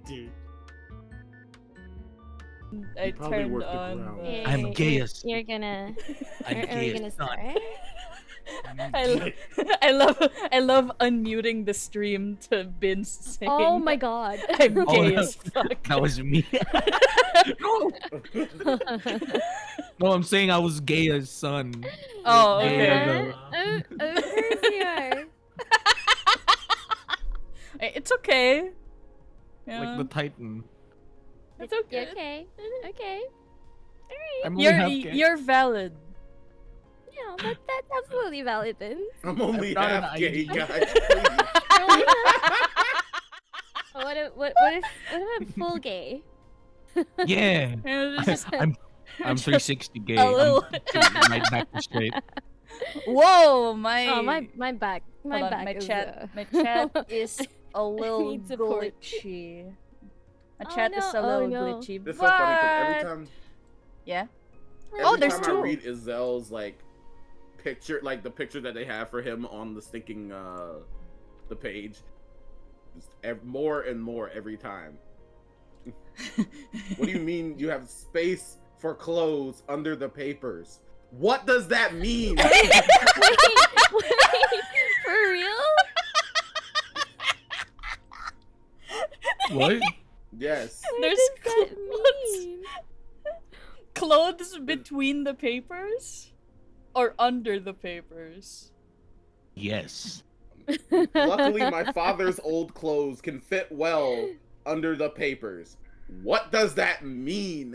Dude. I probably turned worked the on ground. the... I'm gayest. You're gonna. I'm Are we gayest gonna son. start? I love unmuting the stream to Bin's saying. Oh my god. I'm Oh, gay no. as fuck. That was me. No. No, I'm saying I was gay as son. Oh, Gay as okay. Of course you are. It's okay. Yeah. Like the Titan. It's okay. Okay. Okay. I'm only half You're gay. you're valid. Yeah, that's absolutely valid then. I'm only not an half gay, ID. guys. Please. What if I'm full gay? Yeah. It's just- I'm 360 gay. A little. My back is straight. Whoa, my Oh my back. My hold on, back my is, chat my chat is a little Need support. glitchy. My Oh, chat is no. a little Oh, no. glitchy. It's so funny because every but- time, Yeah. every Oh, there's time two. I read Izel's like picture, like the picture that they have for him on the stinking the page, just more and more every time. What do you mean you have space for clothes under the papers? What does that mean? Wait, for real? What? Yes. There's What does that clothes. mean? Clothes between the papers? Or under the papers? Yes. Luckily, my father's old clothes can fit well under the papers. What does that mean?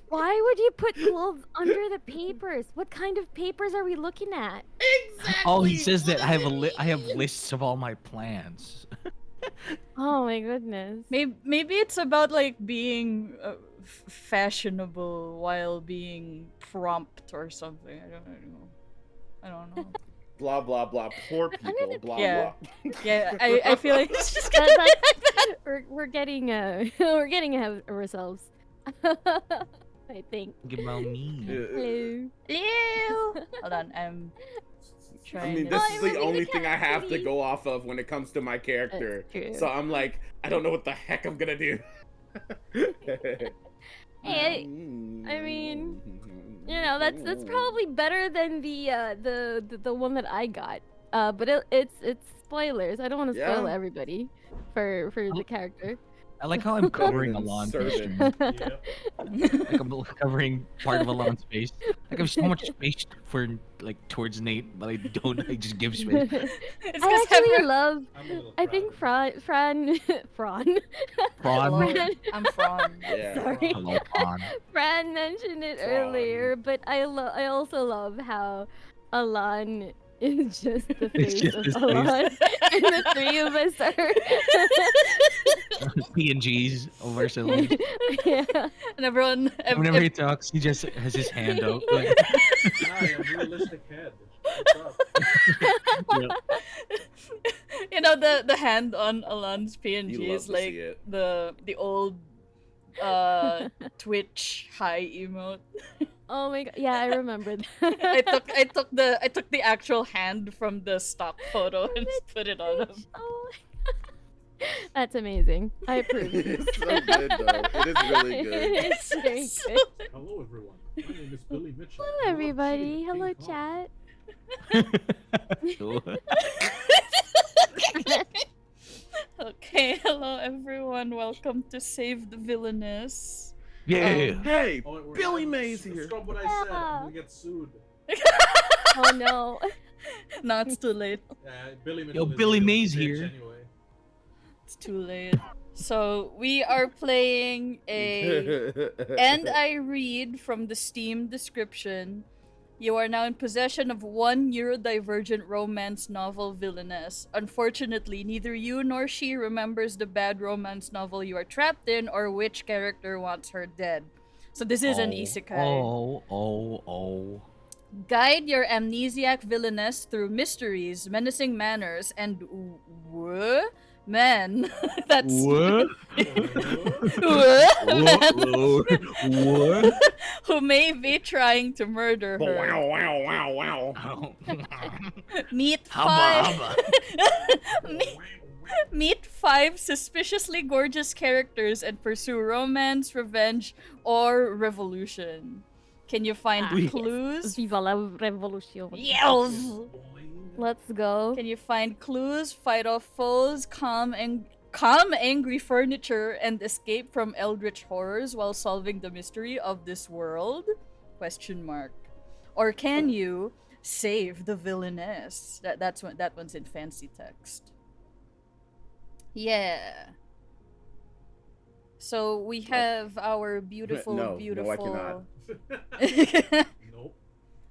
Why would you put clothes under the papers? What kind of papers are we looking at? Exactly. Oh, he says What that I does have it I have mean? lists of all my plans. Oh my goodness. Maybe it's about like being fashionable while being prompt or something. I don't know. Blah blah blah. Poor I'm people. gonna- Blah Yeah. blah. Yeah, I feel like it's just gonna We're getting we're getting ahead of ourselves. I think. Think about me. Hello. Ew. Hold on, I'm I trying mean, to... this Oh, is it the was in only the thing I have to capacity. go off of when it comes to my character. That's true. So I'm like, I don't know what the heck I'm gonna do. Hey, I mean, you know, that's probably better than the one that I got. But it's spoilers. I don't want to spoil Yeah. everybody for the character. I like how I'm covering Covered in Alon's servant. face. Yep. Like I'm covering part of Alon's face. Like I have so much space for like towards Nate, but I don't. I just give space. It's I 'cause actually every- love. I'm a little I proud think of Fran Prawn. Hello, I'm Fran. Yeah. Sorry. Hello, Prawn. Fran mentioned it Prawn. earlier, but I also love how Alon is just the It's face just of his Alon, and the three of us PNGs of ourselves. are. Yeah. And everyone... Whenever he talks, he just has his hand out. Like, Hi, I'm realistic head. What's up? yeah. You know, the hand on Alon's PNG You love is to like see it. the old Twitch high emote. Oh my god. Yeah, I remember that. I took the actual hand from the stock photo and put it on him. Oh my god. That's amazing. I approve. It's so good though. It is really good. It's very So- good. Hello, everyone. My name is Billy Mitchell. Hello, I love everybody. shooting Hello, King Kong. chat. Okay, hello everyone. Welcome to Save the Villainess. Yeah. Hey, Oh, we're Billy not- Mays here. Stop what I said. Yeah. I'm gonna get sued. Oh no. No, it's too late. Billy Yo, Mitchell is Billy a Mays bitch here. Anyway. It's too late. So we are playing a and I read from the Steam description. You are now in possession of one neurodivergent romance novel, Villainess. Unfortunately, neither you nor she remembers the bad romance novel you are trapped in or which character wants her dead. So this is an isekai. Oh. Guide your amnesiac villainess through mysteries, menacing manners, and men. That's What? What? who may be trying to murder her. Wow, wow, wow, wow. Meet Hubba, five. hubba. meet, Meet 5 suspiciously gorgeous characters and pursue romance, revenge, or revolution. Can you find Ah, yes. clues? Viva la revolution. Yes! Let's go. Can you find clues, fight off foes, calm angry furniture, and escape from eldritch horrors while solving the mystery of this world? Question mark. Or can you save the villainess? That one's in fancy text. Yeah. So we have our beautiful, No, beautiful. no, I cannot. Nope.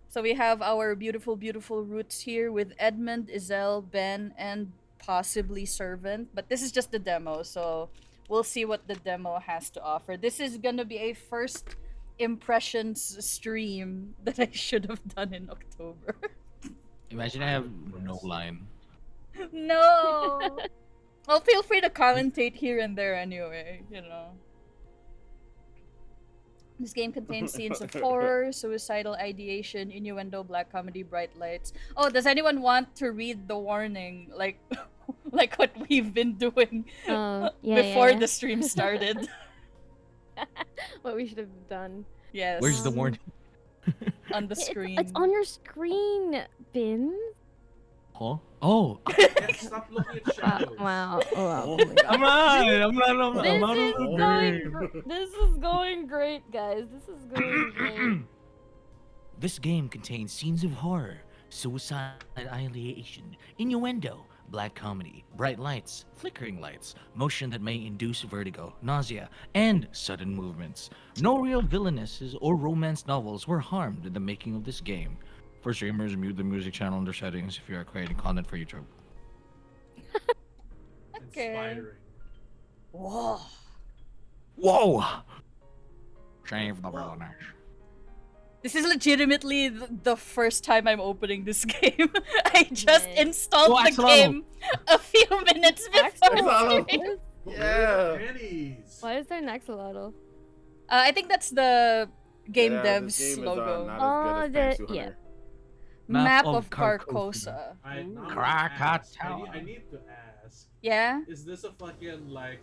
So we have our beautiful, beautiful roots here with Edmund, Isel, Ben, and possibly Servant. But this is just the demo, so we'll see what the demo has to offer. This is gonna be a first impressions stream that I should have done in October. Imagine I have no line. No! Well, feel free to commentate here and there anyway, you know. This game contains scenes of horror, suicidal ideation, innuendo, black comedy, bright lights. Oh, does anyone want to read the warning? Like, like what we've been doing before the stream started? What we should have done. Yes. Where's the warning? On the screen. It's on your screen, Bin. Huh? Oh! Can't stop looking at shadows. Wow. Oh, wow. Oh my I'm on! I'm out of the game! This is going great, guys. This is going great. This game contains scenes of horror, suicide ideation, innuendo, black comedy, bright lights, flickering lights, motion that may induce vertigo, nausea, and sudden movements. No real villainesses or romance novels were harmed in the making of this game. For streamers, mute the music channel under settings if you are creating content for YouTube. Okay. Inspiring. Whoa. Whoa! Shame for the villainess. This is legitimately the first time I'm opening this game. I just Nice. installed Oh, the Axolotl. game a few minutes before Axolotl. stream. Yeah. Pennies. Why is there an axolotl? I think that's the game Yeah, dev's this game logo. Is, not as good as Pantsu yeah. Hunter. Map Map of of Carcosa. Now I'm gonna Krakatoa. ask, I need to ask. Yeah? Is this a fucking like?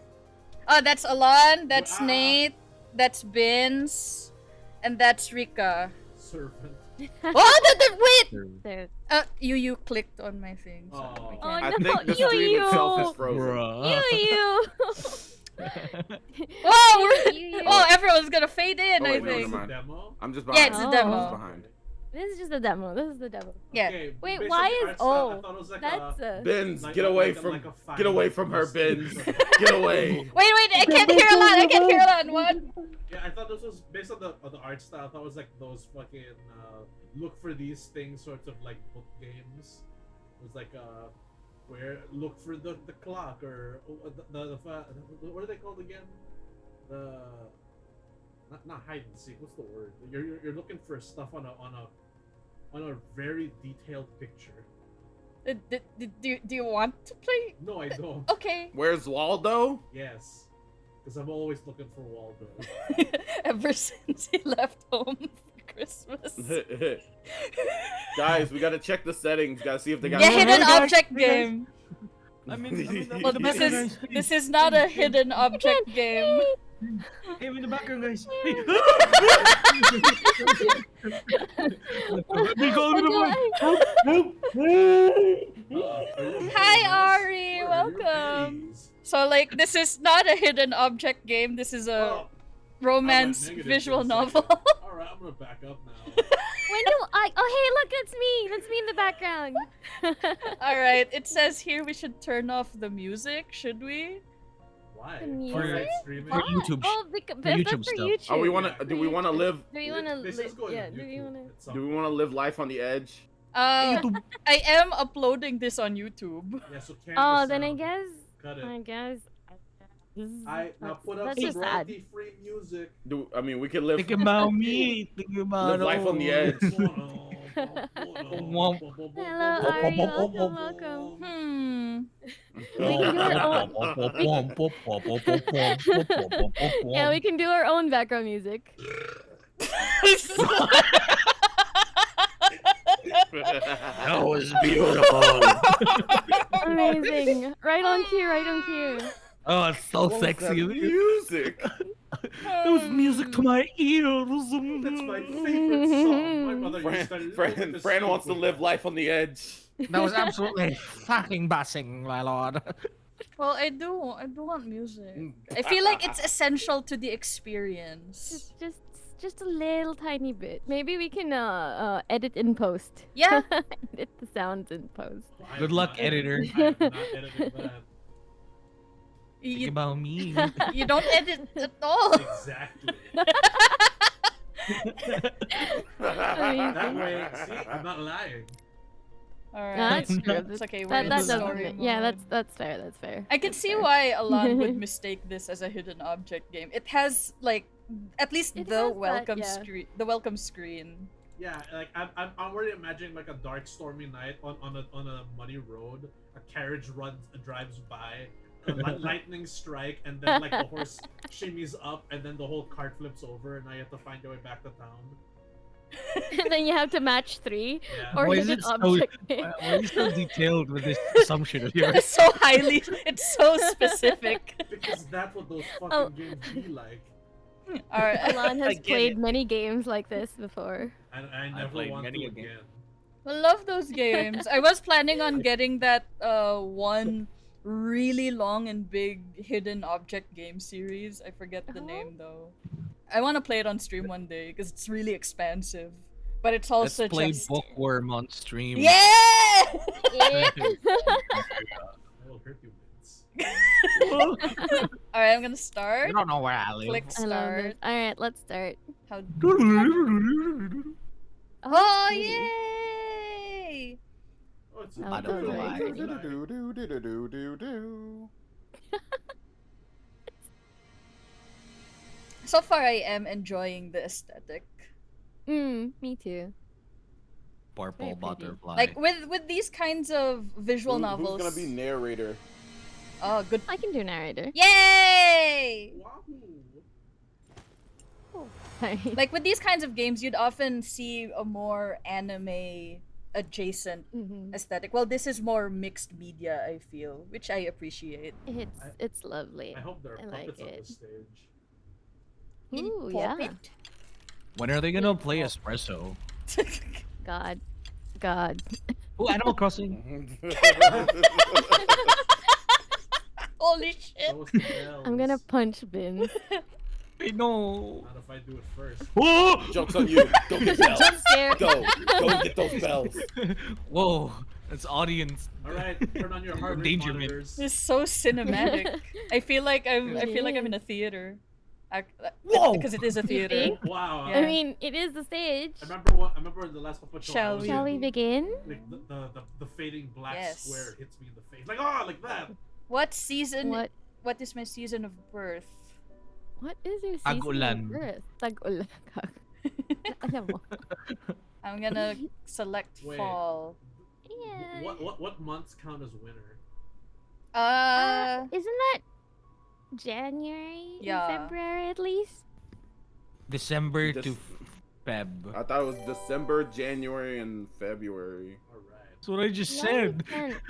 Oh, that's Alon, that's Ah. Nate, that's Vince, and that's Rika. Servant. Oh, wait! There. You clicked on my thing. So Oh. we Oh, can't. I no, think the you, stream you. itself is frozen. You. Whoa! You. Oh, everyone's gonna fade in, Oh, I wait, no, think. never mind. Demo? I'm just Yeah, behind. it's a Oh. demo. I'm just behind. This is just a demo. This is the demo. Yeah. Okay, Wait, based why on the is- art style, I oh, thought it was like That's a, Bins, like get a- away like a- from like a get away final from her, stage Bins. sort of- Get away. Wait, I can't hear a lot. I can't hear a lot. What? Yeah, I thought this was based on the art style. I thought it was like those fucking look for these things sorts of like book games. It was like where look for the clock or what are they called again? The not hide and seek. What's the word? You're looking for stuff on a very detailed picture. Do you want to play? No, I don't. Okay. Where's Waldo? Yes, because I'm always looking for Waldo. Ever since he left home for Christmas. Guys, we gotta check the settings. Gotta see if they got. Yeah, hidden guys, object hey, guys. game. I'm in the Well, this is not a hidden object game. Hey, I'm in the background, guys. We go to the Hi, Ari. Where are your Welcome. pennies? So, like, this is not a hidden object game. This is a Oh, romance I went negative visual for a second. novel. Alright, I'm gonna back up now. When do I? Oh, hey, look, it's me. That's me in the background. Alright, it says here we should turn off the music. Should we? Why? The For music? streaming? For YouTube Oh, because for that's YouTube for stuff. YouTube. Oh, we wanna. Yeah. Do we wanna live? Do you wanna? This is going Yeah. on Do you YouTube wanna? at some Do we wanna live life on the edge? YouTube. I am uploading this on YouTube. Yeah, so can Oh, the then I sound. guess. Cut it. I guess. I now put up That's some just sad. royalty-free music. I mean, we could live Think about me. Think about live life on the edge. Hello, Ari. Welcome, welcome. We can do our own. Yeah, we can do our own background music. That was beautiful. Amazing. Right on cue, right on cue. Oh, it's so What was that sexy. music. It was music to my ears. That's my favorite song. My mother used to Fran wants to live life on the edge. That was absolutely fucking bassing, my lord. Well, I do want music. I feel like it's essential to the experience. Just a little tiny bit. Maybe we can edit in post. Yeah. Edit the sounds in post. Good luck, editor. I have not edited that. Think You, about me. you don't edit at all. Exactly. That way, see, I'm not lying. Alright. That's true. It's okay, we're That, in that story doesn't. Yeah, mode. that's fair. That's fair. I can That's see fair. why Alan would mistake this as a hidden object game. It has like at least It the has that, welcome yeah. screen. The welcome screen. Yeah, like I'm already imagining like a dark, stormy night on a muddy road. A carriage drives by, a lightning strike, and then like the horse shimmies up, and then the whole cart flips over, and now you have to find your way back to town. And then you have to match 3 Yeah. or Why is hidden it so- object. Why are you so detailed with this assumption of yours? It's so highly. It's so specific. Because that's what those fucking Oh. games be like. Alright. Alan I has get played it. many games like this before. And I never played want many to a game. again. I love those games. I was planning on getting that one really long and big hidden object game series. I forget the Oh. name though. I want to play it on stream one day because it's really expansive. But it's Let's also play just Bookworm on stream. yeah. Yeah. I will hurt you, Vince. All right, I'm gonna You start. don't know where I live. Click I love start. this. All right, let's start. How? Oh, Oh pretty. yay! Oh, it's Oh, Butterfly. So far, I am enjoying the aesthetic. Me too. Purple Very pretty. butterfly. Like with these kinds of visual novels. Who's gonna be narrator? Oh, good. I can do narrator. Yay! Wahoo! Sorry. Like with these kinds of games, you'd often see a more anime adjacent Mhm. aesthetic. Well, this is more mixed media, I feel, which I appreciate. It's lovely. I hope there are I like puppets on it. the stage. Ooh, yeah. When are they gonna play Espresso? God. Oh, Animal Crossing. Holy shit! That was the bells. I'm gonna punch Bin. I know. Not if I do it first. Oh! Joke's on you. Go get bells. Jump scare. Go and get those bells. Whoa, that's audience. All right, turn on your heart rate Danger man. monitors. This is so cinematic. I feel like I'm It in a is. theater. Whoa! Because it is a theater. think? Wow. Yeah. I mean, it is the stage. I remember in the last Puppet Show. Shall I was we? Shall like, we begin? Like the fading black Yes. square hits me in the face. Like like that. What season? What? What is my season of birth? What is your season Tag-ulan. of birth? Tag-ulan. Alam mo. I'm gonna select Wait. fall. Yeah. What months count as winter? Isn't that January Yeah. and February at least? December This- to Feb. I thought it was December, January, and February. All right. That's what I just Why said. can't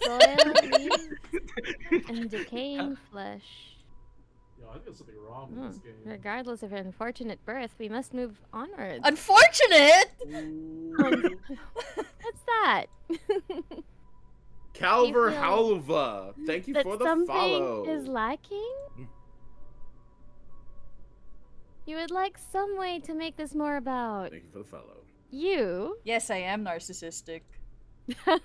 soil, leaves, and decaying flesh. Yo, I think there's something wrong with this game. Regardless of unfortunate birth, we must move onwards. Unfortunate. Ooh. What's that? Calver feel Halva, thank you that for the something follow. is lacking? You would like some way to make this more about Thank you for the follow. you? Yes, I am narcissistic. Very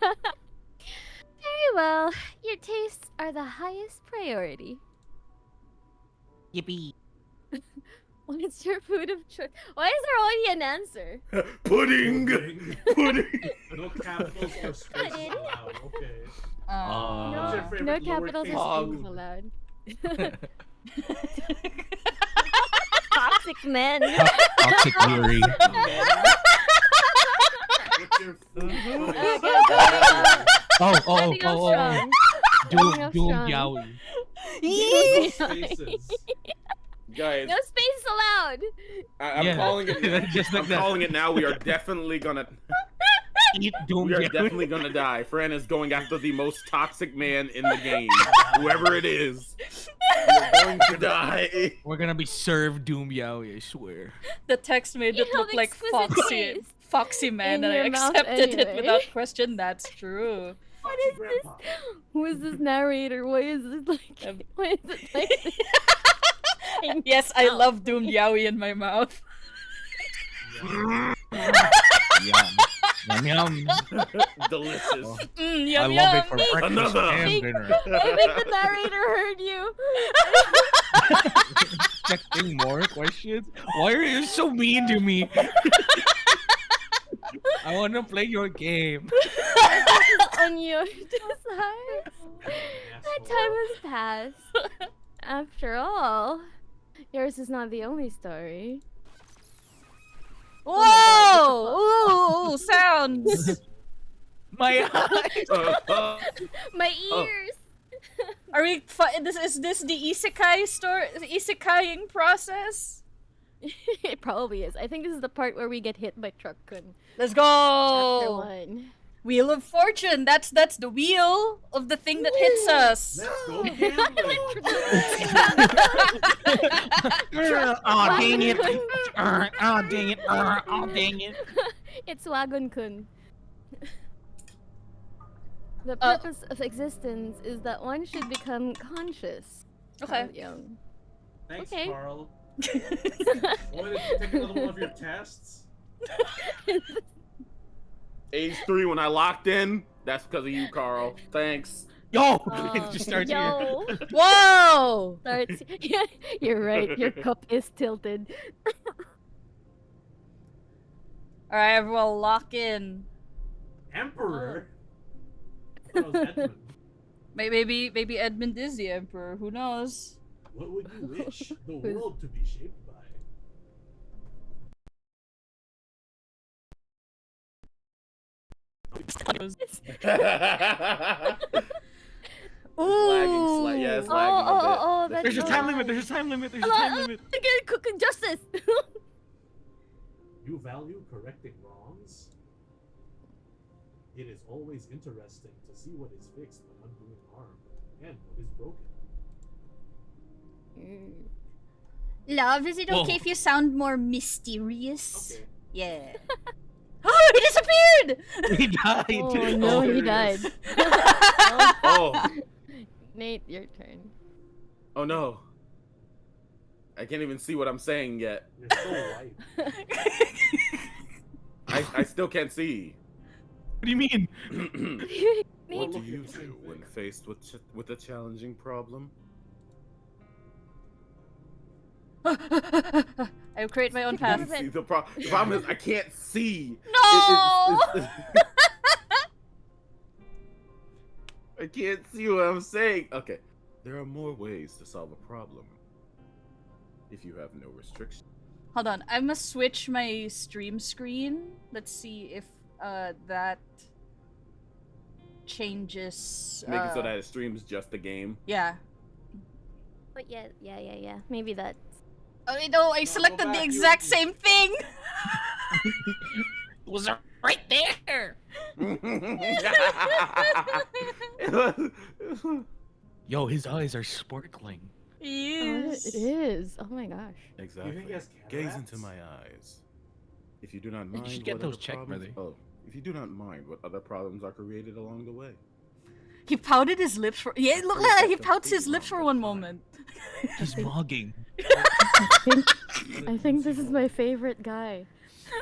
well. Your tastes are the highest priority. Yippee. What's your food of choice? Why is there already an answer? Pudding. Pudding. No capitals or spaces Pudding. allowed. Okay. What's your No, favorite no capitals lowercase or food? spaces allowed. Toxic men. Toxic theory. What's your food? Oh. Starting off strong. Doom strong. Yowie. No spaces. Guys, No spaces allowed. I'm Yeah. calling it. Just like I'm that. calling it now. We are definitely gonna. eat Doom We are Yaoi. definitely gonna die. Fran is going after the most toxic man in the game. Whoever it is. We're going to die. We're gonna be served Doom Yaoi, I swear. The text made You it have look like exquisite taste Foxy Man, in and I your mouth accepted it anyway. without question. That's true. What is this? Who is this narrator? Why is it like? Why is it like this? Yes, I Ow. love doomed yaoi in my mouth. Yum. Yum yum. Delicious. Oh, Yum, I love yum. it for breakfast Another. and dinner. I think the narrator heard you. Expecting more questions? Why are you so mean to me? I want to play your game. On your side. That time has passed. After all, yours is not the only story. Whoa! Ooh, sounds. My eyes. My Oh. ears. Are we? Is this the isekai story? Isekaiing process? It probably is. I think this is the part where we get hit by Truck-kun. Let's Chapter go. 1. Wheel of Fortune. That's the wheel of the thing that hits us. Let's go gambling. Oh dang it! Oh dang it! Oh dang it! It's Wagon-kun. The purpose of existence is that one should become conscious. Okay. while young. Thanks, Okay. Carl. Wanted to take another one of your tests? Age 3 when I locked in. That's because of you, Carl. Thanks. Yo! It just starts here. Yo, Whoa! starts. Yeah, you're right. Your cup is tilted. All right, everyone, lock in. Emperor? That was Edmund. Maybe Edmund is the emperor. Who knows? What would you wish the Who's- world to be shaped by? Ooh. Yeah, it's Oh, lagging a bit. that's There's a time limit. why. There's a time limit. There's a time limit. Again, cooking justice. You value correcting wrongs? It is always interesting to see what is fixed when undoing harm, and what is broken. Love, is it Whoa. okay if you sound more mysterious? Okay. Yeah. Oh, he disappeared! He died. Oh no, he died. Oh. Nate, your turn. Oh no. I can't even see what I'm saying yet. You're so white. I still can't see. What do you mean? What Nate, do you do when faced with a challenging problem? I create my own I path. see, the problem is I can't see. No! I can't see what I'm saying. Okay. There are more ways to solve a problem. If you have no restrictions. Hold on, I must switch my stream screen. Let's see if that changes. Make it so that it streams just the game. Yeah. but yeah. Maybe that. Oh no, I go selected the back, exact you- same thing. It was right there. Yo, his eyes are sparkling. Yes. It is. Oh my gosh. Exactly. You think he has Gaze cataracts? into my eyes. If you do not You mind should get what those other checked, problems- brother. Oh, if you do not mind what other problems are created along the way. He pouted his lips for. Yeah, look at that. He pouts his lips for one moment. He's mogging. I think this is my favorite guy.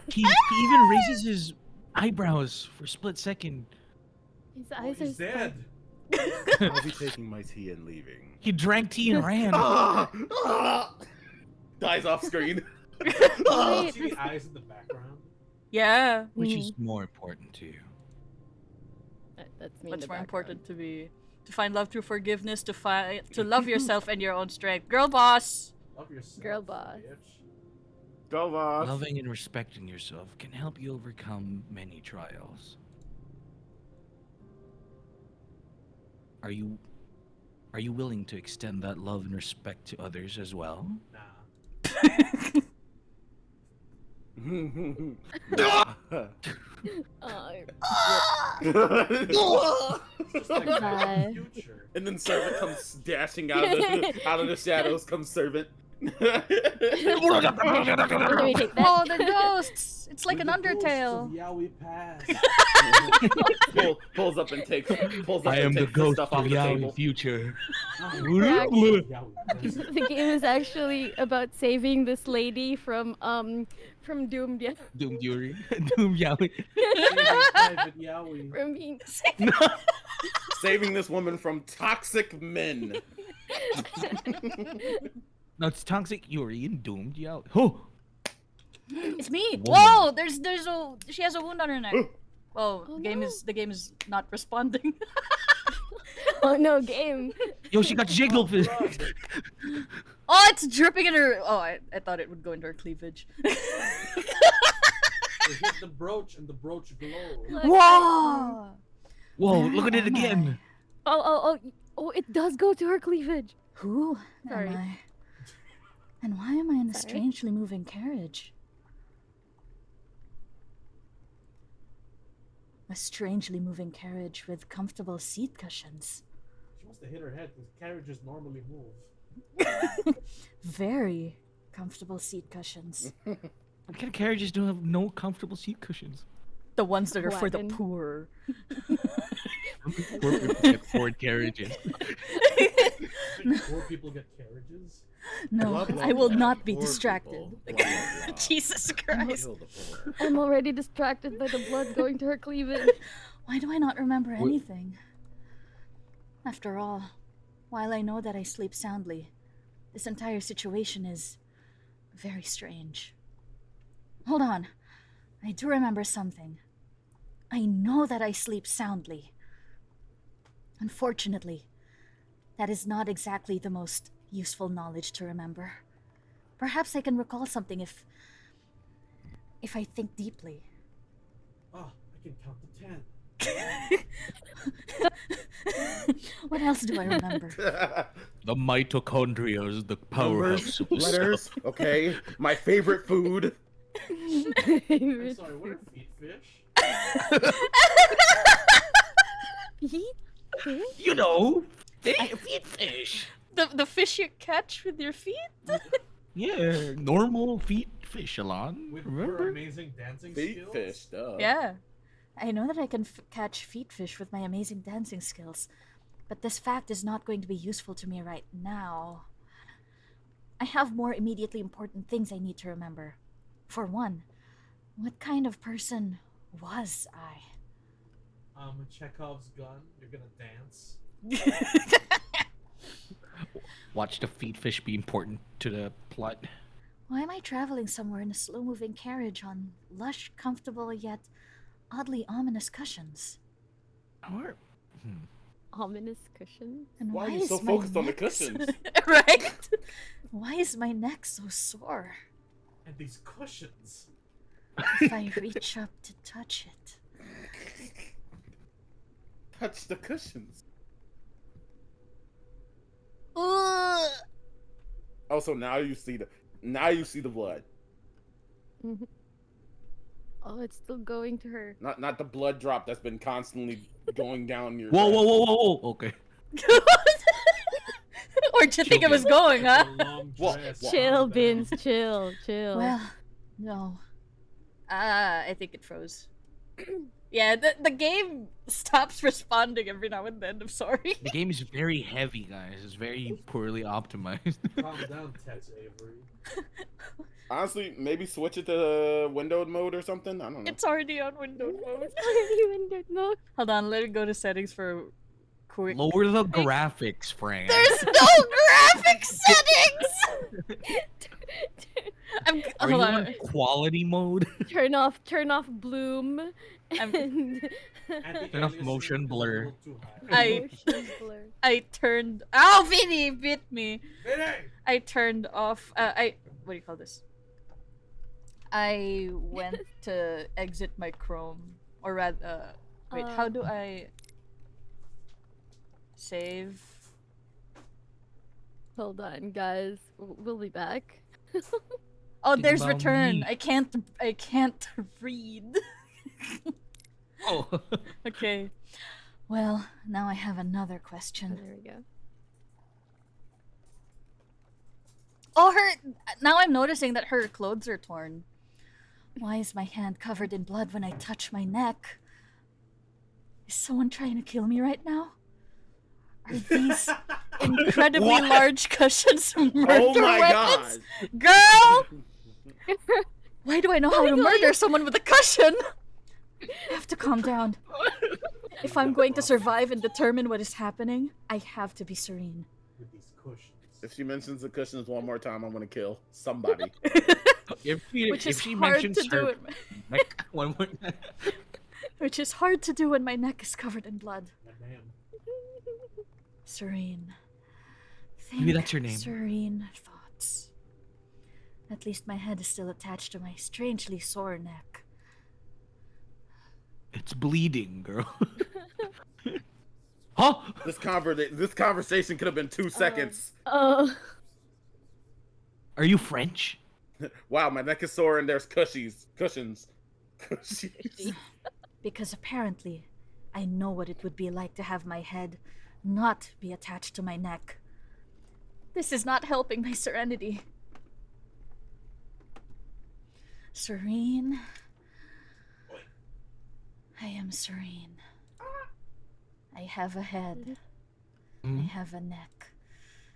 He even raises his eyebrows for a split second. His Oh, eyes he's are dead. I'll be taking my tea and leaving. He drank tea and ran. Dies off screen. Wait, See the eyes in the background? Yeah. Which is more important to you? That's me. in Much the more background. important to be to find love through forgiveness, to love yourself and your own strength. Girl boss. Love yourself, Girl boss. bitch. Go, boss. Loving and respecting yourself can help you overcome many trials. Are you willing to extend that love and respect to others as well? Nah. Oh, Just like Bye. future. And then Servant comes dashing out of the shadows. Comes Servant. Let me take that. Oh, the ghosts! It's like With an the ghosts Undertale. of Yaoi Pass. Pulls up and takes. Pulls up I and am the takes ghost stuff of off the Yaoi table. future. Yaoi Pass. The game is actually about saving this lady from Doomed, yeah. Doom Fury. Doom Yaoi. Saving Private Yaoi. From being Saving this woman from toxic men. No, it's Toxic Yuri and Doomed Yaoi. Oh! It's me. Woman. Whoa! She has a wound on her neck. Oh, Oh, the game no. is not responding. oh no, game. Yo, she got jiggled. Oh, blood. Oh, it's dripping in her. Oh, I thought it would go into her cleavage. They hit the brooch and the brooch glows. Look, Whoa! Whoa, Where look at it am again. Oh, it does go to her cleavage. Who Sorry. am I? And why am I in a Sorry. strangely moving carriage? A strangely moving carriage with comfortable seat cushions. She must have hit her head because carriages normally move. Very comfortable seat cushions. What kind of carriages don't have no comfortable seat cushions? The ones that are for the Wagon. poor. Poor people get Ford carriages. Poor people get carriages. No, Blah, blah, I will blah. not be Poor distracted. people. Blah, blah, blah. Jesus Christ. Kill the poor. I'm already distracted by the blood going to her cleavage. Why do I not remember Wh- anything? After all, while I know that I sleep soundly, this entire situation is very strange. Hold on. I do remember something. I know that I sleep soundly. Unfortunately, that is not exactly the most useful knowledge to remember. Perhaps I can recall something if I think deeply. Oh, I can count to 10. What else do I remember? The mitochondria is the Numbers, powerhouse of the cell. letters, okay. My favorite food. I'm sorry, what are feet fish? You know, they feed fish. The fish you catch with your feet? Yeah, normal feet fish, Alon. With her Remember? amazing dancing Feet skills? fish, duh. Yeah. I know that I can catch feet fish with my amazing dancing skills, but this fact is not going to be useful to me right now. I have more immediately important things I need to remember. For one, what kind of person was I? Chekhov's gun, you're gonna dance. Watch the feet fish be important to the plot. Why am I traveling somewhere in a slow-moving carriage on lush, comfortable, yet oddly ominous cushions? Or, Ominous cushion. And Why are you is so my focused on the neck cushions? right? Why is my neck so sore? And these cushions. If I reach up to touch it. Touch the cushions. Ugh. Also, now you see the blood. Oh, it's still going to her. Not the blood drop that's been constantly going down your. whoa, whoa, whoa, whoa, whoa. Okay. Where'd you think it was going, huh? The long What? dress. What? Chill, Down. Bins, chill, chill. Well, no. I think it froze. Yeah, the game stops responding every now and then. I'm sorry. The game is very heavy, guys. It's very poorly optimized. Calm down, Tex Avery. Honestly, maybe switch it to windowed mode or something. I don't know. It's already on window mode. You in no. Hold on, let it go to settings for quick. Lower the graphics, Frank. There's no graphic settings. Are Hold you on. on quality mode? Turn off Bloom. I'm- And Enough motion blur. I turned. Oh, Vinny bit me. Vinny! I turned off. What do you call this? I went to exit my Chrome, or rather, wait. How do I save? Hold on, guys. We'll be back. Oh, Think there's about return. me. I can't read. Oh. Okay. Well, now I have another question. There we go. Oh, now I'm noticing that her clothes are torn. Why is my hand covered in blood when I touch my neck? Is someone trying to kill me right now? Are these incredibly large cushions murder Oh my weapons? god! Girl! Why do I know how to murder someone with a cushion? I have to calm down. If I'm going to survive and determine what is happening, I have to be serene. With these cushions. If she mentions the cushions one more time, I'm gonna kill somebody. Which is she hard mentions to do. her neck one more time. Which is hard to do when my neck is covered in blood. Goddamn. Serene. Maybe that's your name. Serene thoughts. At least my head is still attached to my strangely sore neck. It's bleeding, girl. Huh? This conversation could have been 2 seconds. Oh. Are you French? Wow, my neck is sore and there's cushions. Cushions. Because apparently, I know what it would be like to have my head not be attached to my neck. This is not helping my serenity. Serene. I am serene. I have a head. I have a neck.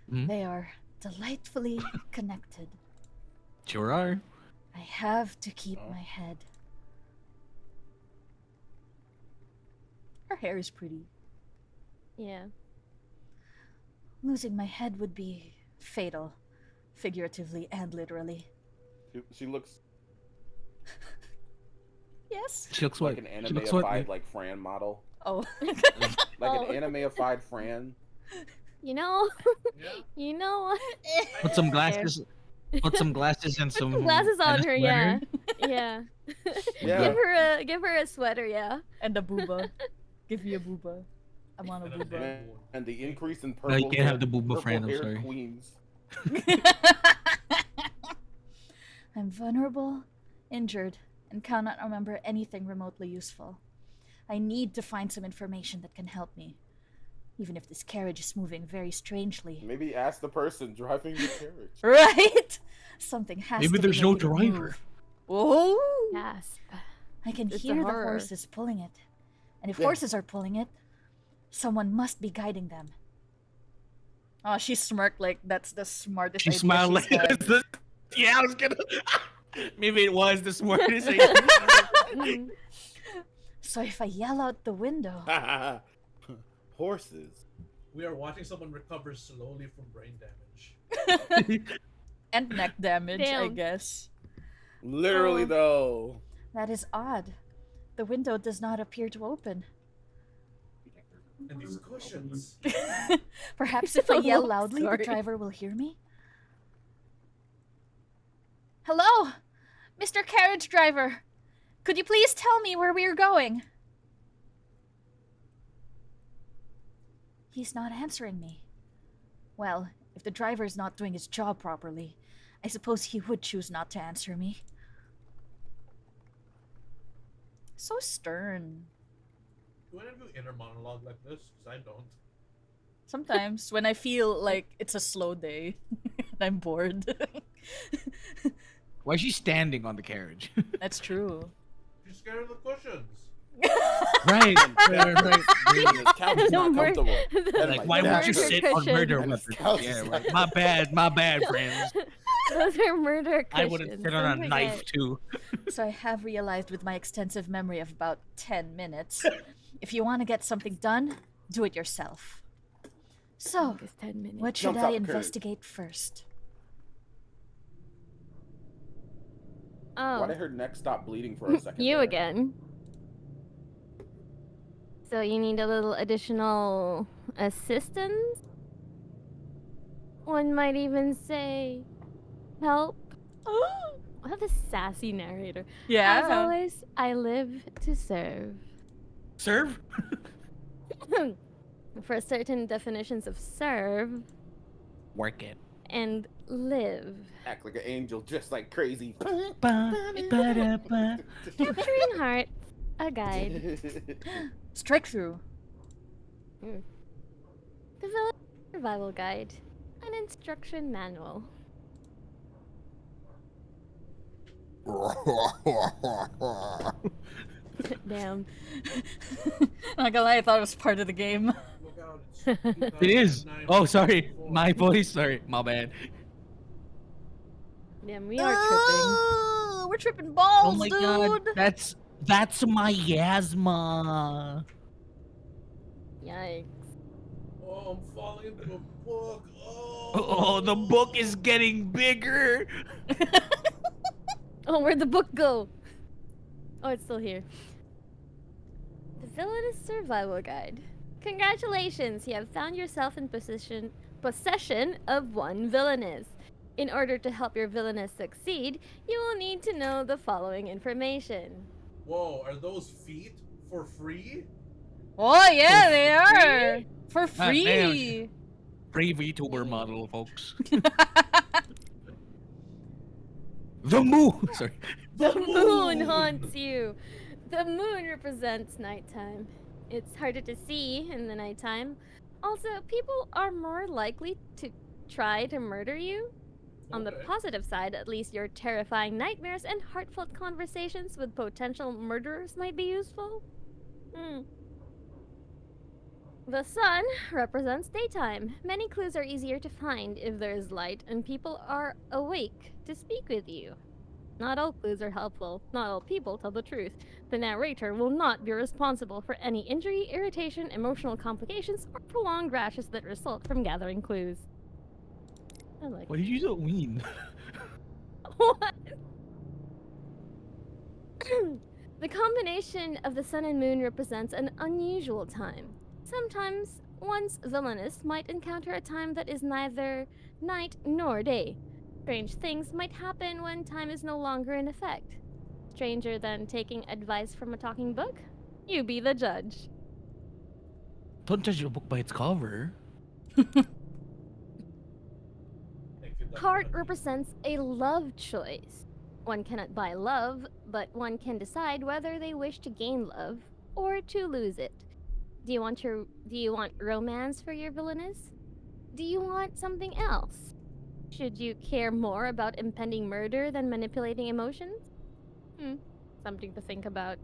They are delightfully connected. Sure are. I have to keep my head. Her hair is pretty. Yeah. Losing my head would be fatal, figuratively and literally. She looks Yes? She looks like what? an She looks what? anime-ified, like, Fran model. Oh. Like an anime-ified Fran. You know. Yeah. You know what? Put some glasses. Put some glasses and some Glasses on and a her, sweater. yeah. Yeah. Give her a sweater, yeah. And a booba. Give me a booba. I want a And a booba. big And the increase in purple. No, you can't have the booba Fran, I'm purple-haired sorry. Queens. I'm vulnerable, injured, and cannot remember anything remotely useful. I need to find some information that can help me. Even if this carriage is moving very strangely. Maybe ask the person driving the carriage. Right? Something has to Maybe be there's no making it driver. move. Whoa! Gasp. I can It's a hear the horror. horses pulling it. And if Yeah. horses are pulling it, someone must be guiding them. Oh, she smirked like that's the smartest She idea smiled she's like had. this. Yeah, I was gonna. Maybe it was the smartest thing. Mhm. So if I yell out the window, Horses. We are watching someone recover slowly from brain damage. and neck damage, I Damn. guess. Literally, Oh. though. That is odd. The window does not appear to open. And these cushions. Perhaps if I yell Oh, loudly, sorry. the driver will hear me? Hello? Mr. Carriage Driver, could you please tell me where we are going? He's not answering me. Well, if the driver is not doing his job properly, I suppose he would choose not to answer me. So stern. Do any of you inner monologue like this? Because I don't. Sometimes when I feel like it's a slow day and I'm bored. Why is she standing on the carriage? That's true. She's scared of the cushions. right. This couch is not Don't worry. comfortable. And Like, my why back would you hurts. sit on cushion. murder And weapons? this couch Yeah, is right. like- My bad, friends. Those are murder I cushions. would have sit on a don't knife forget. too. So I have realized with my extensive memory of about 10 minutes, if you want to get something done, do it yourself. So, Just 10 minutes. what should Jumps I off the curb. investigate first? Oh, Why did her neck stop bleeding for a second? you there? again. So you need a little additional assistance? One might even say help. What a sassy narrator. As always, I live to serve. Serve? For certain definitions of serve Work it. and live. Act like an angel, just like crazy. Ba-da-ba. Capturing hearts A guide. Strike through. The Villainous Survival Guide. An instruction manual. Damn. Not gonna lie, I thought it was part of the game. Look out, it's It is. 2009, Oh, sorry. 2004. My voice. Sorry. My bad. Damn, we are tripping. Oh, we're tripping balls, Oh my dude. god. That's my asthma. Yikes. Oh, I'm falling into a book. Oh, the book is getting bigger. Oh, where'd the book go? Oh, it's still here. The Villainous Survival Guide. Congratulations, you have found yourself in possession of one villainess. In order to help your villainess succeed, you will need to know the following information. Whoa, are those feet for free? Oh yeah, they are free? for free. damn. Free VTuber model, folks. The moon. Sorry. The moon haunts you. The moon represents nighttime. It's harder to see in the nighttime. Also, people are more likely to try to murder you. On the Okay. positive side, at least your terrifying nightmares and heartfelt conversations with potential murderers might be useful. The sun represents daytime. Many clues are easier to find if there is light and people are awake to speak with you. Not all clues are helpful. Not all people tell the truth. The narrator will not be responsible for any injury, irritation, emotional complications, or prolonged rashes that result from gathering clues. I like What did you don't mean? What? The combination of the sun and moon represents an unusual time. Sometimes one's villainess might encounter a time that is neither night nor day. Strange things might happen when time is no longer in effect. Stranger than taking advice from a talking book? You be the judge. Don't judge a book by its cover. Thank you, Dr. Heart Lucky. represents a love choice. One cannot buy love, but one can decide whether they wish to gain love or to lose it. Do you want romance for your villainess? Do you want something else? Should you care more about impending murder than manipulating emotions? Something to think about.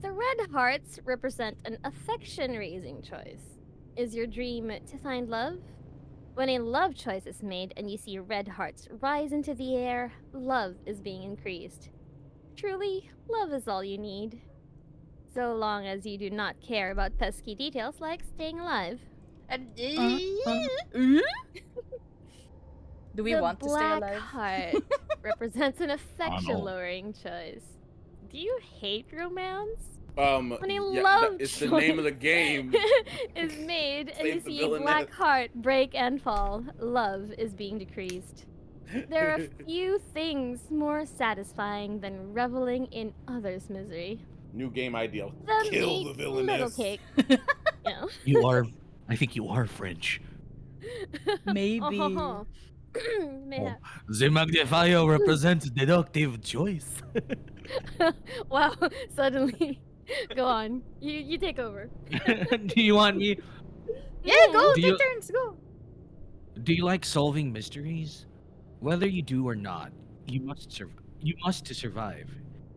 The red hearts represent an affection-raising choice. Is your dream to find love? When a love choice is made and you see red hearts rise into the air, love is being increased. Truly, love is all you need. So long as you do not care about pesky details like staying alive. Do we The want to stay black alive? heart represents an affection-lowering choice. Do you hate romance? When a love it's the name of the choice game. is made and you Save the see a black villainess. heart break and fall, love is being decreased. There are few things more satisfying than reveling in others' misery. New game ideal. The Kill meek the little villainess. cake. Yeah. You are. I think you are French. Maybe. Oh. Mayhap. The magnifier represents deductive choice. Wow, suddenly. Go on. You take over. Do you want me? Yeah, go. Do Take you- turns. Go. Do you like solving mysteries? Whether you do or not, you must to survive.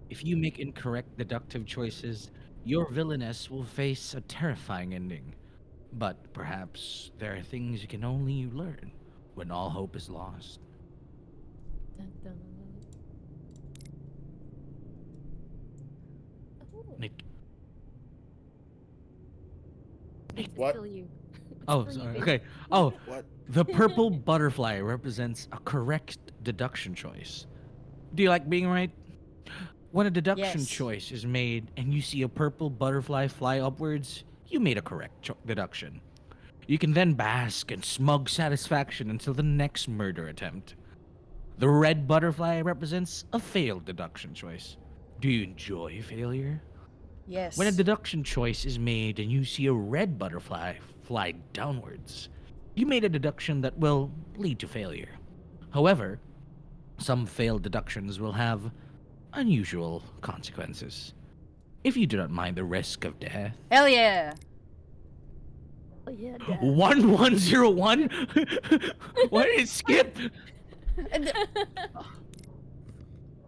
If you make incorrect deductive choices, your villainess will face a terrifying ending. But perhaps there are things you can only learn when all hope is lost. Dun, dun. Oh, Nick. it's What? still you. It's Oh, still you, sorry. babe. Okay. Oh, What? the purple butterfly represents a correct deduction choice. Do you like being right? When a deduction Yes. choice is made and you see a purple butterfly fly upwards, you made a correct deduction. You can then bask in smug satisfaction until the next murder attempt. The red butterfly represents a failed deduction choice. Do you enjoy failure? Yes. When a deduction choice is made and you see a red butterfly fly downwards, you made a deduction that will lead to failure. However, some failed deductions will have unusual consequences. If you do not mind the risk of death. Hell yeah. Oh yeah, Dad. 1101? Why did it skip?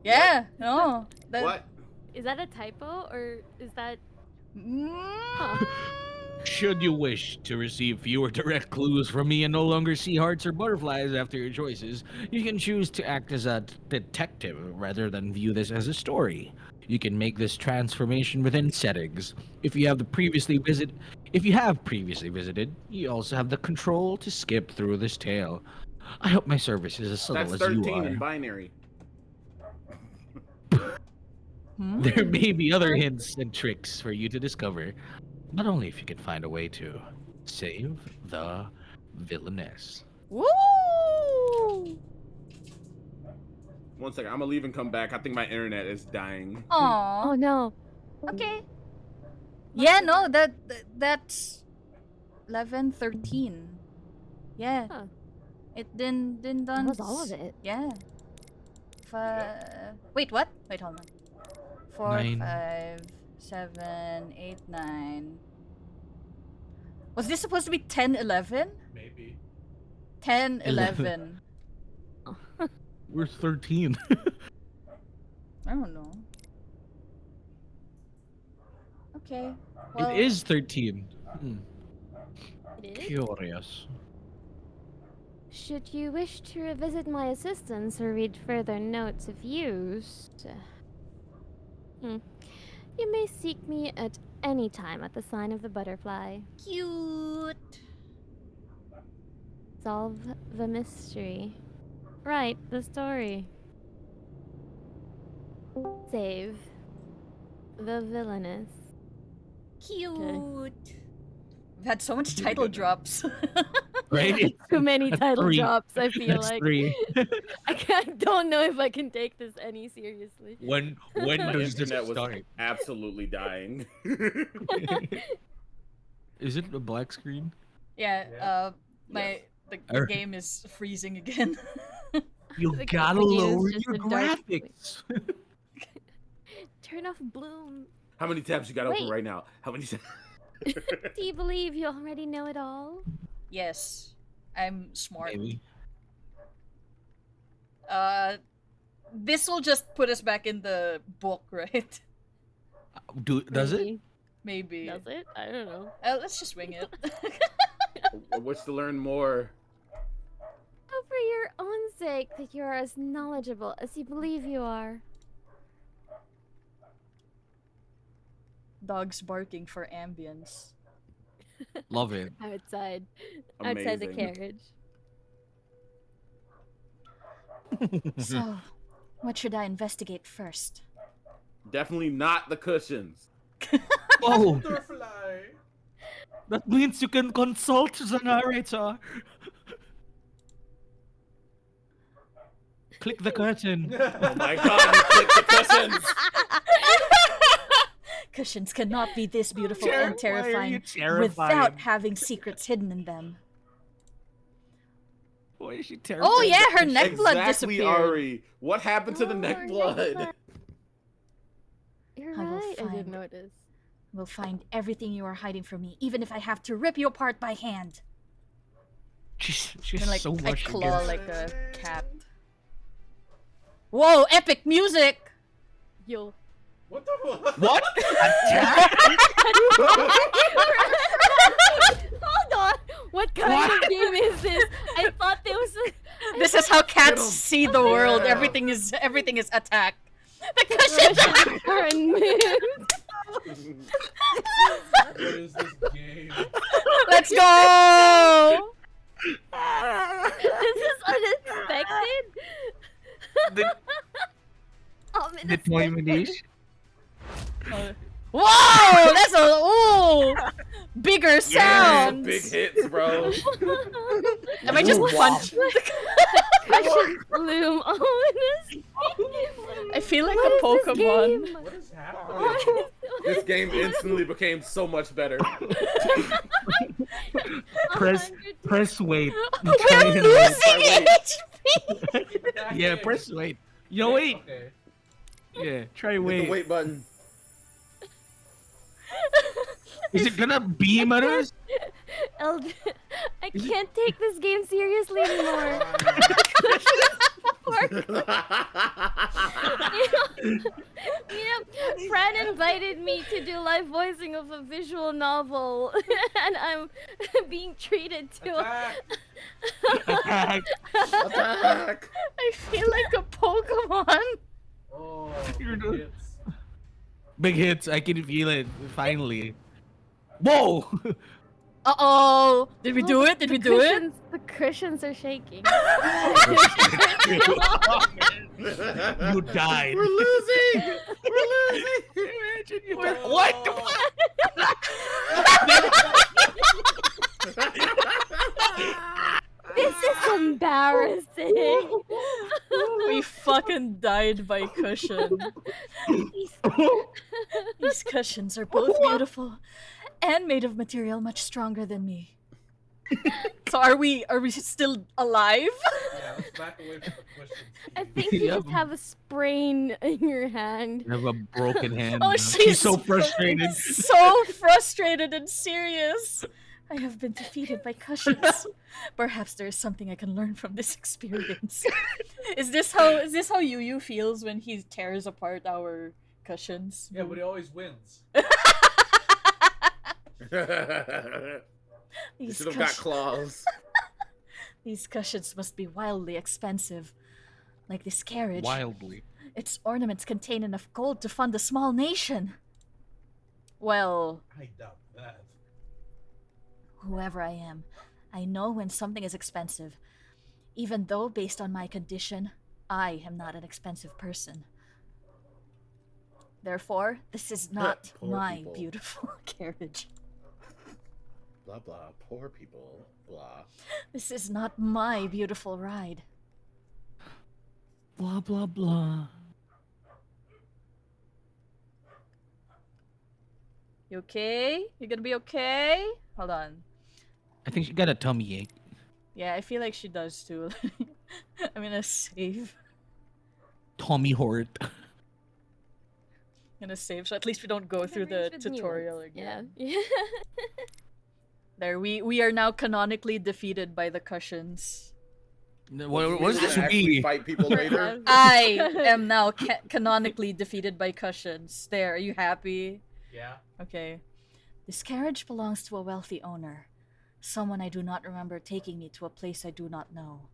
Yeah, no. That, What? Is that a typo or is that? Mm. Should you wish to receive fewer direct clues from me and no longer see hearts or butterflies after your choices, you can choose to act as a detective rather than view this as a story. You can make this transformation within settings. If you have previously visited, you also have the control to skip through this tale. I hope my service is as subtle That's as you 13 are. in binary. Hmm? There may be other hints and tricks for you to discover, but only if you can find a way to save the villainess. Woo! 1 second, I'm gonna leave and come back. I think my internet is dying. Aww. Oh no. Okay. Yeah, no, that's 11, 13. Yeah. Huh. It didn't That done. was all of it. Yeah. Wait, what? Wait, hold on. 4, 9. 5, 7, 8, 9. Was this supposed to be 10, 11? Maybe. 10, 11. Where's 13? I don't know. Okay. Well, It is 13. It is? Curious. Should you wish to revisit my assistance or read further notes of use, you may seek me at any time at the sign of the butterfly. cute. Solve the mystery. Write the story. Save the villainess. Cute. We've had so much title drops. Right? Too many title Three. drops, I feel That's like. 3. I don't know if I can take this any seriously. When My does this internet was start? absolutely dying. Is it a black screen? Yeah, Yeah. the Er. game is freezing again. You Like, gotta it's like lower just your a dark graphics. Turn off Bloom. How many tabs you got open Wait. right now? How many tabs? Do you believe you already know it all? Yes, I'm smart. Maybe. This will just put us back in the book, right? Does it? Maybe. Maybe. Does it? I don't know. Let's just wing it. I wish to learn more. Oh, for your own sake, that you are as knowledgeable as you believe you are. Dogs barking for ambience. Love it. Outside the Amazing. carriage. So, what should I investigate first? Definitely not the cushions. Oh, Butterfly. that means you can consult the narrator. Click the curtain. Oh my god, you clicked the cushions! Cushions cannot be this beautiful Why are and you terrifying terrified? without having secrets hidden in them. Why is she terrified? Oh yeah, her neck blood Exactly, disappeared. Ari. What happened to the Oh, neck her blood? You're I will right. I find- didn't notice. Will find everything you are hiding from me, even if I have to rip you apart by hand. She's And like so I much claw against- like a cat. Whoa, epic music! Yo. What the fuck? What? Attack? Hold on. What kind of game is this? I thought there was a... This is how cats Get 'em. see the world. Yeah. Everything is attack. The cushions. are in mood. What is this game? Let's go. This is unexpected. The Ominous. determination. Whoa, that's a bigger Yeah, sound. big hits, bro. Am I just Ooh, punch? Cushions bloom ominous. I feel like What a is this Pokemon. game? What is happening? This game instantly became so much better. Press wait. We're losing Wait. HP. Yeah, press wait. Yo, wait. Okay. Yeah, try Hit wait. the wait button. Is it gonna beam at us? Eldritch, I can't take this game seriously anymore. Fran invited me to do live voicing of a visual novel, and I'm being treated to Attack! Attack. Attack! I feel like a Pokemon. Oh, You're big done. hits. Big hits, I can feel it, finally. Whoa! Uh-oh. Did we do it? Did we do it? The cushions are shaking. You died. We're losing! We're losing! Imagine you Oh. died. What the This is embarrassing. We fucking died by cushion. These cushions are both beautiful and made of material much stronger than me. So are we still alive? Yeah, let's back away from the questions. I Steve. think you Yeah. just have a sprain in your hand. You have a broken hand. Oh, now. she's so frustrated. So frustrated and serious. I have been defeated by cushions. Perhaps there is something I can learn from this experience. Is this how Yu feels when he tears apart our cushions? Yeah, but he always wins. You These should have got cushions. claws. These cushions must be wildly expensive. Like this carriage. Wildly. Its ornaments contain enough gold to fund a small nation. Well, I doubt that. whoever I am, I know when something is expensive. Even though, based on my condition, I am not an expensive person. Therefore, this is not Poor my people. beautiful carriage. Blah blah. Poor people. Blah. This is not my beautiful ride. Blah blah blah. You okay? You gonna be okay? Hold on. I think she got a tummy ache. Yeah, I feel like she does too. I'm gonna save. Tommy Hort. Gonna save so at least we don't go through the Memories with tutorial nuance. again. Yeah. There, we are now canonically defeated by the cushions. What does We're this gonna actually mean? fight people later. I am now canonically defeated by cushions. There, are you happy? Yeah. Okay. This carriage belongs to a wealthy owner. Someone I do not remember taking me to a place I do not know.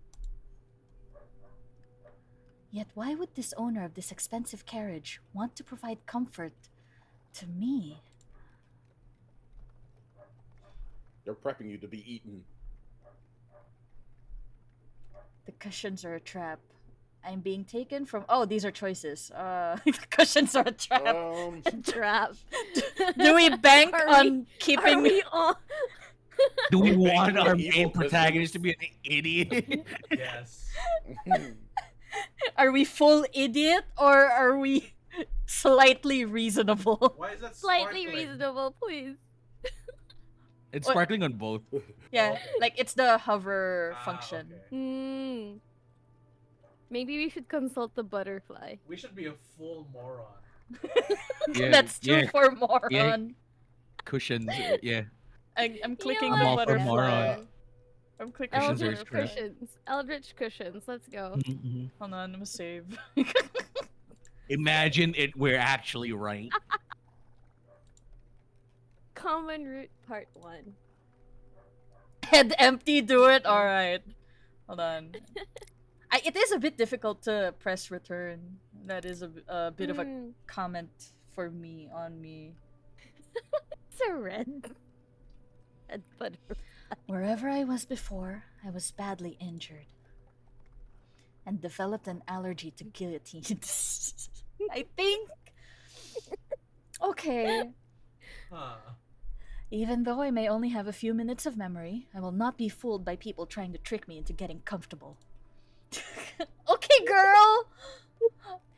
Yet why would this owner of this expensive carriage want to provide comfort to me? They're prepping you to be eaten. The cushions are a trap. I'm being taken from... Oh, these are choices. The cushions are a trap. A trap. Do we bank Are on Are keeping me... we all? Do we We're want making our the evil main protagonist to be an idiot? Yes. Are we full idiot or are we slightly reasonable? Why is that Slightly sparkling? reasonable, please. It's What? sparkling on both. Yeah, Okay. like it's the hover Ah, function. okay. Hmm. Maybe we should consult the butterfly. We should be a full moron. Yeah, That's two yeah. for moron. Yeah. Cushions, yeah. I'm clicking know the I'm all for butterfly. moron. I'm clicking Cushions the are Eldritch trap. cushions. Eldritch cushions. Let's go. Mhm. Hold on, I'm gonna save. Imagine it. We're actually right. Common root part 1. Head empty, do it? Alright. Hold on. It is a bit difficult to press return. That is a bit of a Hmm. comment for me on me. It's a red. Red butterfly. Wherever I was before, I was badly injured and developed an allergy to guillotines. I think. Okay. Huh. Even though I may only have a few minutes of memory, I will not be fooled by people trying to trick me into getting comfortable. Okay, girl!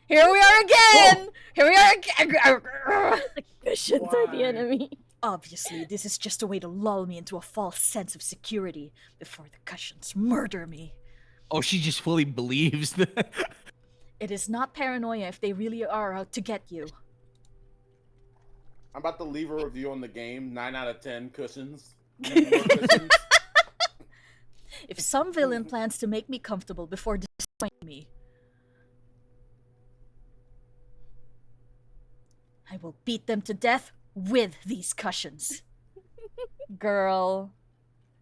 Here we are again! Here we are again! The cushions are the Why? enemy. Obviously, this is just a way to lull me into a false sense of security before the cushions murder me. Oh, she just fully believes that. It is not paranoia if they really are out to get you. I'm about to leave a review on the game. 9 out of 10 cushions. Need more cushions. If some villain plans to make me comfortable before destroying me, I will beat them to death with these cushions. Girl,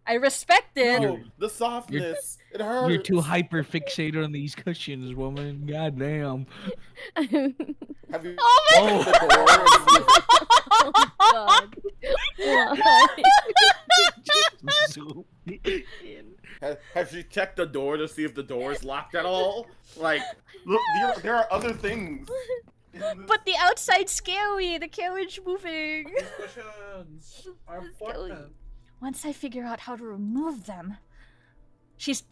I respect it. No, the softness. It hurts. You're too hyper fixated on these cushions, woman. God damn. Have you Oh my Oh. checked the door? Oh God. Why? Have you checked the door to see if the door is locked at all? Like, look, there are other things. in this- But the outside's scary. The carriage moving. These cushions are important. Once I figure out how to remove them, she's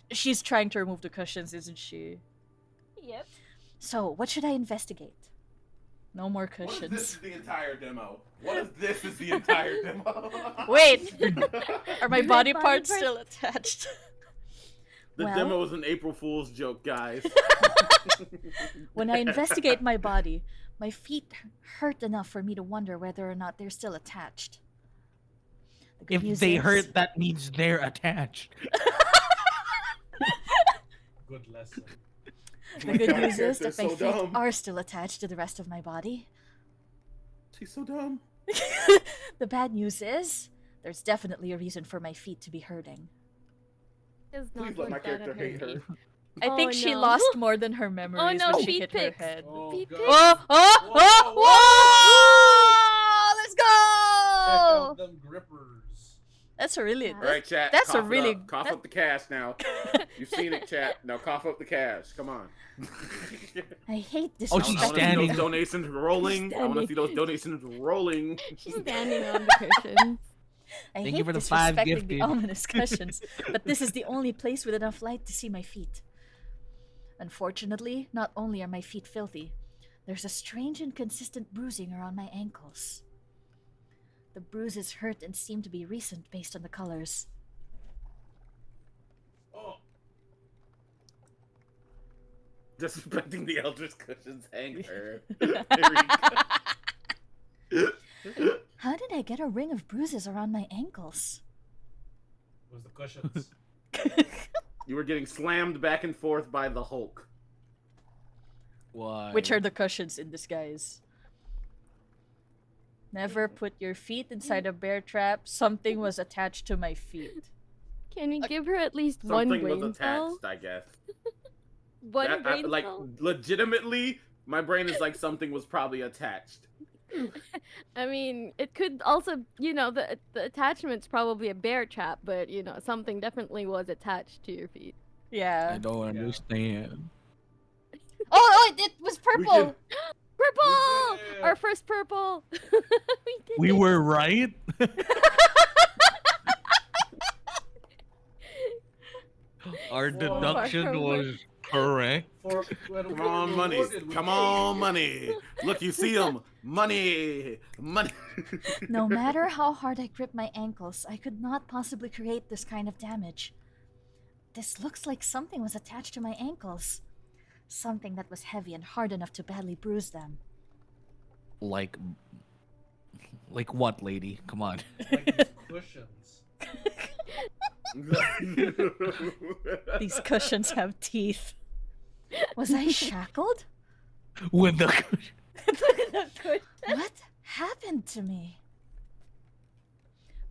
trying to remove the cushions, isn't she? Yep. So what should I investigate? No more What if this cushions. is the entire demo? What if this is the entire demo? Wait, are my My body body parts parts- still attached? The Well- demo was an April Fool's joke, guys. When I investigate my body, my feet hurt enough for me to wonder whether or not they're still attached. The good If news they is- hurt, that means they're attached. Good lesson. The good news is that my so feet dumb. are still attached to the rest of my body. She's so dumb. The bad news is there's definitely a reason for my feet to be hurting. Does not Please let my look that character hate appealing. her. I Oh, think she no. lost more than her memories no, when she feet hit pics. her head. Oh, Feet God. pics. Oh, Whoa. Let's Check out go! them grippers. That's a really. Yeah. All right, chat. That's a cough it really- up. Cough that- up the cash now. You've seen it, chat. Now cough up the cash. Come on. I hate this. Oh, she's I wanna see standing. those donations rolling. I want to standing. see those donations rolling. She's standing on the cushions. I Thank hate you for the 5 disrespecting gifted. the ominous cushions, but this is the only place with enough light to see my feet. Unfortunately, not only are my feet filthy, there's a strange and consistent bruising around my ankles. The bruises hurt and seem to be recent based on the colors. Oh, Disrespecting the Eldritch Cushions hanger. How did I get a ring of bruises around my ankles? it was the cushions. You were getting slammed back and forth by the Hulk. Why? Which are the cushions in disguise. Never put your feet inside a bear trap. Something was attached to my feet. Can you give her at least one Something brain was cell? attached, I guess. One That- brain like, cell? legitimately, my brain is like something was probably attached. I mean, it could also, the attachment's probably a bear trap, but something definitely was attached to your feet. I Yeah. don't understand. Oh, it was purple! Purple! did it! Our first purple! we did We it. were right. Our Whoa. deduction was correct. Come on, money. Come on, money. Look, you see them. Money. Money. No matter how hard I grip my ankles, I could not possibly create this kind of damage. This looks like something was attached to my ankles. Something that was heavy and hard enough to badly bruise them. Like what, lady? Come on. Like these cushions. These cushions have teeth. Was I shackled? With the What happened to me?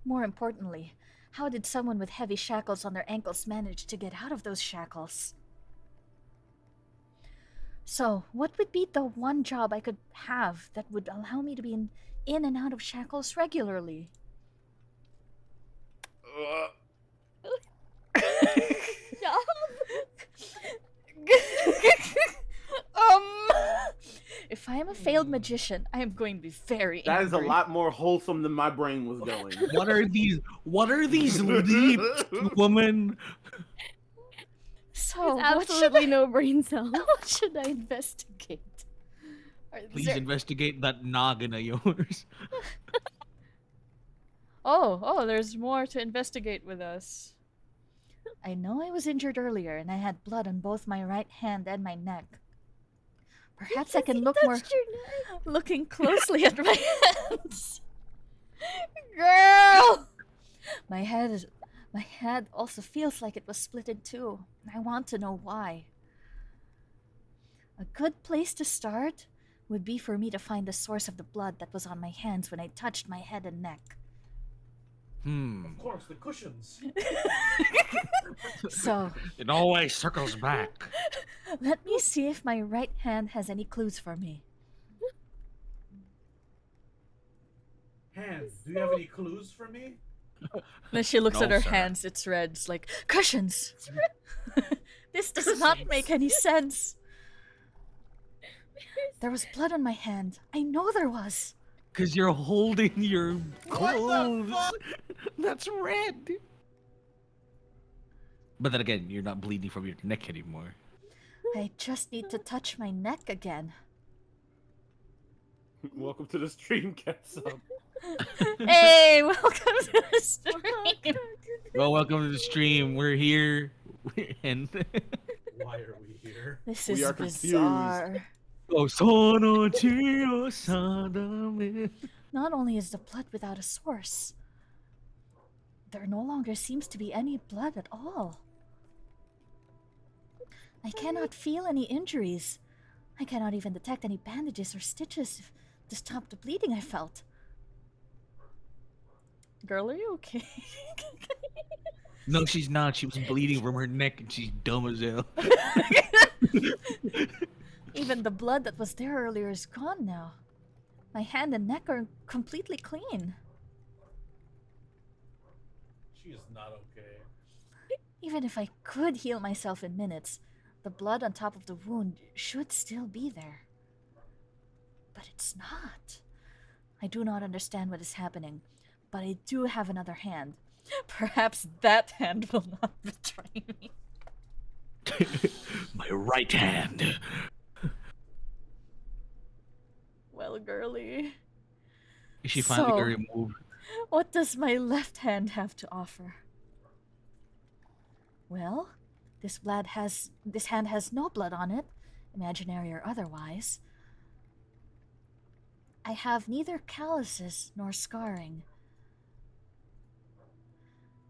More importantly, how did someone with heavy shackles on their ankles manage to get out of those shackles? So, what would be the one job I could have that would allow me to be in and out of shackles regularly? If I am a failed magician, I am going to be very That is a angry. lot more wholesome than my brain was going. What are these? What are these leaps, woman? So, There's what should, absolutely no brain cells. what should I investigate? Is Please there- investigate that noggin of yours. Oh, there's more to investigate with us. I know I was injured earlier and I had blood on both my right hand and my neck. Perhaps I can look more Touched your neck. looking closely at my hands. Girl! My head also feels like it was split in two. I want to know why. A good place to start would be for me to find the source of the blood that was on my hands when I touched my head and neck. Of course, the cushions. So, It always circles back. let me see if my right hand has any clues for me. Hand, do you have any clues for me? Then she looks No, at her sir. hands, it's red. It's like, cushions! This does not make any sense. There was blood on my hand. I know there was. Because you're holding your What the clothes. fuck? That's red. But then again, you're not bleeding from your neck anymore. I just need to touch my neck again. Welcome to the stream, Ketsup. Hey, welcome to the stream. Well, welcome to the stream. We're here. And Why are we here? This We is are confused. bizarre. Oh, sono chio sadame. Not only is the blood without a source, there no longer seems to be any blood at all. I cannot feel any injuries. I cannot even detect any bandages or stitches to stop the bleeding I felt. Girl, are you okay? No, she's not. She was bleeding from her neck and she's dumb as hell. Even the blood that was there earlier is gone now. My hand and neck are completely clean. She is not okay. Even if I could heal myself in minutes, the blood on top of the wound should still be there. But it's not. I do not understand what is happening, but I do have another hand. Perhaps that hand will not betray me. My right hand. Well, girly, She finally got So- removed. what does my left hand have to offer? Well, this hand has no blood on it, imaginary or otherwise. I have neither calluses nor scarring.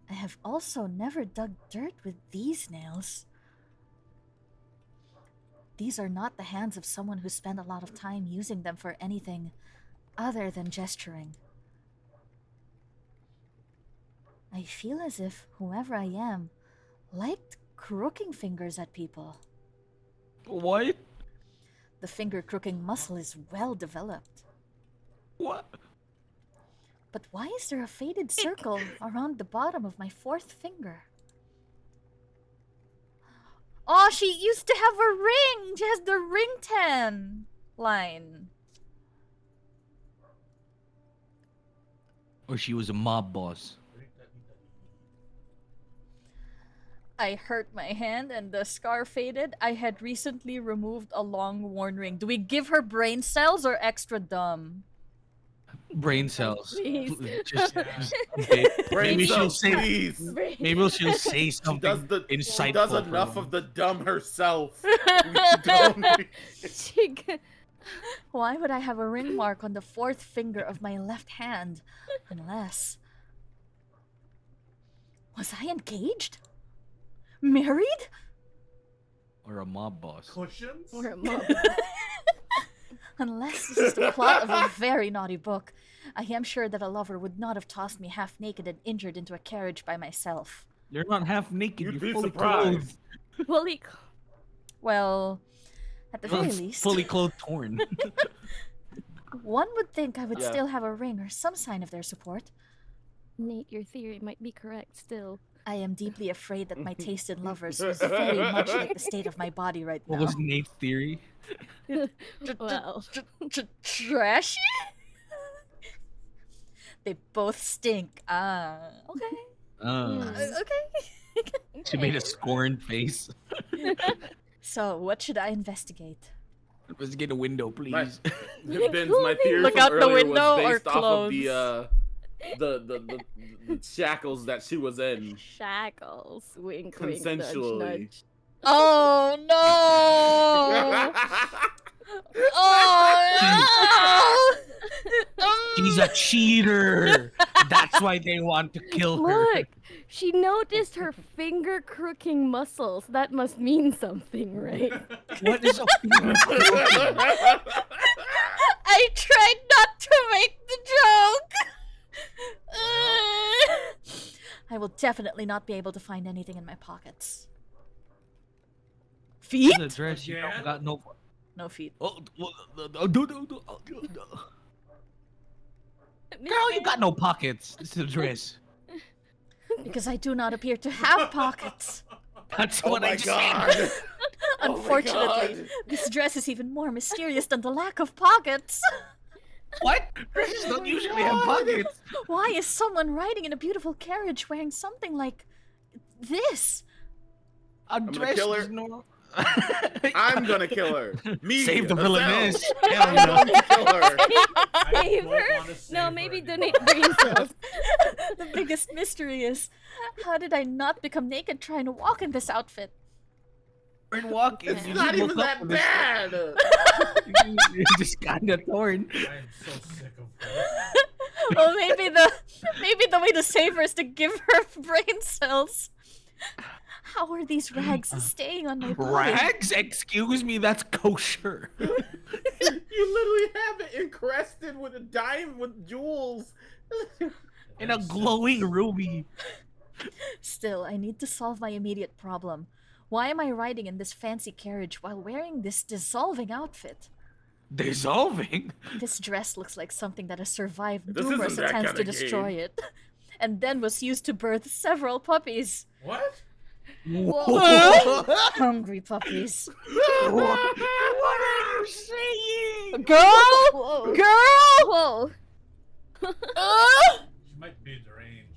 I have also never dug dirt with these nails. These are not the hands of someone who spent a lot of time using them for anything other than gesturing. I feel as if whoever I am liked crooking fingers at people. What? The finger crooking muscle is well developed. What? But why is there a faded circle around the bottom of my fourth finger? Oh, she used to have a ring! She has the ring 10 line. Or she was a mob boss. I hurt my hand and the scar faded. I had recently removed a long worn ring. Do we give her brain cells or extra dumb? Brain cells. Please. Just Brain maybe she'll cells, say. please. Maybe she'll say She something does insightful. she does for enough him. of the dumb herself. We don't need- She g- Why would I have a ring mark on the fourth finger of my left hand? Unless. Was I engaged? Married? Or a mob boss. Cushions? or a mom. Unless this is the plot of a very naughty book. I am sure that a lover would not have tossed me half naked and injured into a carriage by myself. You're not half naked. You'd You're be fully surprised. clothed. Fully. Well, at the very Well, least, fully clothed, torn. one would think I would Yeah. still have a ring or some sign of their support. Nate, your theory might be correct still. I am deeply afraid that my taste in lovers is very much like the state of my body right What now. was Nate's theory? Well, Trashy? They both stink. Okay. Okay. She made a scorned face. So, what should I investigate? Investigate a window, please. My- Ben's, my theory Look from out the earlier window was or based off of clothes? the shackles that she was in. shackles. Wink, wink, nudge, Consensually. nudge. Oh no! She's a cheater. That's why they want to kill her. Look, she noticed her finger crooking muscles. That must mean something, right? What is a I tried not to make the joke. I will definitely not be able to find anything in my pockets. Feet? the dress? You Again? don't got no. No feet. Oh, Girl, you got no pockets. This is a dress. Because I do not appear to have pockets. That's Oh what I my just god! said. Oh my Unfortunately, God. this dress is even more mysterious than the lack of pockets. What? Dresses don't usually have pockets. Why is someone riding in a beautiful carriage wearing something like this? A gonna dress kill her. is normal. I'm gonna kill her. Me. Save the herself. villainess. I'm Hell no. going to kill her. I Save don't her? wanna save No, her maybe anymore. donate brain cells. The biggest mystery is, how did I not become naked trying to walk in this outfit? We're walking. It's You not just even woke up that with this- bad. You're just kind of torn. I am so sick of her. Well, maybe the way to save her is to give her brain cells. How are these rags staying on my body? Rags? Excuse me, that's kosher. You literally have it encrusted with a dime with jewels. In a glowing ruby. Still, I need to solve my immediate problem. Why am I riding in this fancy carriage while wearing this dissolving outfit? Dissolving? This dress looks like something that has survived This numerous isn't that attempts to kinda destroy it, and then was used to birth several puppies. What? What? Hungry puppies. What are you saying? Girl! Whoa. Girl! Whoa. She might be deranged.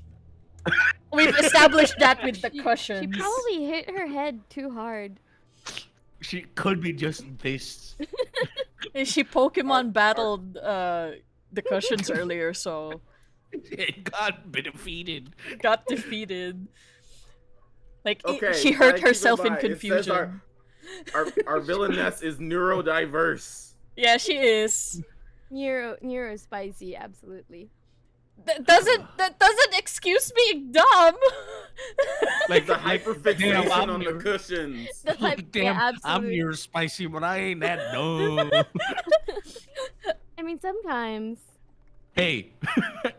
We've established that with the She cushions. probably hit her head too hard. She could be just this. She Pokemon battled the cushions earlier, so It got defeated. got defeated. Like Okay, she hurt keep in herself in mind, it says confusion. our villainess is neurodiverse. Yeah, she is. Neuro spicy, absolutely. That doesn't excuse being dumb. Like The damn, hyperfixation I'm on the neuro- cushions. That's like, Damn, yeah, I'm absolutely. near spicy, but I ain't that dumb. I mean, sometimes. Hey.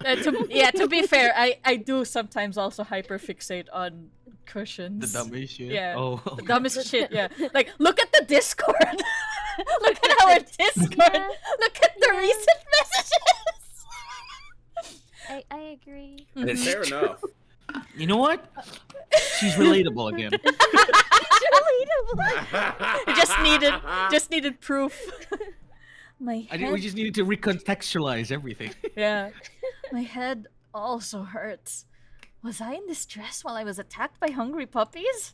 To be fair, I do sometimes also hyperfixate on cushions. The dumbest shit. Yeah. Oh. The dumbest shit, yeah. Like, look at the Discord. Look at our Discord. Yeah. Look at the Yeah. recent messages. I agree. It's Fair true. enough. You know what? She's relatable again. just needed proof. My We head, just needed to recontextualize everything. yeah. My head also hurts. Was I in this dress while I was attacked by hungry puppies?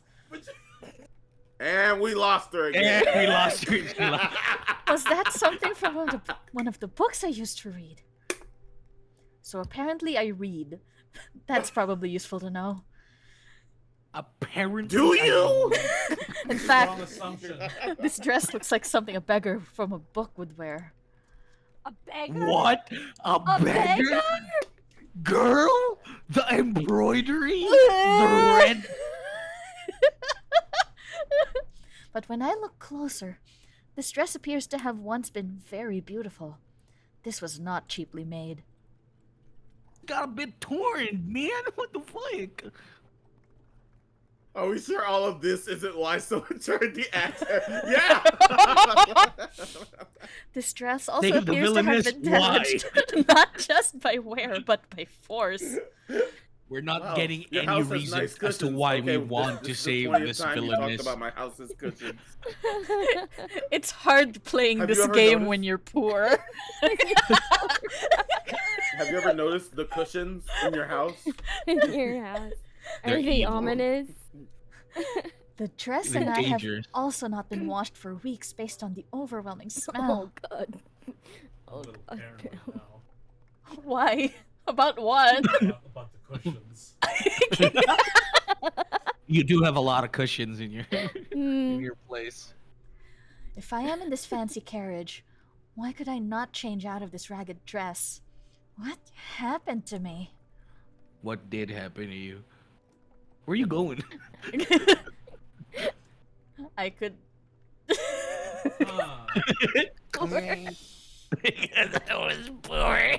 And we lost her again. And we lost her. She lost. Was that something from one of the books I used to read? So apparently I read. That's probably useful to know. Apparently. Do you? In Wrong fact, assumption. this dress looks like something a beggar from a book would wear. A beggar? What? A beggar? Girl? The embroidery? The red? But when I look closer, this dress appears to have once been very beautiful. This was not cheaply made. Got a bit torn, man. What the fuck? Are we sure all of this isn't why someone turned the actor? Yeah! This dress also Think of the appears to have villainess, been damaged, not just by wear, but by force. We're not Wow, getting your any house has reason nice as to cushions. why Okay, we want to this is save the 20th this time you villainess. talked about my house's cushions. It's hard playing Have you this ever game noticed- when you're poor. Have you ever noticed the cushions in your house? In your house. They're Are they evil. ominous? The dress They're and I have dangerous. also not been washed for weeks based on the overwhelming Oh smell. god. I'm Oh a little god. paranoid now Why? About what? about the cushions. You do have a lot of cushions in your in Hmm. your place. If I am in this fancy carriage, why could I not change out of this ragged dress? What happened to me? What did happen to you? Where are you going? I could. Ah, Because I was poor.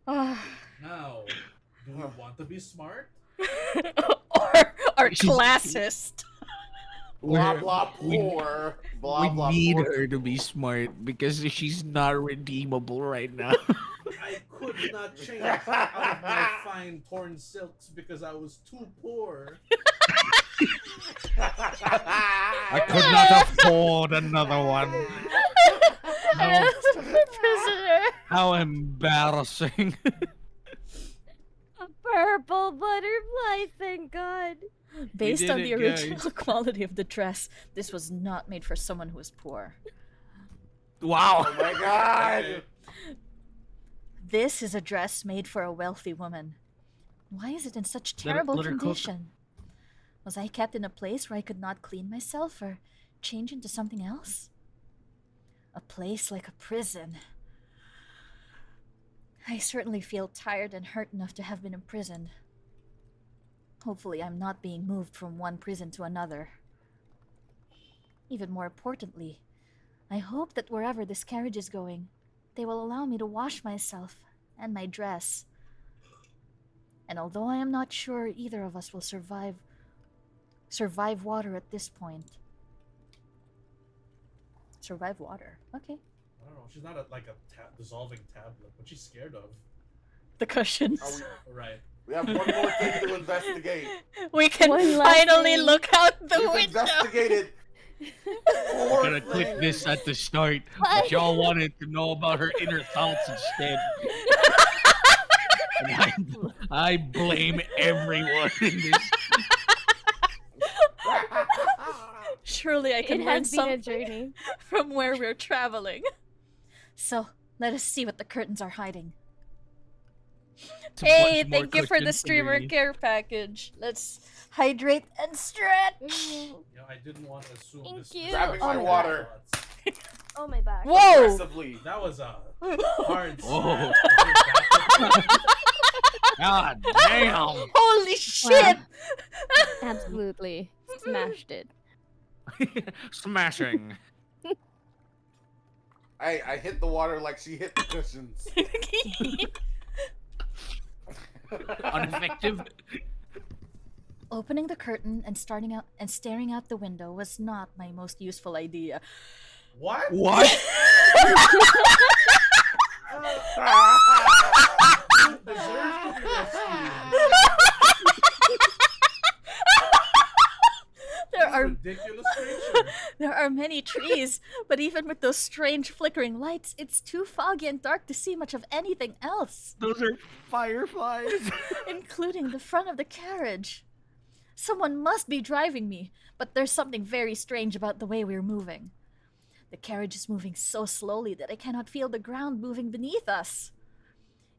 now, do we want to be smart? or She's- classist. Blah We're- blah we- poor. Blah we blah. need poor her to be people. smart because she's not redeemable right now. I could not change out of my fine torn silks because I was too poor. I could not afford another one. No, Prisoner. how embarrassing. A purple butterfly, thank God. Based did on the it, original guys. quality of the dress, this was not made for someone who is poor. Wow. Oh my god! Okay. This is a dress made for a wealthy woman. Why is it in such Let her- terrible let her cook. condition? Was I kept in a place where I could not clean myself or change into something else? A place like a prison. I certainly feel tired and hurt enough to have been imprisoned. Hopefully, I'm not being moved from one prison to another. Even more importantly, I hope that wherever this carriage is going, they will allow me to wash myself and my dress. And although I am not sure either of us will survive water at this point. Survive water. Okay. I don't know. She's not like a dissolving tablet. What's she scared of? The cushions. Are Right. we have one more thing to investigate. We can One last finally thing. look out the We've window. investigated. I'm gonna click this at the start, but y'all wanted to know about her inner thoughts instead. And I blame everyone in this. Surely I can It learn has been a something journey. from where we're traveling. So, let us see what the curtains are hiding. It's a Hey, bunch more thank you for the cushions streamer underneath. care package. Let's hydrate and stretch. Mm. You know, I didn't want to assume Thank this. you. Grabbing Oh my my water. Oh my back. Whoa! Aggressively. That was a hard. Whoa. slap. God damn! Holy shit! Absolutely. Smashed it. Smashing. I hit the water like she hit the cushions. Ineffective. Opening the curtain and staring out the window was not my most useful idea. What? What? You deserve to be rescued. There are Ridiculous creature. there are many trees, but even with those strange flickering lights, it's too foggy and dark to see much of anything else, Those are fireflies. including the front of the carriage. Someone must be driving me, but there's something very strange about the way we're moving. The carriage is moving so slowly that I cannot feel the ground moving beneath us.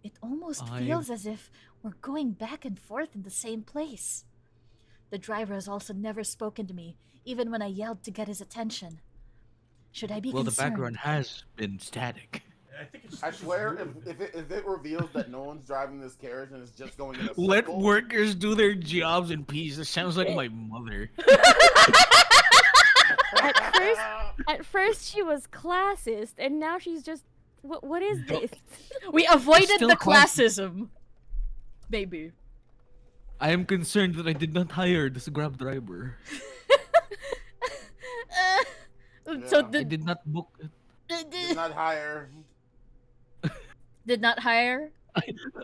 It almost feels as if we're going back and forth in the same place. The driver has also never spoken to me, even when I yelled to get his attention. Should I be Well, the concerned? background has been static. I think it's. I swear, if it reveals that no one's driving this carriage and it's just going in a Let circle, workers do their jobs in peace. This sounds like my mother. At first she was classist, and now she's just. What is this? We avoided still the class- classism. Maybe. I am concerned that I did not hire this Grab driver. So Yeah. I did not book it. did not hire. Did not hire?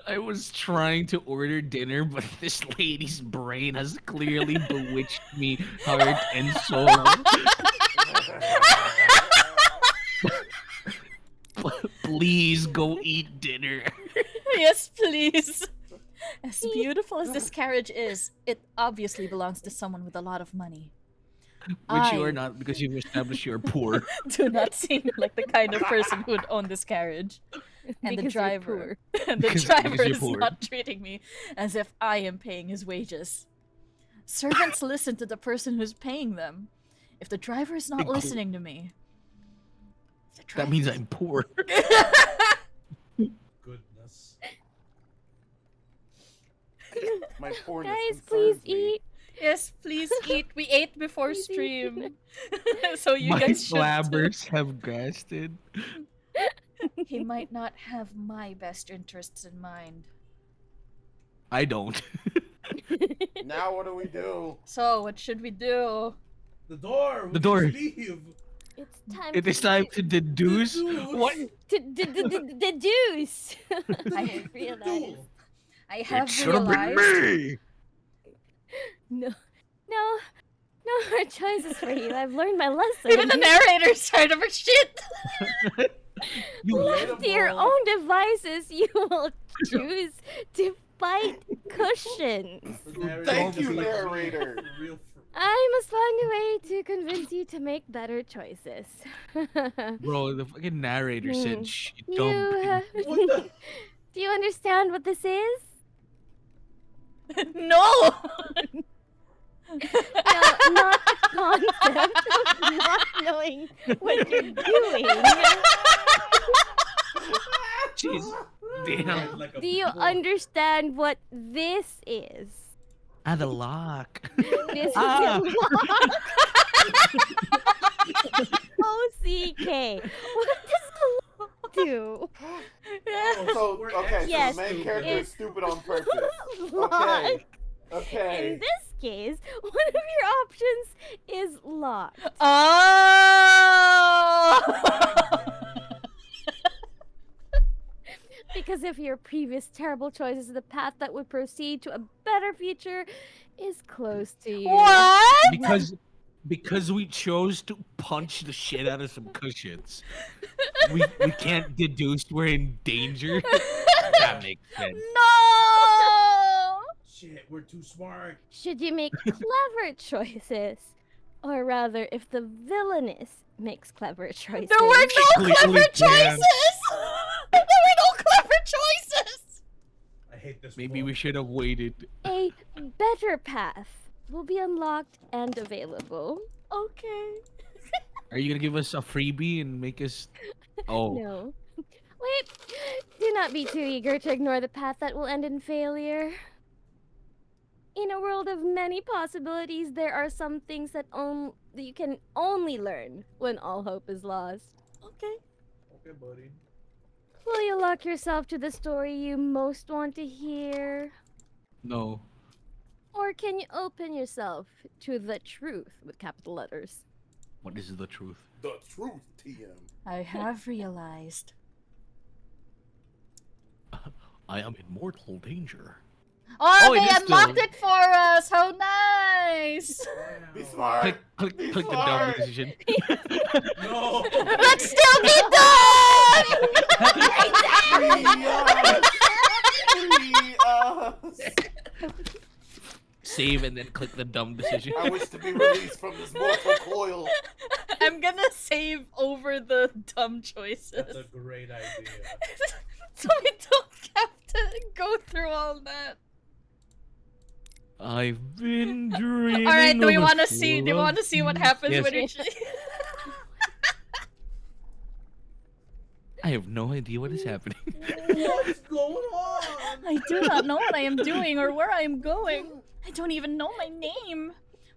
I was trying to order dinner, but this lady's brain has clearly bewitched me heart and soul. Please go eat dinner. Yes, please. As beautiful as this carriage is, it obviously belongs to someone with a lot of money. Which you I are not because you've established you're poor. do not seem like the kind of person who would own this carriage. And the Because you're driver, and the Because driver you're is poor. not treating me as if I am paying his wages. Servants listen to the person who's paying them. If the driver is not Big cool. listening to me, if the That means driver- I'm poor. My porn Guys, please concerns me. eat. Yes, please eat. We ate before Please eat. stream. So you My guys should too. blabbers have gasted. He might not have my best interests in mind. I don't. Now what do we do? So, what should we do? The door. The door. Leave. It's time. It is time to deduce what. Deduce. I realized. Duel. I have Should have been realized. me. No more choices for you. I've learned my lesson. Even the narrator's tired of her shit. You Left to your own devices, you will choose to fight cushions. Thank you, Like narrator. real I must find a way to convince you to make better choices. Bro, the fucking narrator Hmm. said shit. You, Dumb. What the? do you understand what this is? No! No, not the concept of not knowing what you're doing. Jeez. Damn. Like a Do you bull. understand what this is? Ah, the lock. This Ah. is a lock. OCK. What does a lock do? So, okay, Yes, so the main character is it's- stupid on purpose. Lock. Okay. In this case, one of your options is locked. Oh! Because if your previous terrible choices the path that would proceed to a better future is close to you. What? Because we chose to punch the shit out of some cushions. We can't deduce we're in danger. That makes sense. No! Shit, we're too smart. Should you make clever choices? Or rather, if the villainess makes clever choices. There were no Clearly clever can. choices! There were no clever choices! I hate this. Maybe book. we should have waited. A better path will be unlocked and available. Okay. Are you gonna give us a freebie and make us? Oh, No. Wait, do not be too eager to ignore the path that will end in failure. In a world of many possibilities, there are some things that you can only learn when all hope is lost. Okay. Okay, buddy. Will you lock yourself to the story you most want to hear? no. Or can you open yourself to the truth with capital letters? What is the truth? The truth, TM. I have realized. I am in mortal danger. Oh, it they is unlocked still- it for us! How nice! Be smart. Click Be the dumb smart. decision. No. Let's still be done! Free us. Save and then click the dumb decision. I wish to be released from this mortal coil. I'm gonna save over the dumb choices. That's a great idea. So we don't have to go through all that. I've been dreaming. Alright, do we of a wanna see full of what peace. happens Yes. when you I have no idea what is happening. What's going on? I do not know what I am doing or where I am going. I don't even know my name.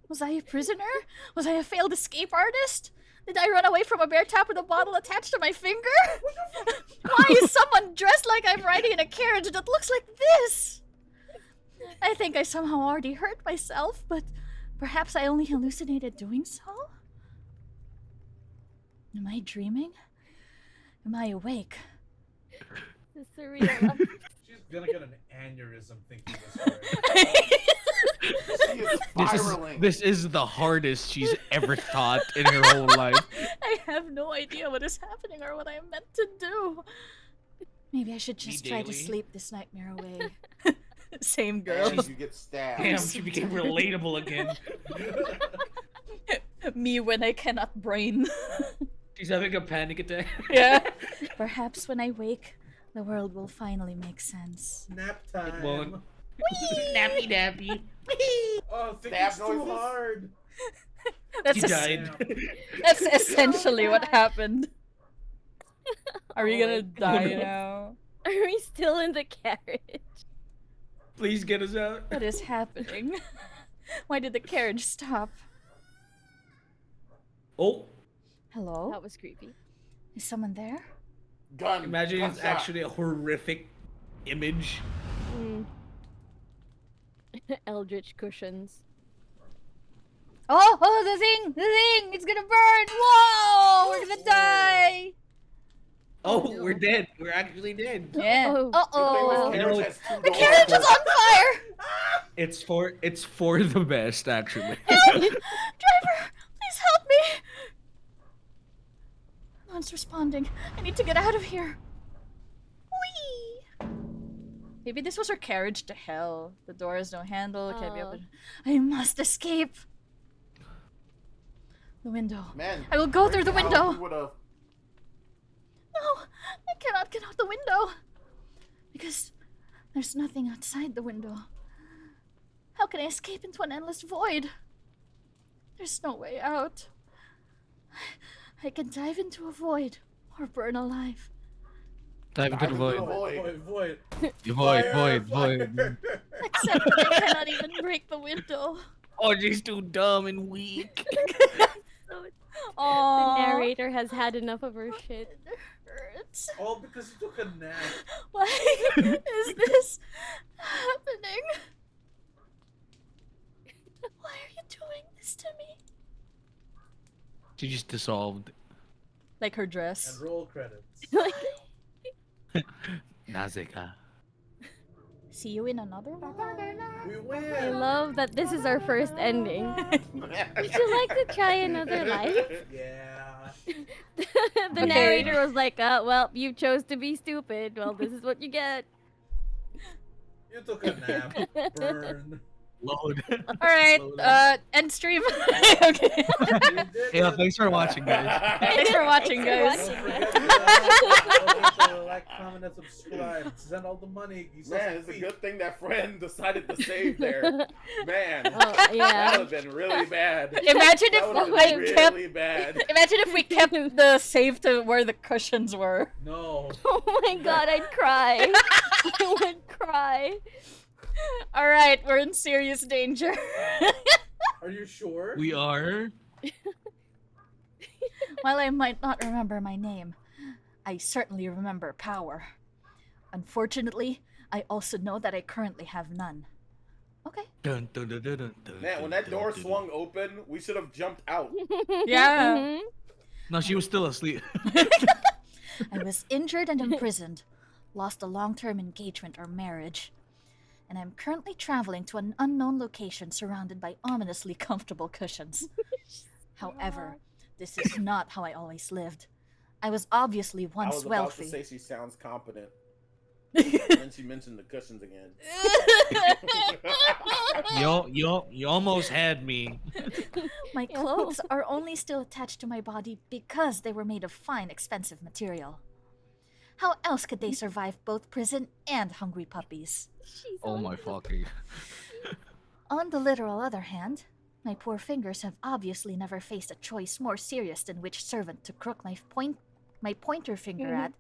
Was I a prisoner? Was I a failed escape artist? Did I run away from a bear trap with a bottle attached to my finger? Why is someone dressed like I'm riding in a carriage that looks like this? I think I somehow already hurt myself, but perhaps I only hallucinated doing so? Am I dreaming? Am I awake? The surreal. She's gonna get an aneurysm thinking this way. She is spiraling. This is the hardest she's ever thought in her whole life. I have no idea what is happening or what I am meant to do. Maybe I should just try to daily. sleep this nightmare away. Same girl. And you get stabbed. Damn, she became relatable again. Me when I cannot brain. She's having a panic attack. Yeah. Perhaps when I wake, the world will finally make sense. Nap time. won't. Nappy nappy. Oh, think Stab it's too noises? hard. That's He es- died. That's essentially what happened. Are we Oh gonna my die God. now? Are we still in the carriage? Please get us out. What is happening? Why did the carriage stop? Oh, Hello? That was creepy. Is someone there? Gun. imagine it's gunshot. actually a horrific image. Mm. Eldritch cushions. Oh, the thing! It's gonna burn! Whoa! We're gonna die! Oh, no. we're dead. We're actually dead. Yeah. Oh. Uh-oh. The carriage has two The doors. carriage is on fire! It's for the best, actually. Help! Driver, please help me! No one's responding. I need to get out of here. Whee! Maybe this was her carriage to hell. The door has no handle, can't be Oh. opened. I must escape. The window. Man, I will go through the right now, window. we would've- No, I cannot get out the window. Because there's nothing outside the window. How can I escape into an endless void? There's no way out. I can dive into a void or burn alive. Dive into the Dive void. into the void. Void. Void, Fire, void. fire. Except that I cannot even break the window. Oh, she's too dumb and weak. So the Oh, narrator has had enough of her shit. It hurts. All because you took a nap. Why is this happening? Why are you doing this to me? She just dissolved. Like her dress. And roll credits. Nazika. See you in another one. We I win. love that this is our first ending. Would you like to try another life? Yeah. The Okay. narrator was like, well, you chose to be stupid. Well, this is what you get. You took a nap. Burn. Load. Alright, end stream. Okay. You did Yeah, it. thanks for watching, guys. Thanks for watching, guys. Don't forget to like, comment, and subscribe. Send all the money. You saw Man, some it's a feet. good thing that friend decided to save there. Man, Oh, that yeah. would have been really bad. Imagine That would have if I been kept. really bad. Imagine if we kept the save to where the cushions were. No. Oh my god, I'd cry. I would cry. Alright, we're in serious danger. Are you sure? We are. While I might not remember my name, I certainly remember power. Unfortunately, I also know that I currently have none. Okay. Dun, dun, dun, dun, dun, dun, Man, when that dun, door dun, swung open, we should have jumped out. Yeah. Mhm. No, she was still asleep. I was injured and imprisoned, lost a long-term engagement or marriage, and I'm currently traveling to an unknown location surrounded by ominously comfortable cushions. However, this is not how I always lived. I was obviously I once was about wealthy. to say she sounds competent. And then she mentioned the cushions again. You almost had me. My clothes are only still attached to my body because they were made of fine, expensive material. How else could they survive both prison and hungry puppies? She's Oh on my the- fucking. On the literal other hand, my poor fingers have obviously never faced a choice more serious than which servant to crook my pointer finger at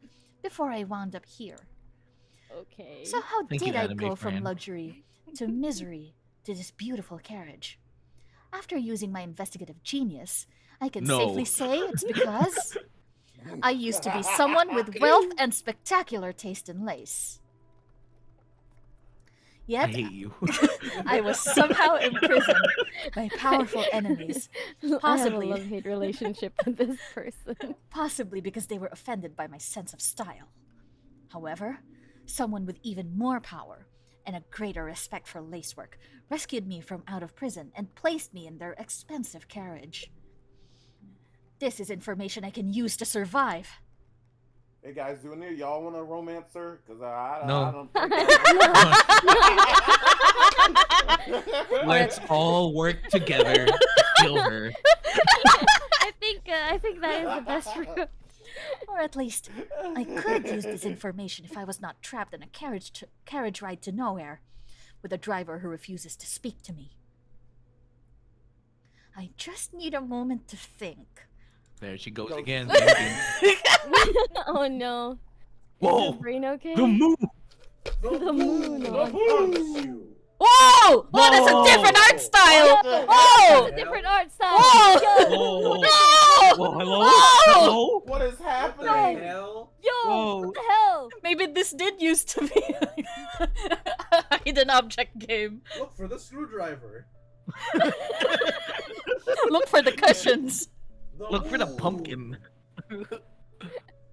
before I wound up here. Okay. So how Thank you, did I anime go from friend. luxury to misery to this beautiful carriage? After using my investigative genius, I can No. safely say it's because I used to be someone with wealth and spectacular taste in lace. I Yet, hate you. I was somehow imprisoned by powerful enemies, possibly. I have a love-hate relationship with this person. possibly because they were offended by my sense of style. However, someone with even more power and a greater respect for lacework rescued me from out of prison and placed me in their expensive carriage. This is information I can use to survive. Hey guys, do any of y'all want a romancer? Cause I No. don't think Let's all work together to kill her. I think that is the best route. Or at least, I could use this information if I was not trapped in a carriage ride to nowhere, with a driver who refuses to speak to me. I just need a moment to think. There she goes Goes- again. thinking. Oh no. Is Whoa! your brain okay? The moon! The moon The on haunts you. Whoa! Oh, that's a Whoa! different art style! What the Oh! That's a different art style. Whoa! Whoa! No! Whoa, hello? Oh! Hello? What is What the happening? hell? Yo, Whoa. what the hell? Maybe this did used to be a hidden object game. Look for the screwdriver. Look for the cushions. Look for the Ooh. pumpkin.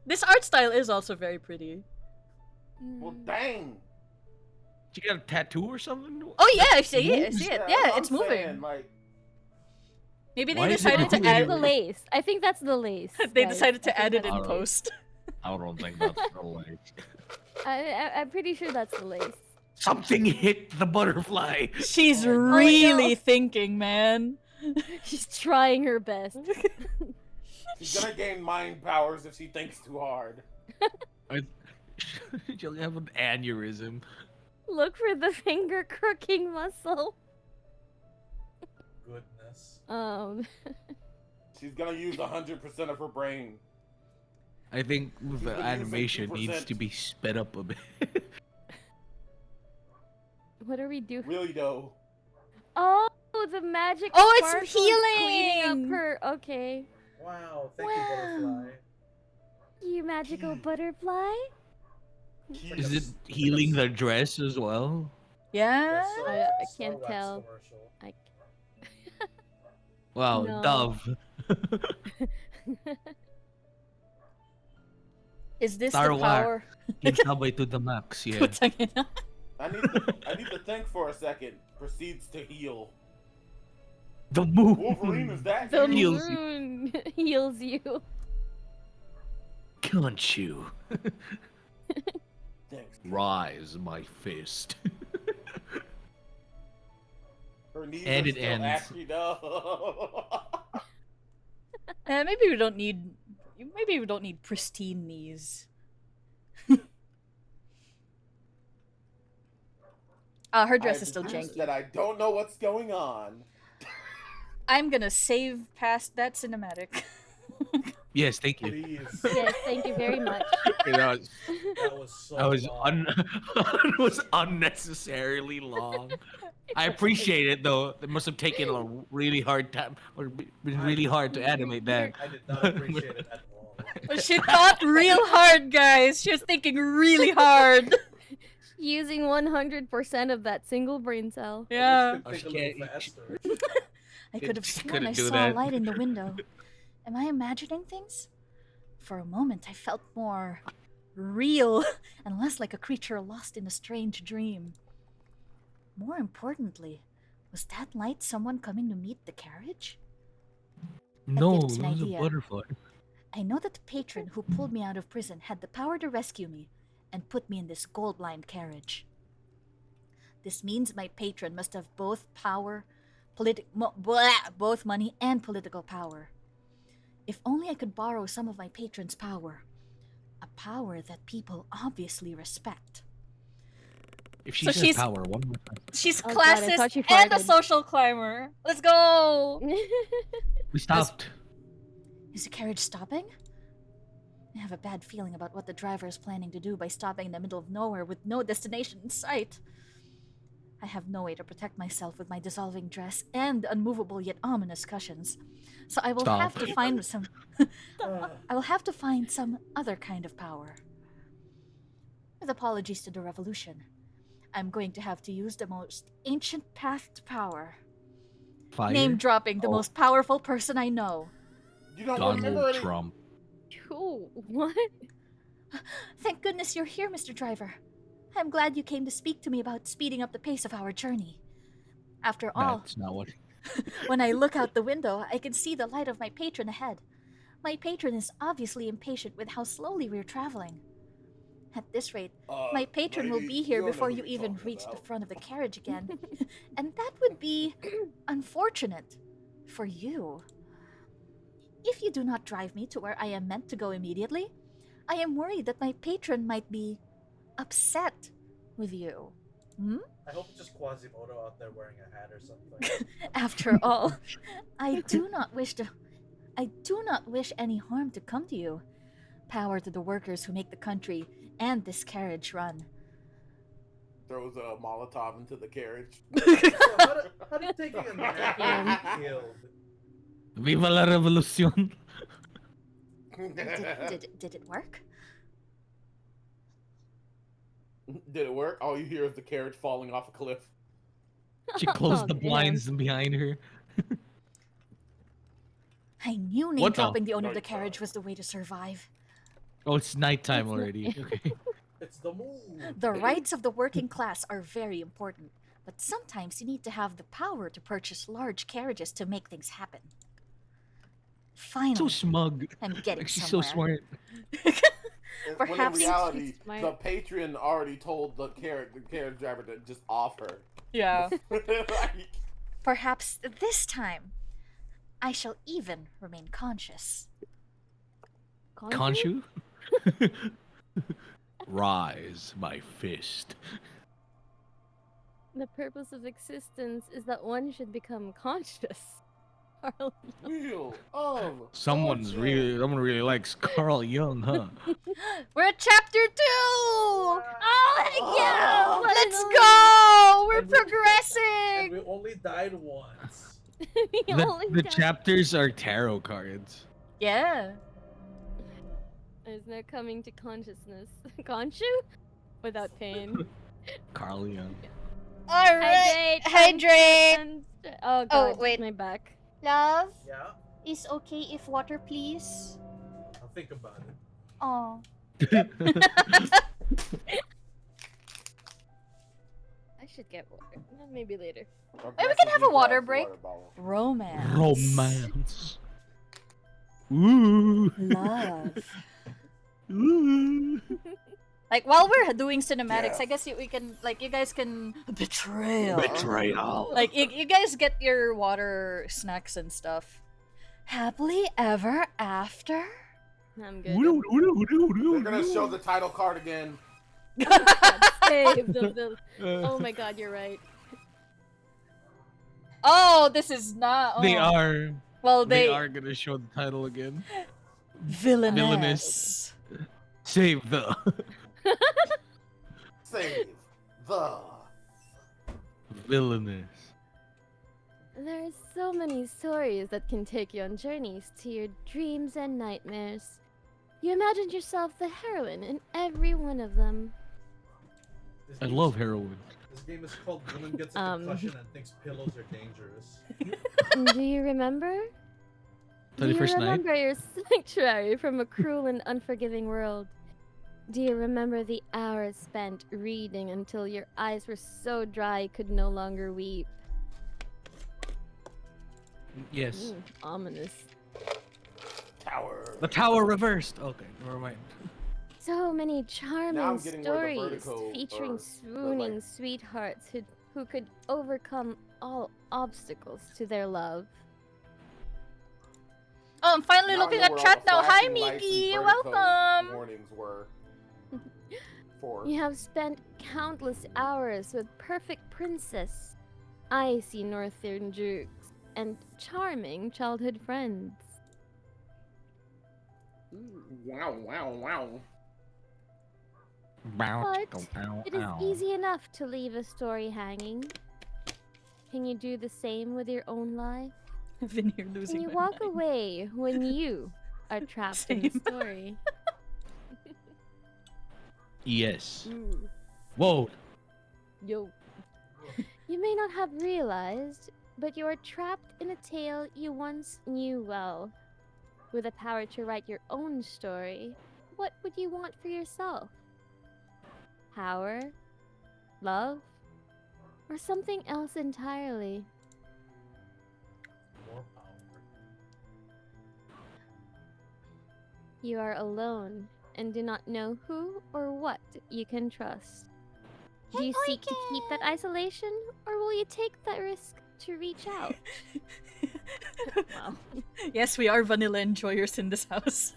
This art style is also very pretty. Well, dang. Did you get a tattoo or something? Oh yeah, I see it. I see it. that's Yeah, what it's I'm moving. saying, like, Maybe Why they is it decided to moving? That's add. the lace. I think that's the lace. They guys. decided I to think add it that's in the Alright. post. I don't think that's the lace. I'm pretty sure that's the lace. Something hit the butterfly. She's Oh, no. really thinking, man. She's trying her best. she's gonna gain mind powers if she thinks too hard. She'll have an aneurysm. Look for the finger crooking muscle. Goodness. She's gonna use 100% of her brain. I think She's the gonna use animation 60%. needs to be sped up a bit. What are we doing? Really though. Oh, the magic. Oh, it's sparkle is cleaning healing! up her. Okay. Wow, thank you, Wow. butterfly. You magical butterfly. Is it healing the dress as well? Yeah. Yes, I it's a can't Star Wax tell. commercial. I... Wow, No. Dove. Is this Star the Wars. power? Kintabay to the max, yeah. Putangina. I need to think for a second. Proceeds to heal. The moon. Wolverine is that The huge? Heals you. moon heals you. Can't you? Thanks. Rise, my fist. Her knees And are it still ends. ashy though. Maybe we don't need. Maybe we don't need pristine knees. Her dress I've is still deduced janky. that I don't know what's going on. I'm gonna save past that cinematic. Yes, thank you. Please. Yes, thank you very much. That was, That was so that was, long. it was unnecessarily long. I appreciate it though. It must have taken a really hard time, or been really hard to animate that. I did not appreciate it at all. She thought real hard, guys. She was thinking really hard. Using 100% of that single brain cell. Yeah. I wish Oh, you she could think a can't- little faster. I could have She sworn couldn't I do saw that. a light in the window. Am I imagining things? For a moment, I felt more real and less like a creature lost in a strange dream. More importantly, was that light someone coming to meet the carriage? No, gives that an was a idea. butterfly. I know that the patron who pulled me out of prison had the power to rescue me and put me in this gold-lined carriage. This means my patron must have both both money and political power. If only I could borrow some of my patron's power. A power that people obviously respect. If she So says she's- power, one more time. She's Oh God, I classist thought you and a farted. social climber. Let's go! We stopped. Is the carriage stopping? I have a bad feeling about what the driver is planning to do by stopping in the middle of nowhere with no destination in sight. I have no way to protect myself with my dissolving dress and unmovable yet ominous cushions. So I will have Stop. to find some Uh, I will have to find some other kind of power. With apologies to the revolution, I'm going to have to use the most ancient path to power. Fire. Name dropping the Oh. most powerful person I know. You don't remember Donald any... Trump. Ooh, what? Thank goodness you're here, Mr. Driver. I'm glad you came to speak to me about speeding up the pace of our journey. After all, That's not what. when I look out the window, I can see the light of my patron ahead. My patron is obviously impatient with how slowly we're traveling. At this rate, my patron will be here before you even reach the front of the carriage again. And that would be unfortunate for you. If you do not drive me to where I am meant to go immediately, I am worried that my patron might be upset with you. Hmm? I hope it's just Quasimodo out there wearing a hat or something. After all, I do not wish any harm to come to you. Power to the workers who make the country and this carriage run. throws a Molotov into the carriage. So how did taking a nap get killed? Viva la revolución! Did it work? Did it work? All you hear is the carriage falling off a cliff. She closed Oh, the man. blinds behind her. I knew name What the- dropping the owner of the carriage was the way to survive. Oh, it's nighttime already. Okay. It's the moon. The rights of the working class are very important, but sometimes you need to have the power to purchase large carriages to make things happen. Finally, So smug. I'm getting Like she's so somewhere. smart. When in Perhaps- reality, Smart. the patron already told the carriage driver to just off her. Yeah. Like, Perhaps this time, I shall even remain conscious. Khonshu? Rise, my fist. The purpose of existence is that one should become conscious. Carl. wheel of Someone fortune. really likes Carl Jung, huh? We're at chapter 2! Oh, yeah! Oh, Let's go! We're And we- And progressing! we only died once. The chapters are tarot cards. Yeah. There's no coming to consciousness. Khonshu? Without pain. Carl Jung. Alright. Hydrate! Hydrate! and- Oh god, wait. my back. Love, Yeah, is okay if water, please? I'll think about it. Oh. I should get water. Maybe later. Maybe we can have a water Grab the break. bottle. Romance. Romance. Ooh. Love. Ooh. Like, while we're doing cinematics, Yeah. I guess we can, like, you guys can... Betrayal. Betrayal. Like, you guys get your water snacks and stuff. Happily ever after? I'm good. They're gonna show the title card again. Saved of the... Oh my god, you're right. Oh, this is not... They oh. are. Well, They they... are gonna show the title again. Villainess. Save the Save the. Villainess. There are so many stories that can take you on journeys to your dreams and nightmares. You imagined yourself the heroine in every one of them. This I game love is- heroin. This game is called Woman Gets a Concussion and Thinks Pillows Are Dangerous. Do you remember? Do you 31st night? remember your sanctuary from a cruel and unforgiving world? Do you remember the hours spent reading until your eyes were so dry you could no longer weep? Yes. Ominous. Tower. The tower reversed. Okay, never mind. So many I'm charming getting where the stories vertigo featuring or the, swooning like- sweethearts who could overcome all obstacles to their love. Oh, I'm finally Now I looking know at where all chat the now. Hi, flashing lights and Miki. vertigo Welcome. Warnings were. For. You have spent countless hours with perfect princess, icy northern jukes, and charming childhood friends. Wow, wow, wow. But it is easy enough to leave a story hanging. Can you do the same with your own life? I've been here losing Can you my walk mind. away when you are trapped in the Same. story? Yes. Ooh. Whoa. Yo. You may not have realized, but you are trapped in a tale you once knew well. With the power to write your own story, what would you want for yourself? Power? Love? Or something else entirely? More power. You are alone and do not know who or what you can trust. Do you seek to keep that isolation, or will you take that risk to reach out? Wow. Yes, we are vanilla enjoyers in this house.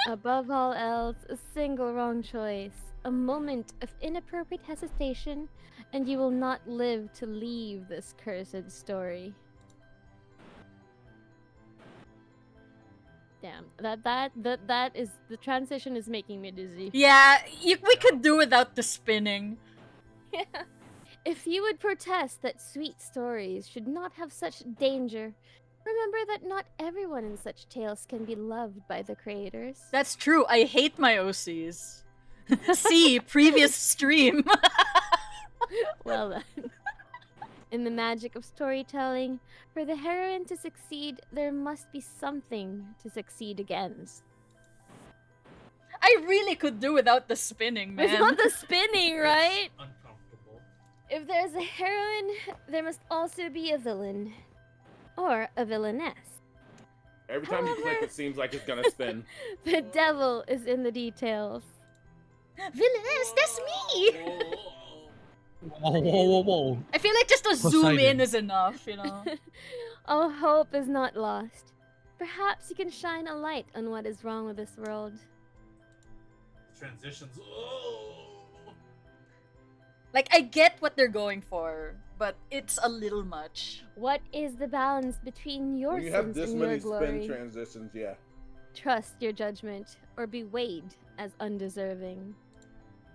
Above all else, a single wrong choice, a moment of inappropriate hesitation, and you will not live to leave this cursed story. Damn, that is the transition is making me dizzy. Yeah, we could do without the spinning. Yeah. If you would protest that sweet stories should not have such danger, remember that not everyone in such tales can be loved by the creators. That's true. I hate my OCs. See previous stream. Well then. In the magic of storytelling, for the heroine to succeed, there must be something to succeed against. I really could do without the spinning, man. Without the spinning, right? Uncomfortable. If there's a heroine, there must also be a villain. Or a villainess. Every time you click, However- it seems like it's gonna spin. The devil is in the details. Villainess, that's me! Whoa, whoa, whoa, whoa. I feel like just a zoom Poseidon. in is enough, you know? All hope is not lost. Perhaps you can shine a light on what is wrong with this world. Transitions. Oh. Like, I get what they're going for, but it's a little much. What is the balance between your When you have sins this and many your glory? spin transitions, yeah. Trust your judgment, or be weighed as undeserving.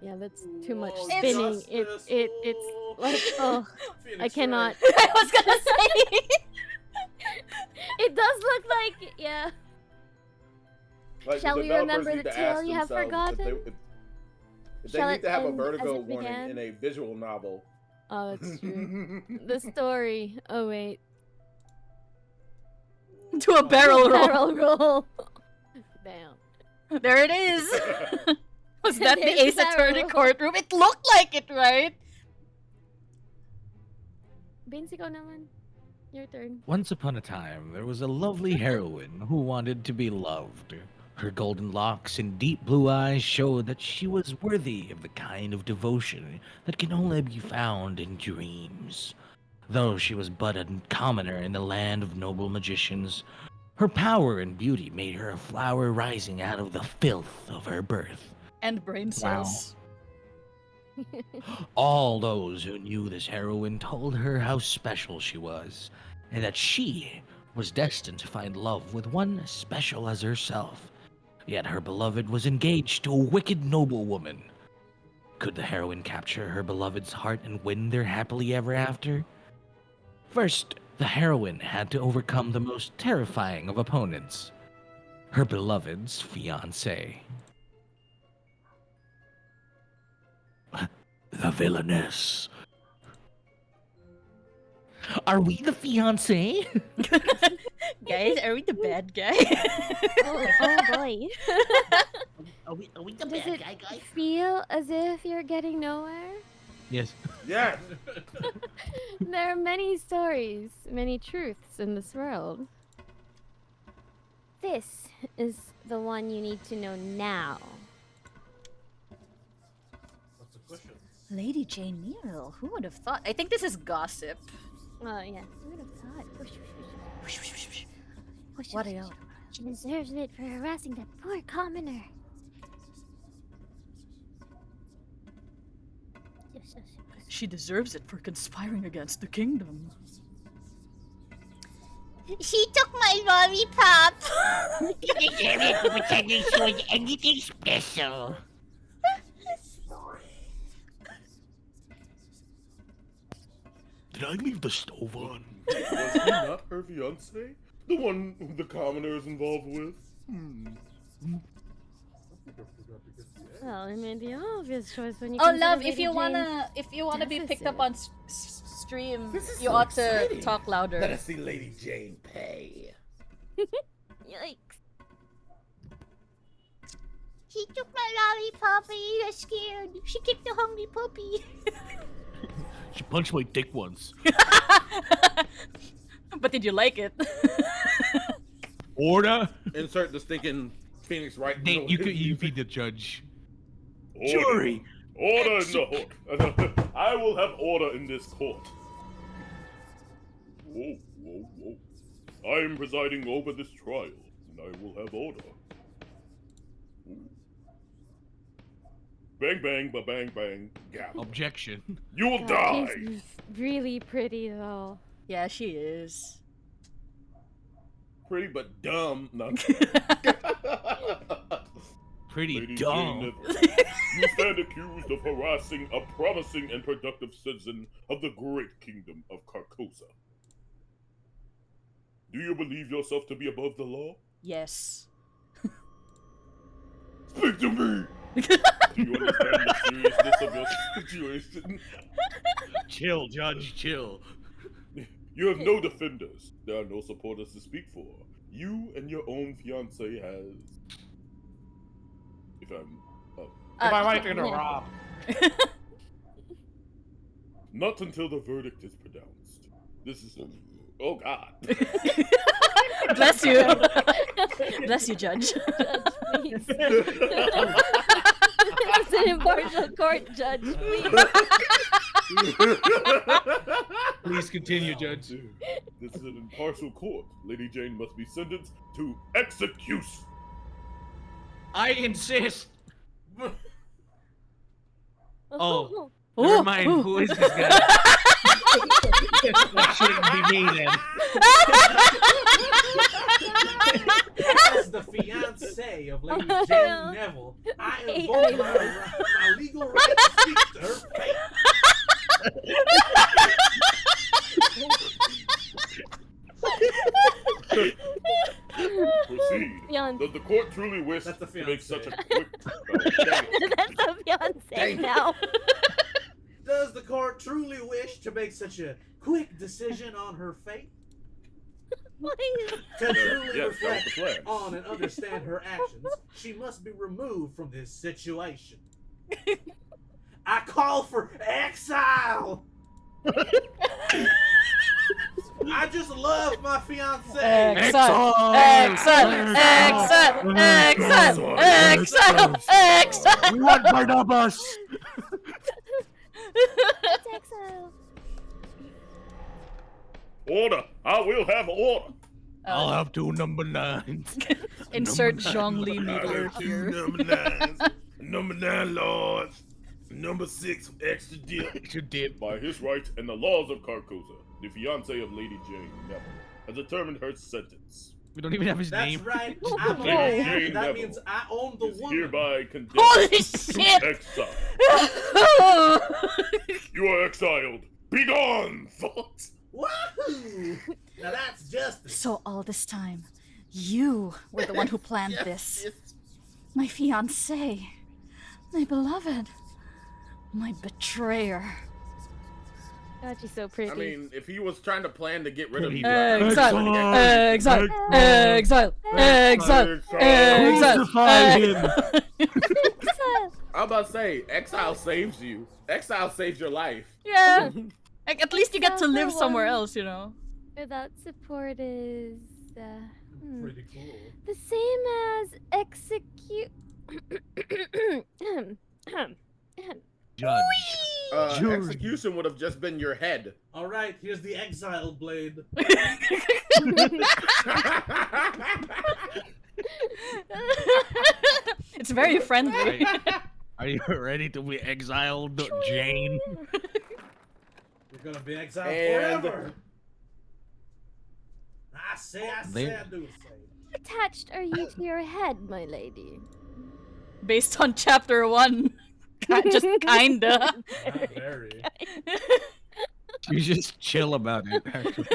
Yeah, that's too much Whoa, spinning. justice. It's like, oh, Phoenix I cannot. I was gonna say! It does look like, yeah. Like, Shall the we developers remember need the to tale ask you have themselves forgotten? If they Shall need it to have a end as vertigo it warning began? in a visual novel. Oh, that's true. The story. Oh wait. To a barrel roll. Barrel roll. Damn. There it is! Was that the There's Ace the barrel Attorney roll. courtroom? It looked like it, right? Beans, ikaw naman. Your turn. Once upon a time, there was a lovely heroine who wanted to be loved. Her golden locks and deep blue eyes showed that she was worthy of the kind of devotion that can only be found in dreams. Though she was but a commoner in the land of noble magicians, her power and beauty made her a flower rising out of the filth of her birth. And brain Wow. cells. All those who knew this heroine told her how special she was, and that she was destined to find love with one as special as herself. Yet her beloved was engaged to a wicked noblewoman. Could the heroine capture her beloved's heart and win their happily ever after? First, the heroine had to overcome the most terrifying of opponents, her beloved's fiancé. The villainess. Are we the fiancé? Guys, are we the bad guy? Oh boy. Are we the Does it feel as if you're getting nowhere? Yes. Yeah. There are many stories, many truths in this world. This is the one you need to know now. What's the question? Lady Jane Neal, who would have thought? I think this is gossip. Oh, yes. Who would have thought? Whoosh, whoosh, whoosh. Whoosh, What whoosh, a whoosh. She deserves it for harassing that poor commoner. She deserves it for conspiring against the kingdom. She took my lollipop. You deserve it for pretending she was anything special. Did I leave the stove on? Was he not her fiance? The one who the commoner is involved with? Well, I made the obvious choice when you Oh, consider love! If Lady you Jane's wanna be picked up deficit. on stream, This is you so ought to exciting. talk louder. Let us see Lady Jane pay. Yikes. She took my lollipop and I got scared. She kicked the hungry puppy. She punched my dick once. But did you like it? Order? Insert the stinking Phoenix right. Nate, you be the judge. Jury. Order in the court. I will have order in this court. Whoa, whoa, whoa. I am presiding over this trial, and I will have order. Ooh. Bang, bang, ba bang, bang, gap. Objection. You will God, die! she's really pretty though. Yeah, she is. Pretty but dumb. No. Pretty Lady dumb. Jane Neville, you stand accused of harassing a promising and productive citizen of the great kingdom of Carcosa. Do you believe yourself to be above the law? Yes. Speak to me! Do you understand the seriousness of your situation? Chill, Judge, chill. You have no defenders. There are no supporters to speak for. You and your own fiancé has... If I'm... If I might interrupt. Not until the verdict is pronounced. This is... Oh, God. Bless you. Bless you, Judge. Judge, please. It's an impartial court, Judge. Please. Please continue, Judge. This is an impartial court. Lady Jane must be sentenced to execution. I insist. Oh, Ooh, never mind. ooh. Who is this guy? That shouldn't be me then. As the fiancé of Lady Jane Neville, I invoke my legal right to speak to her fate. Proceed. Fiancé. Does the court truly wish That's the to make fiancé. such a quick... dang it. That's a fiancé now. Does the court truly wish to make such a quick decision on her fate? Please. To truly Yes, that was reflect the plan. on and understand her actions, she must be removed from this situation. I call for exile! I just love my fiancé! Exile! Exile! Exile! Exile! Exile! Exile! We want Barnabas! It's exile. Order! I will have order! I'll have two number 9s. Insert Zhongli Needler Two here. number 9s. Number 9 lords. Number 6 extra dip. Extra dip. By his rights and the laws of Carcosa, the fiancé of Lady Jane Neville has determined her sentence. We don't even have his That's name. right, I'm a Lady man. Jane That Neville means I own the is woman. hereby condemned Holy to shit! exile. You are exiled. Begone, thoughts! Woohoo! Now that's justice. So all this time, you were the one who planned this. My fiancé. My beloved. My betrayer. God, she's so pretty. I mean, if he was trying to plan to get rid of Pretty you, Exile! Exile! Exile! Exile! Exile! Crucify him! Exile. I'm about to say, exile saves you. Exile saves your life. Yeah. Like, at least you get to Exile live for somewhere one. else, you know. Without support is Pretty cool. the same as execute. Judge. Jury. Execution would have just been your head. Alright, here's the exile blade. It's very friendly. Are you ready to be exiled, Jane? You're gonna be exiled And- forever. I say, I do say. Attached are you to your head, my lady? Based on chapter 1. Just kinda. Not very. You just chill about it. Actually.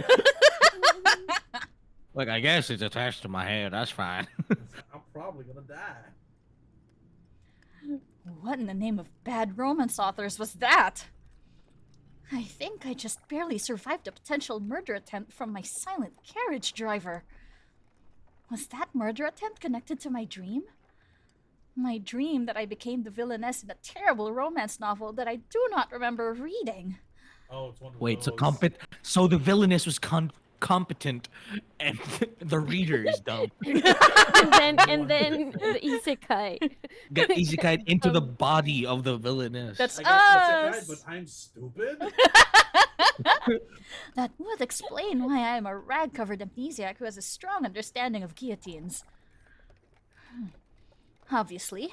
Look, I guess it's attached to my head. That's fine. I'm probably gonna die. What in the name of bad romance authors was that? I think I just barely survived a potential murder attempt from my silent carriage driver. Was that murder attempt connected to my dream? My dream that I became the villainess in a terrible romance novel that I do not remember reading. Oh, it's one of Wait, those. so the villainess was competent, and the reader is dumb. and then the isekai. Get isekai into the body of the villainess. That's I got us! but I'm stupid? That would explain why I am a rag-covered amnesiac who has a strong understanding of guillotines. Obviously,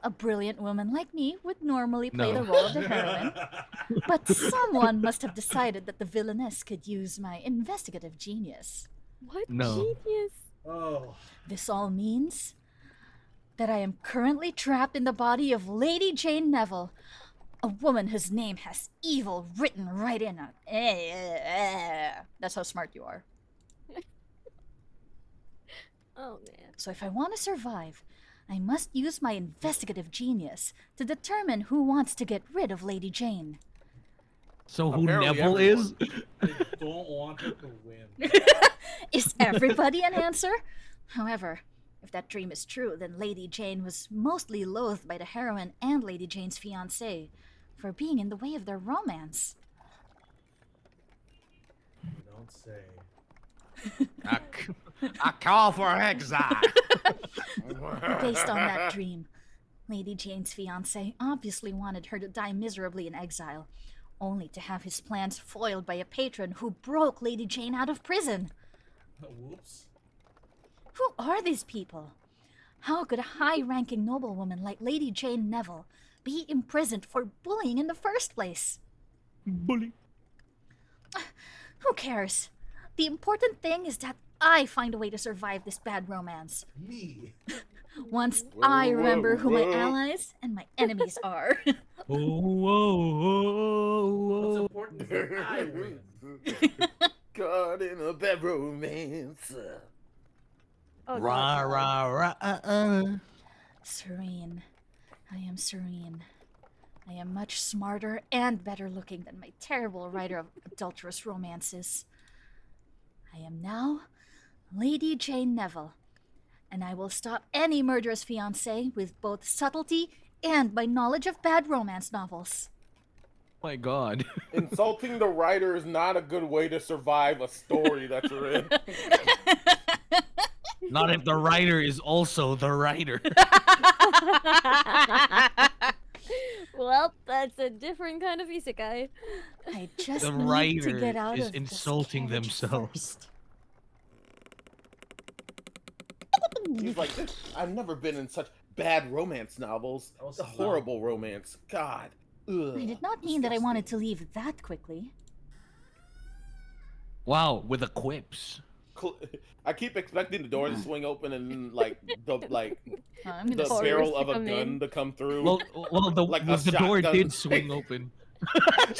a brilliant woman like me would normally play the role of the heroine, but someone must have decided that the villainess could use my investigative genius. What No. genius? Oh. This all means that I am currently trapped in the body of Lady Jane Neville, a woman whose name has evil written right in it. That's how smart you are. Oh man. So if I want to survive, I must use my investigative genius to determine who wants to get rid of Lady Jane. So who Apparently Neville everyone. is? I don't want her to win. Is everybody an answer? However, if that dream is true, then Lady Jane was mostly loathed by the heroine and Lady Jane's fiancé for being in the way of their romance. Don't say. I call for exile. Based on that dream, Lady Jane's fiancé obviously wanted her to die miserably in exile, only to have his plans foiled by a patron who broke Lady Jane out of prison. Whoops. Who are these people? How could a high-ranking noblewoman like Lady Jane Neville be imprisoned for bullying in the first place? Bully. Who cares? The important thing is that I find a way to survive this bad romance. Me. Once Whoa, I whoa, remember who my whoa. allies and my enemies are. Oh, whoa, whoa, What's whoa. important is that I win. Caught in a bad romance. Oh, Rah, God. rah, rah, Serene. I am serene. I am much smarter and better looking than my terrible writer of adulterous romances. I am now Lady Jane Neville, and I will stop any murderous fiancé with both subtlety and my knowledge of bad romance novels. My God. Insulting the writer is not a good way to survive a story that you're in. Not if the writer is also the writer. Well, that's a different kind of isekai. I just The need to writer get out is of this insulting carriage themselves. first. He's like, I've never been in such bad romance novels. That was The loud. horrible romance. God. Ugh. I did not mean that I wanted to leave that quickly. Wow, with the quips. I keep expecting the door to swing open and like the I'm gonna the Horrors barrel to of a come gun in. to come through. Well, the, Like a the door shotgun. did swing open.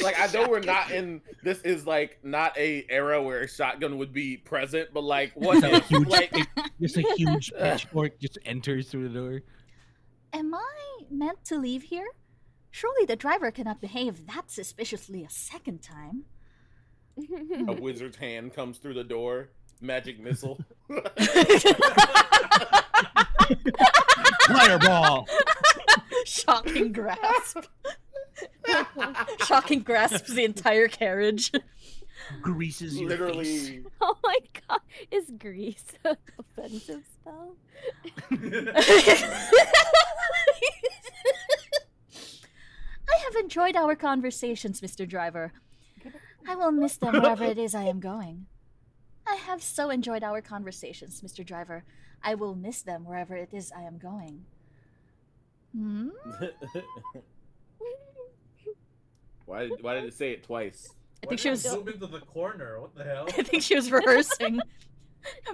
Like I know we're not in. This is like not a era where a shotgun would be present, but like what Just a if huge, like just a huge pitchfork just enters through the door. Am I meant to leave here? Surely the driver cannot behave that suspiciously a second time. a wizard's hand comes through the door, magic missile. Fireball. Shocking grasp. Shocking grasps the entire carriage. Greases your face. Literally. Oh my god, is grease an offensive spell? I have enjoyed our conversations, Mr. Driver. I will miss them wherever it is I am going. I have so enjoyed our conversations, Mr. Driver. I will miss them wherever it is I am going. Hmm? Why did it say it twice? I think she was. Zoom into the corner. What the hell? I think she was rehearsing.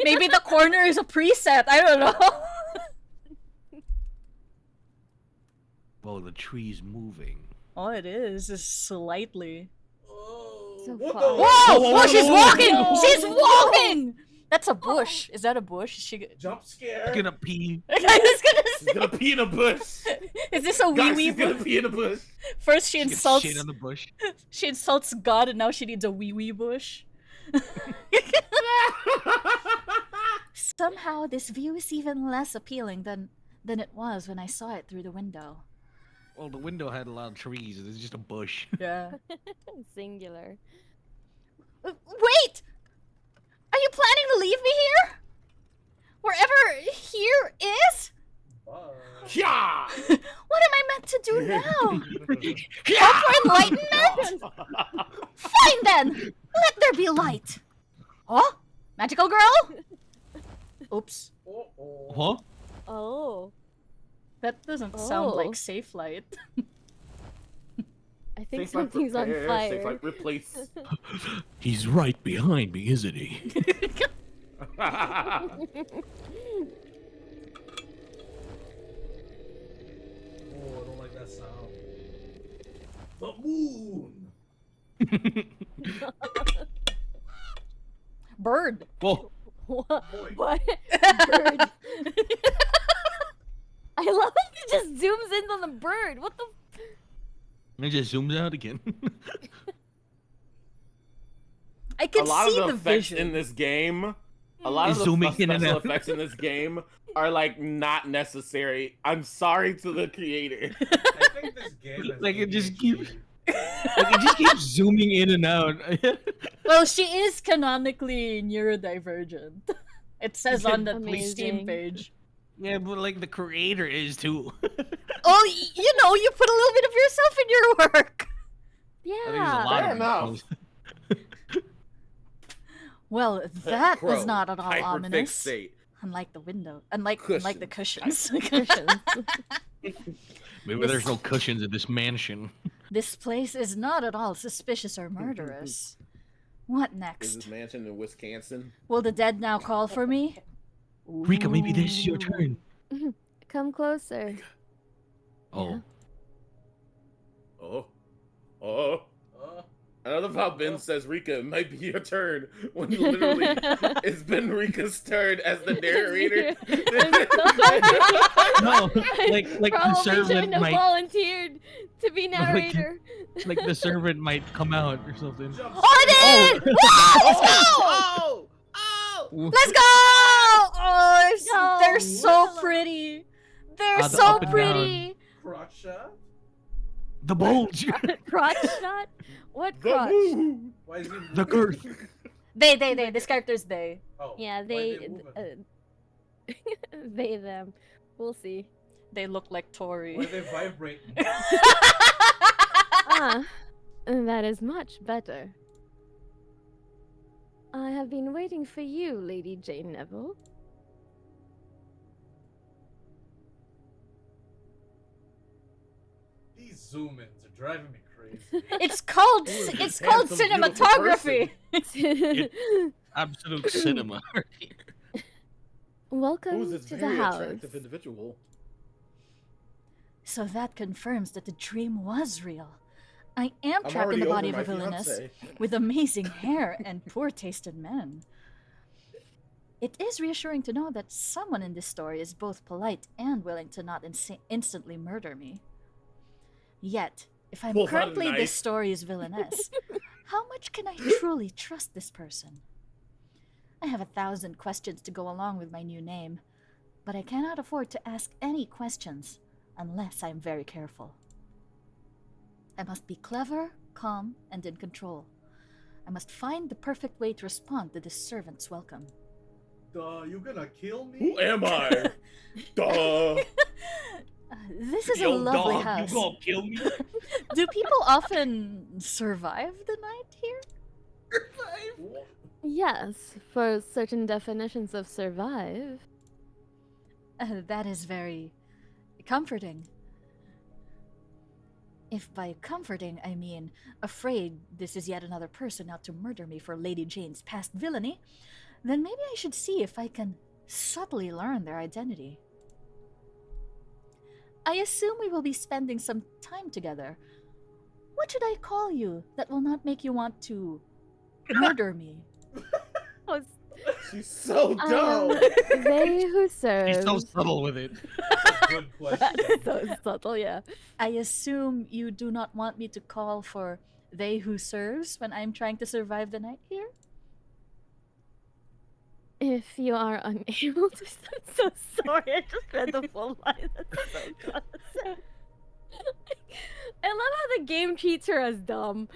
Maybe the corner is a preset. I don't know. Oh, the tree's moving. All it is slightly. Oh, So what far. the? Whoa! Whoa! She's walking! Whoa. She's walking! That's a bush. Is that a bush? Is she? Jump scare. Gonna pee. I was gonna She's say. gonna pee in a bush. Is this a wee Guys, wee she's gonna bush? pee in a bush. First she Get insults. shit on the bush. She insults God, and now she needs a wee wee bush. Somehow, this view is even less appealing than it was when I saw it through the window. Well, the window had a lot of trees. It's just a bush. Yeah. Singular. Wait! Are you planning to leave me here? Wherever here is? Bye. Yeah. What am I meant to do now? Hope for enlightenment? Fine then! Let there be light! Oh? Magical girl? Oops. Uh-oh. Huh? Oh, That doesn't sound Oh. like safe light. I think Safe light something's on repair, safe fire. light replace. He's right behind me, isn't he? Oh, I don't like that sound. The moon. Bird. Whoa. What? Boy. What? Bird. I love it. It just zooms in on the bird. What the? It just zooms out again. I can A lot see of the the effects vision. in this game, a lot of Is the zooming in and special out. effects in this game are like not necessary. I'm sorry to the creator. I think this game is Like, it just ADHD. keeps- Like, it just keeps zooming in and out. Well, she is canonically neurodivergent. It says on the Steam Amazing. page. Yeah, but like the creator is too. Oh, you know, you put a little bit of yourself in your work. I think there's a Yeah. lot Fair of enough. Well, that was Crow, not at all ominous. hyperfixate. Unlike the window, unlike the cushions. Cushions. Maybe there's no cushions in this mansion. This place is not at all suspicious or murderous. What Is next? this mansion in Wisconsin? Will the dead now call for me? Rika, maybe this is your turn. Come closer. Oh. Oh. Oh. Uh, I love how Ben says, Rika, it might be your turn, when literally it's been Rika's turn as the narrator. No, like the Probably servant shouldn't have might, volunteered to be narrator. like the servant might come out or something. jump Oh, it is! Let's go! Oh! Oh! Let's go! Oh, No. they're so pretty. They're The so up and pretty. crotch shot? The bulge, Crotch shot? What The crotch? moon! Why is he the moving? girth. They. This character's they. Oh, Yeah, why they, moving? they, them. We'll see. They look like Why Tori. are they vibrating? Ah, that is much better. I have been waiting for you, Lady Jane Neville. These zoom-ins are driving me crazy. It's called Ooh, it's handsome, called beautiful cinematography. Absolute cinema. Welcome Who's this to the very house. attractive individual? So that confirms that the dream was real. I am I'm trapped in the already body of over a my villainess fiancé. with amazing hair and poor taste in men. It is reassuring to know that someone in this story is both polite and willing to not instantly murder me. Yet, if I'm Pulls out a currently this knife. story's villainess, how much can I truly trust this person? I have 1,000 questions to go along with my new name, but I cannot afford to ask any questions unless I'm very careful. I must be clever, calm, and in control. I must find the perfect way to respond to this servant's welcome. Duh, you gonna kill me? Who am I? Duh. This is a Yo, lovely dog, house. you gonna kill me? Do people often survive the night here? What? Yes, for certain definitions of survive. That is very comforting. If by comforting I mean afraid this is yet another person out to murder me for Lady Jane's past villainy, then maybe I should see if I can subtly learn their identity. I assume we will be spending some time together. What should I call you that will not make you want to murder me? Oh, She's so dumb. they who serve. He's so subtle with it. Good question. So subtle, yeah. I assume you do not want me to call for they who serves when I'm trying to survive the night here? If you are unable to, I'm so sorry. I just read the full line. That's so gross. I love how the game treats her as dumb.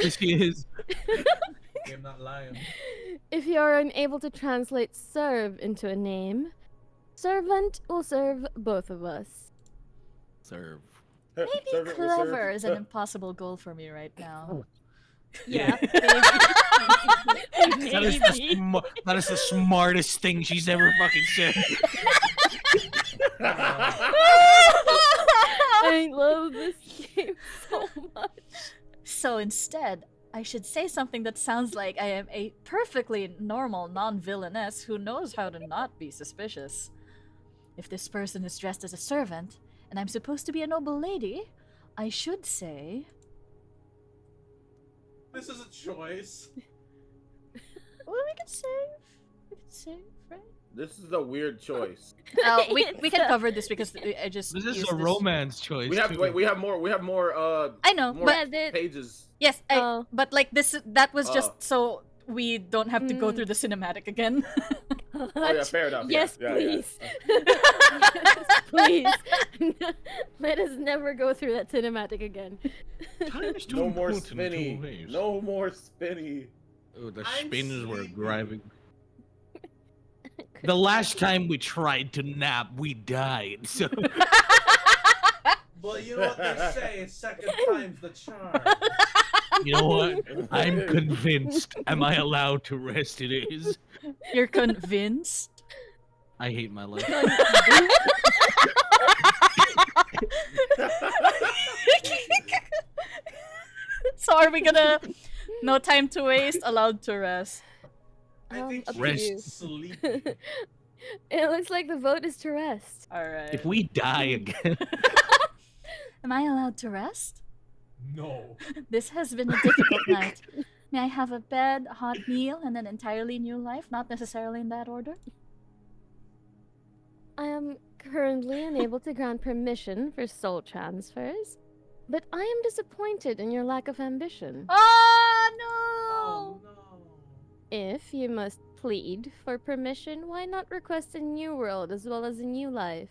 Yes, he is. I'm not lying. If you are unable to translate serve into a name, servant will serve both of us. Serve. Maybe Servant will serve. clever is an impossible goal for me right now. Yeah. That is, that is the smartest thing she's ever fucking said. I love this game so much. So instead, I should say something that sounds like I am a perfectly normal non-villainess who knows how to not be suspicious. If this person is dressed as a servant, and I'm supposed to be a noble lady, I should say... This is a choice. Well, we can save. We can save, right? This is a weird choice. We can cover this because I just This is used a romance choice. We have too. wait, we have more I know, more but pages. yes, Oh. but like that was Oh. just so we don't have to go through the cinematic again. Oh yeah, fair enough. Yes, yeah, please. Yes, please. Let us never go through that cinematic again. Time is too No more important in two spinny. ways. No more spinny. Oh, the I'm spins were sleepy. driving. The last time we tried to nap, we died. So But you know what they say, second time's the charm. you know what? I'm convinced. Am I allowed to rest? It is. You're convinced? I hate my life. So are we gonna no time to waste, allowed to rest? I think up she's to Rest. you. sleepy. It looks like the vote is to rest. Alright. If we die again, Am I allowed to rest? No. This has been a difficult night. May I have a bed, a hot meal, and an entirely new life? Not necessarily in that order. I am currently unable to grant permission for soul transfers, but I am disappointed in your lack of ambition. Oh no! Oh no. If you must plead for permission, why not request a new world as well as a new life?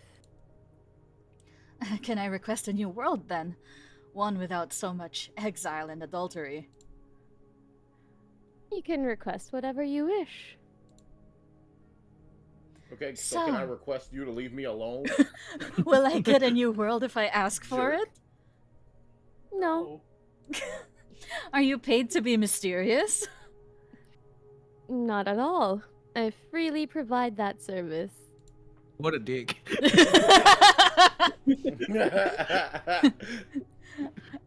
Can I request a new world then? One without so much exile and adultery. You can request whatever you wish. Okay, so can I So- request you to leave me alone? Will I get a new world if I ask for Jerk. it? No, Are you paid to be mysterious? not at all. I freely provide that service. what a dick.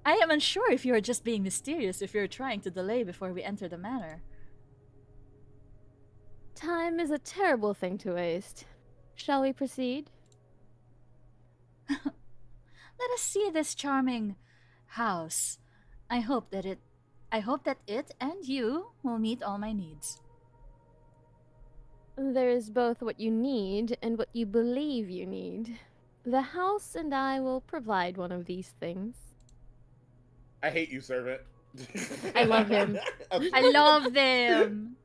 I am unsure if you are just being mysterious, if you're trying to delay before we enter the manor. Time is a terrible thing to waste. Shall we proceed? Let us see this charming house. I hope that it and you will meet all my needs. There is both what you need and what you believe you need. The house and I will provide one of these things. I hate you, servant. I love him. I love them.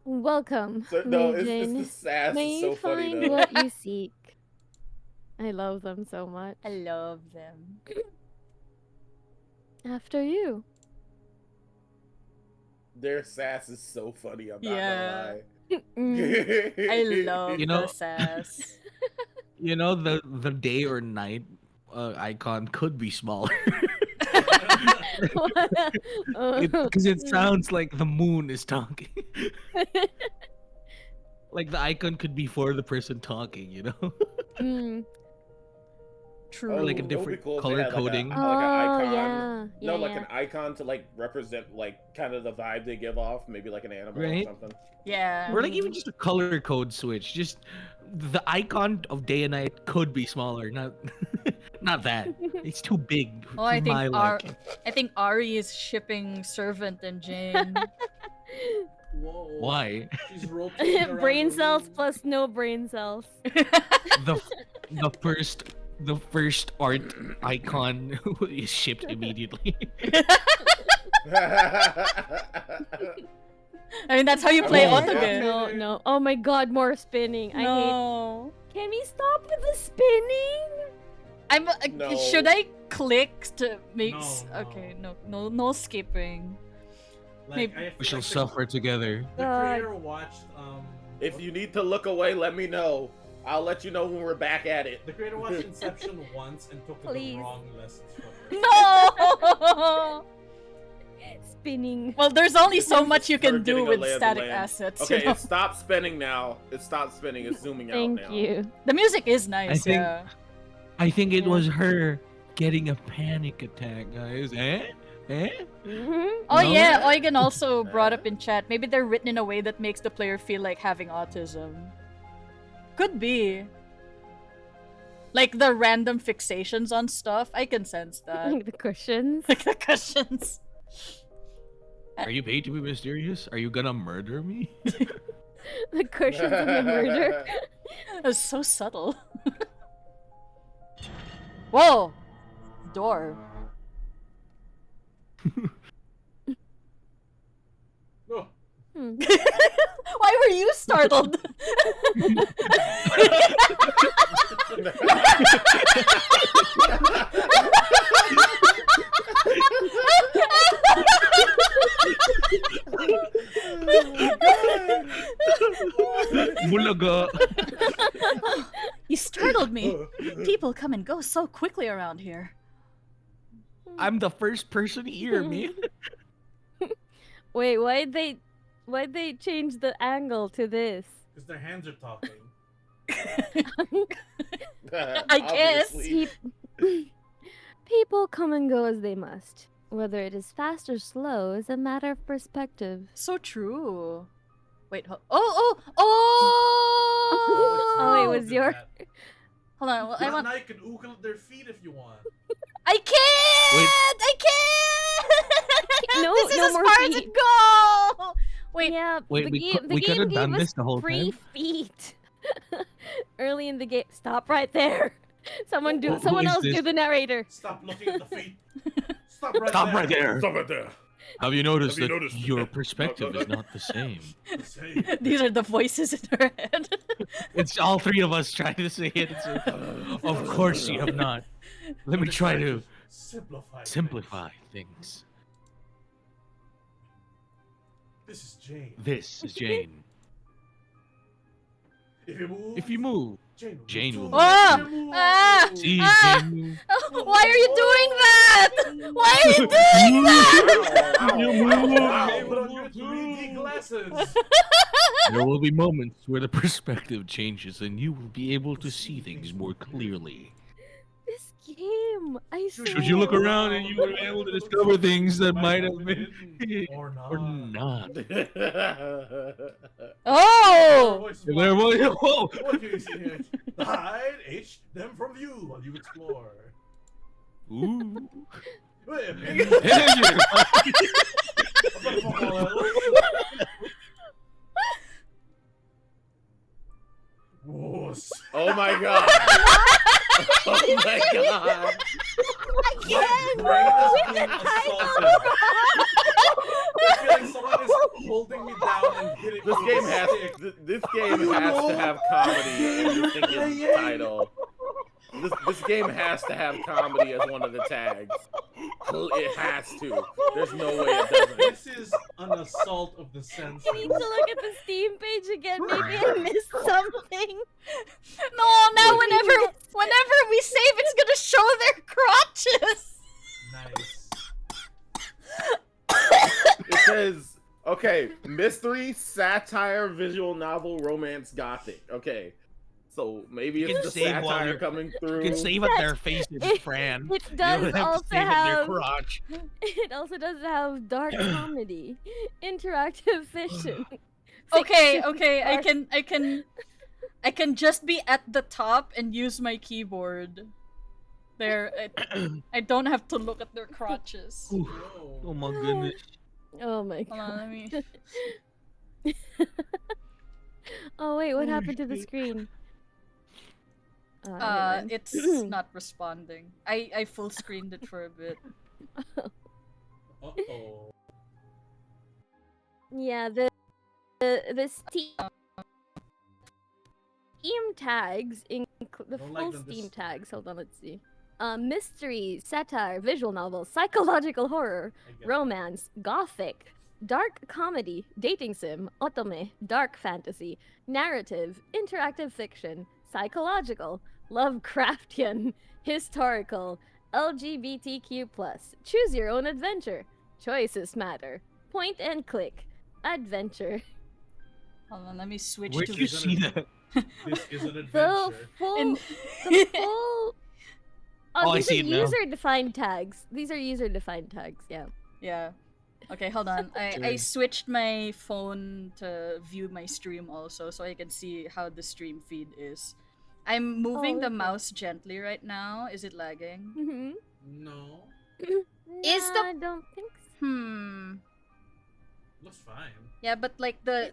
Welcome, No, May it's Jane. the sass May is so you funny find though. what you seek. I love them so much. I love them. After you. Their sass is so funny. I'm not Yeah. Mm. gonna lie. I love You know- the sass. You know, the day or night icon could be smaller. Because it sounds like the moon is talking. Like the icon could be for the person talking, you know? Mm. True. Or like a It would be different cool if they color had, like, coding. Like Oh, an icon. yeah. No, Yeah, like yeah. an icon to like represent like kind of the vibe they give off, maybe like an animal Right. or something. Yeah. Or like even just a color code switch. Just the icon of day and night could be smaller, not not that. It's too big Oh, I for think my liking. I think Ari is shipping Servant and Jane. Whoa. Why? She's rotating around Brain the cells room. plus no brain cells. the the first art icon is shipped immediately. I mean, that's how you play Oh, Autogen. No, no. Oh my god, more spinning. I hate. No. Can we stop with the spinning? I'm. No. Should I click to make? No, no. Okay, no skipping. Like, Maybe- I feel We shall like suffer together. The God. creator watched If you need to look away, let me know. I'll let you know when we're back at it. the creator watched Inception once and took Please. the wrong lessons from it. No. Spinning. Well, there's only so We're much you just can do getting a with lay of the static land. assets. Okay, you know? it stopped spinning now. It stopped spinning. It's zooming Thank out now. you. The music is nice. think- Yeah. I think it Yeah. was her getting a panic attack, guys. Eh? Eh? Oh No? yeah, Eugen also brought up in chat. Maybe they're written in a way that makes the player feel like having autism. Could be. Like the random fixations on stuff, I can sense that. Like the cushions. Like the cushions. Are you paid to be mysterious? Are you gonna murder me? The cushions of the murder. That's so subtle. Whoa! Door. Oh, Hmm. Why were you startled? Bulaga. You startled me. People come and go so quickly around here. I'm the first person here, man. Wait, why'd they change the angle to this? because their hands are talking. I guess. Obviously. People come and go as they must. Whether it is fast or slow is a matter of perspective. So true. Wait, Oh, it was your- That. Hold on, well, I want. Now you can oogle at their feet if you want. I can't! Wait. I can't! No- this is no as more far as feet. it goes! Wait, Yeah, Wait, the we game, cou- the we game could've gave done us this the whole 3 time? feet. Early in the game. Stop right there. Someone Who someone is else do this? the narrator. Stop looking at the feet. Stop right Stop there. right there. Stop it there. Have you noticed Have that you noticed your that- perspective is not the same? Say, these are the voices in her head. It's all three of us trying to say it. Of course you have not. Let me try to simplify. simplify things. This is Jane. This is Jane. If you move, If you move, Jane will. Jane will move. Ah! If you move. Ah! see Ah! Jane move. Why are you doing that? Why are you doing that? You Wow, move. put on your 3D glasses. There will be moments where the perspective changes and you will be able to see things more clearly. This game, I swear. Should you look around and you will be able to discover things that might have been hidden or not. or not. Oh! Voice is There was- wild. whoa! What can you see here? Hide, H them from view while you explore. Ooh. Wait a Hey, minute. Whoa, Oh my god. Oh my god. Again! brain is being assaulted. I feel like someone is holding me down and hitting This me game with a has stick. this game has to have comedy in the thinking title. This game has to have comedy as one of the tags. It has to. There's no way it doesn't. This is an assault of the senses. I need to look at the Steam page again. Maybe I missed something. No, now whenever we save, it's gonna show their crotches. Nice. It says, okay, mystery, satire, visual novel, romance, gothic. Okay. So maybe You it's can the save while satire you're- coming through. You can save at their faces, Fran. It You does don't have also to save at their have. crotch. It also does have dark comedy, interactive fiction. Okay, fiction, okay, art- I can just be at the top and use my keyboard. There, I don't have to look at their crotches. Ooh. Whoa. Oh my goodness. Oh my Hold on, god. let me. Oh wait, what Oh, happened to the shit. screen? Oh, never mind. It's not responding. I full screened it for a bit. Uh-oh. Yeah, the Steam tags the Don't like full them Steam this- tags. Hold on, let's see. Mystery, satire, visual novel, psychological horror, I get romance, gothic, dark comedy, dating sim, otome, dark fantasy, narrative, interactive fiction, psychological, Lovecraftian, historical, LGBTQ+, choose your own adventure, choices matter, point and click, adventure. Hold on, let me switch Where'd to you visual. see that? This is an The adventure. full, In- the full. Oh, I These see are it now. user-defined tags. These are user-defined tags. Yeah. Yeah. Okay, hold on. I switched my phone to view my stream also, so I can see how the stream feed is. I'm moving the okay. mouse gently right now. Is it lagging? Mm-hmm. No. Is the- I don't think so. Looks fine. Yeah, but like the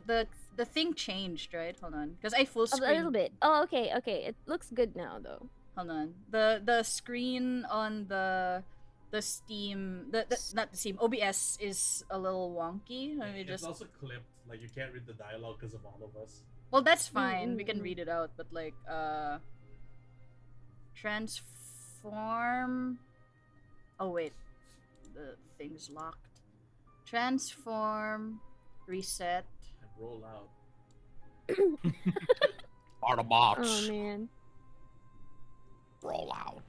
thing changed, right? Hold on, because I full A screen. little bit. Oh, okay, okay. It looks good now, though. Hold on. The screen on the Steam not the Steam OBS is a little wonky. Let me It's just. also clipped. Like you can't read the dialogue because of all of us. Well, that's fine. We can Mm-mm. read it out, but like transform. Oh wait, the thing's locked. Transform, reset. And roll out. Autobots. Oh man. Roll out.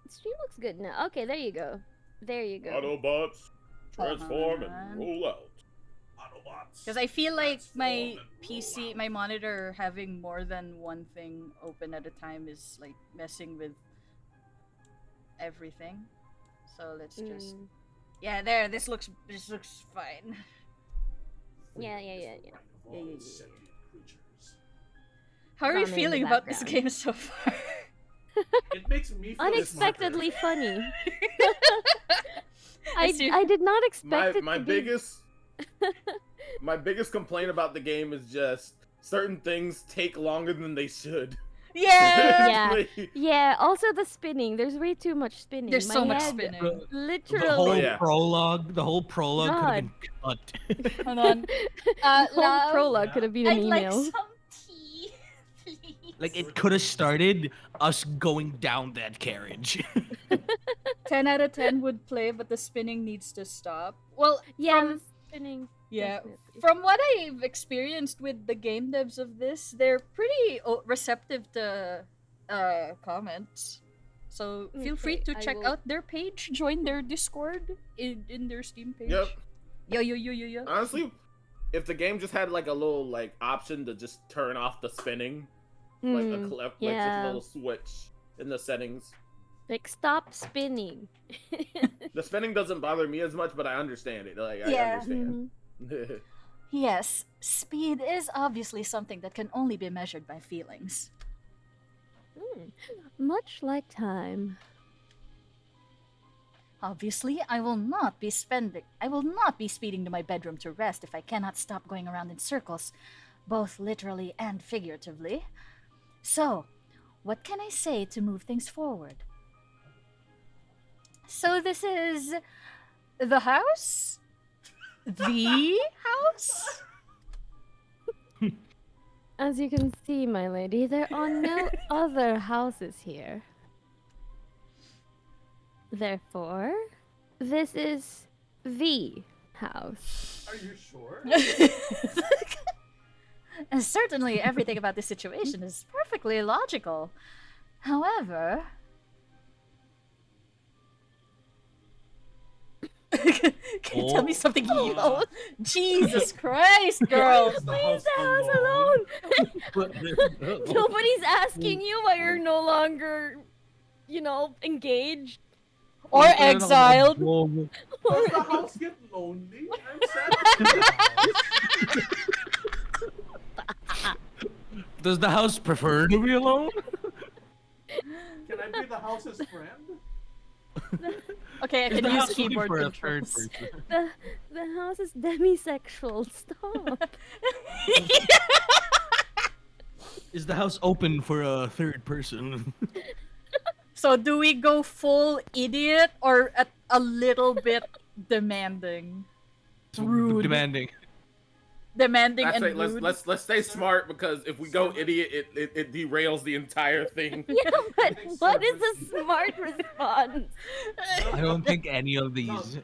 The stream looks good now. Okay, there you go. There you go. Autobots, transform Hold on. and roll out. Autobots. Because I feel like my Transform and roll PC, out. my monitor having more than one thing open at a time is like messing with everything. So let's just. Mm. Yeah, there. This looks fine. Yeah. Yeah. Sentient creatures. How are you Ramen in the feeling about this background. game so far? It makes me feel Unexpectedly funny. I see. I did not expect it my to biggest my biggest complaint about the game is just certain things take longer than they should. Yeah. Yeah. Like, Yeah, also the spinning. There's way too much spinning. There's My so much head spinning. The Literally. whole yeah. prologue, the whole prologue could have been cut. Hold on. The whole Love, prologue could have been an I'd like email. some tea, please. Like it could have started us going down that carriage. 10 out of 10 would play, but the spinning needs to stop. Well, Yeah, from- the spinning. yeah. definitely. From what I've experienced with the game devs of this, they're pretty receptive to comments. So feel free Okay, to I check will- out their page, join their Discord in their Steam page. Yep. Yo. Honestly, if the game just had like a little like option to just turn off the spinning, like Hmm, like just yeah. a little switch in the settings. Like, stop spinning. The spinning doesn't bother me as much, but I understand it. Like I Yeah. understand. Yes, speed is obviously something that can only be measured by feelings. Much like time. Obviously, I will not be speeding to my bedroom to rest if I cannot stop going around in circles, both literally and figuratively. So, what can I say to move things forward? So this is the house? The house? As you can see, my lady, there are no other houses here. Therefore, this is the house. Are you sure? And certainly everything about this situation is perfectly logical. However... Can you tell me something evil? Jesus Christ, girl! Leave Leave the house alone! Nobody's asking you why you're no longer, engaged. Or exiled. Does the house get lonely? I'm sad to see the house. Does the house prefer to be alone? Can I be the house's friend? Okay, I Is can the use house looking keyboard for a third controls. person? The house is demisexual. Stop. Is the house open for a third person? So do we go full idiot or a little bit demanding? Rude. Demanding. Demanding That's and right. rude. Let's stay smart because if we go idiot, it derails the entire thing. Yeah, but what is a smart response? I don't think any of No, these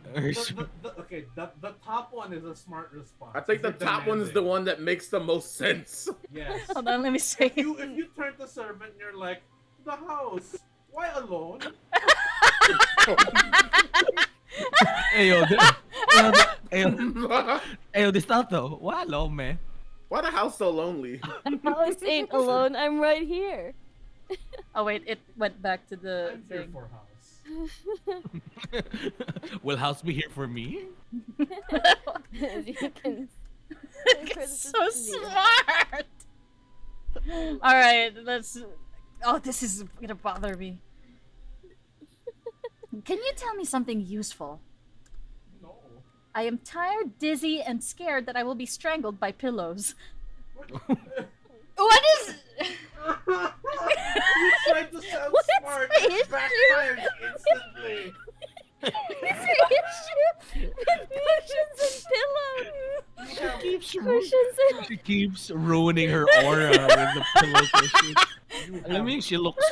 are. the top one is a smart response. I think the You're top one is the demanding. one that makes the most sense. Yes. Hold on, let me see. If you turn to servant and you're like, the house, why alone? Ayo, this not though. Why alone, man? Why the house so lonely? House ain't alone. I'm right here. Oh wait, it went back to the I'm here thing. for house. Will House be here for me? As you can. It's so smart. All right, let's. Oh, this is gonna bother me. Can you tell me something useful? No. I am tired, dizzy, and scared that I will be strangled by pillows. What is? You tried to sound What's smart the and issue? backfired instantly. What's your issue with cushions and pillows? Cushions She keeps ruining her aura with the pillow cushion. I mean, she looks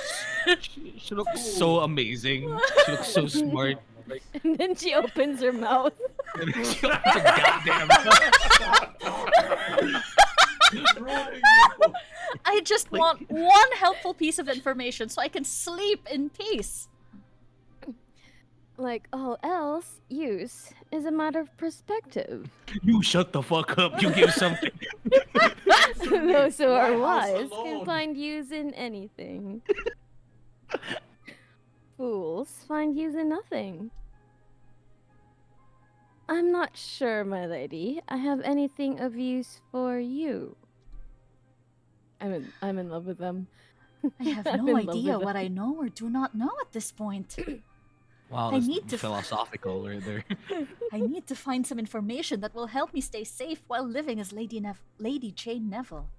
so amazing. She looks so smart. and then she opens her mouth. And she opens her goddamn Ruining you. I just want one helpful piece of information so I can sleep in peace. Like all else, use is a matter of perspective. You shut the fuck up. You give something. Those who are My house wise alone. can find use in anything. Fools find use in nothing. I'm not sure, my lady, I have anything of use for you. I'm in love with them. I have I'm no in love idea with what them. I know or do not know at this point. Wow, I that's need to philosophical right there. I need to find some information that will help me stay safe while living as Lady Jane Neville.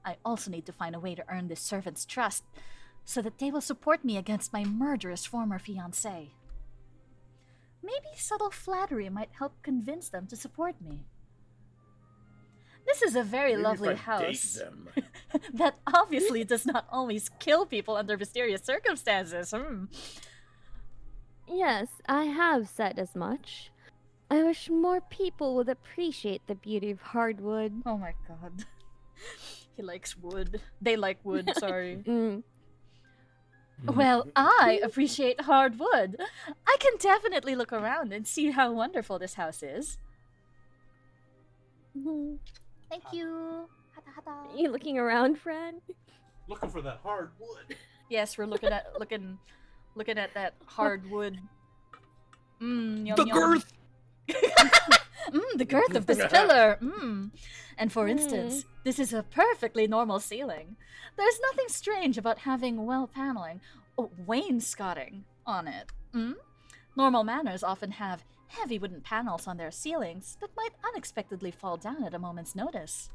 I also need to find a way to earn this servant's trust so that they will support me against my murderous former fiancé. Maybe subtle flattery might help convince them to support me. This is a very Maybe lovely if I date house them. that obviously does not always kill people under mysterious circumstances. Yes, I have said as much. I wish more people would appreciate the beauty of hardwood. Oh my god. He likes wood. They like wood, sorry. Mm. Well, I appreciate hardwood. I can definitely look around and see how wonderful this house is. Thank you. Hata hata. You looking around, Fran? Looking for that hard wood. Yes, we're looking at that hardwood. Yum, The yum. girth! The girth of this pillar. And for instance, this is a perfectly normal ceiling. There's nothing strange about having well paneling, wainscoting on it. Normal manors often have heavy wooden panels on their ceilings that might unexpectedly fall down at a moment's notice.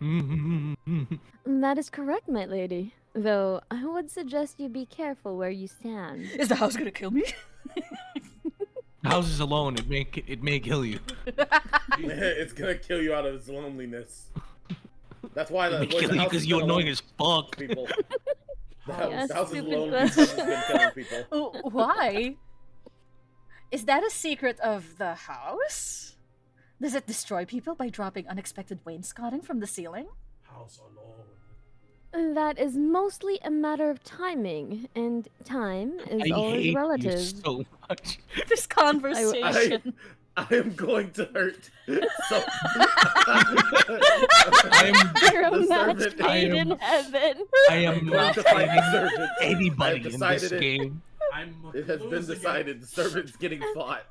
That is correct, my lady. Though I would suggest you be careful where you stand. Is the house gonna kill me? Houses alone, it may kill you. It's gonna kill you out of its loneliness. That's why It may kill you because you're annoying as fuck. people. The Yes, house is stupid lonely question. because it's been killing people. Why? Is that a secret of the house? Does it destroy people by dropping unexpected wainscoting from the ceiling? House alone. That is mostly a matter of timing, and time is I always hate relative. you so much. This conversation. I am going to hurt. So I am You're a The match servant- made I in am- heaven. I am going not to fight fighting the servant. anybody I've in this decided it. game. I'm It has been losing decided the servant's getting fought.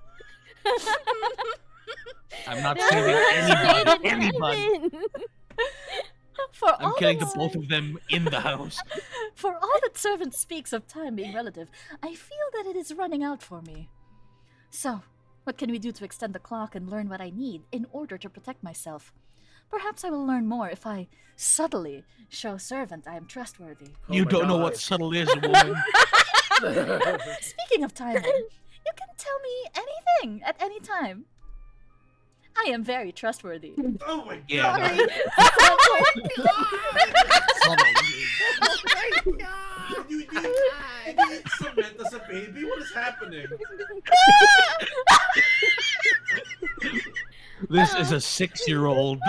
I'm not They're saving matched made anybody. in heaven. For I'm all killing the that- both of them in the house. For all that servant speaks of time being relative, I feel that it is running out for me. So, what can we do to extend the clock and learn what I need in order to protect myself? Perhaps I will learn more if I subtly show servant I am trustworthy. Oh You my don't know God. what subtle is, woman. Speaking of timing, you can tell me anything at any time. I am very trustworthy. Oh my Yeah, god! no. Subtle. You eat cement as a baby? What is happening? This is a 6-year-old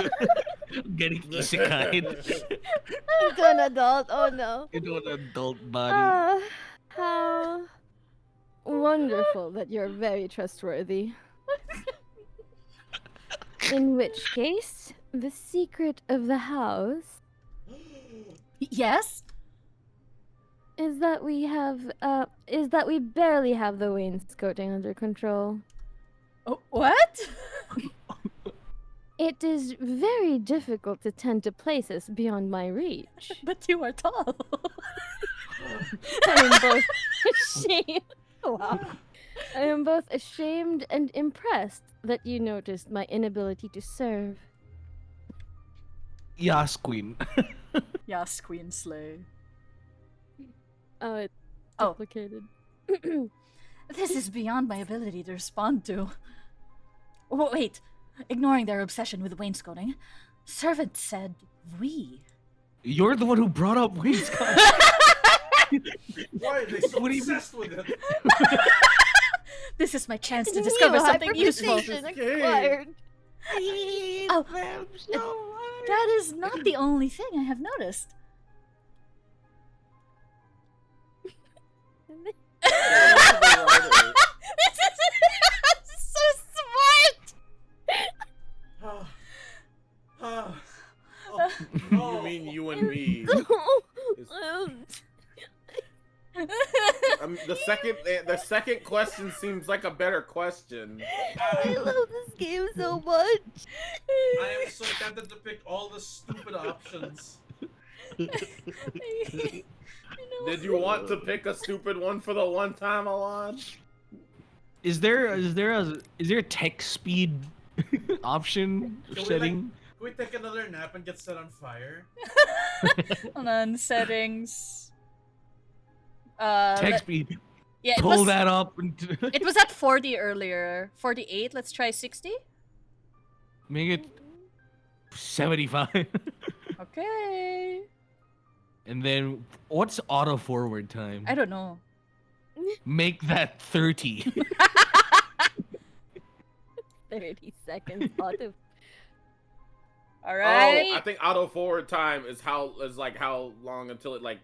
getting isekai Into an adult. Oh no. into an adult body. How wonderful that you're very trustworthy. In which case, the secret of the house. Yes? is that we barely have the wainscoting under control. Oh, what? It is very difficult to tend to places beyond my reach. But you are tall. I am both ashamed. Wow. I am both ashamed and impressed that you noticed my inability to serve. Yes, queen. Yes, Queen Slay. Oh, it's Oh. duplicated. This is beyond my ability to respond to. Oh, wait. Ignoring their obsession with wainscoting, servant said we. You're the one who brought up wainscot. Why are they so What do you mean? obsessed with it? This is my chance to New discover something useful. hyperfixation acquired. Oh, that is not the only thing I have noticed. This is so smart. You mean you and me? The second question seems like a better question. I love this game so much. I am so tempted to pick all the stupid options. Did you want to pick a stupid one for the one time, Alon? Is there a text speed option Can setting? we take another nap and get set on fire? Hold on, settings. Text speed. Yeah, Pull that up. It was at 40 earlier. 48. Let's try 60. Make it 75. Okay. And then what's auto forward time? I don't know. Make that 30. 30 seconds auto. All right. Oh, I think auto forward time is how long until it like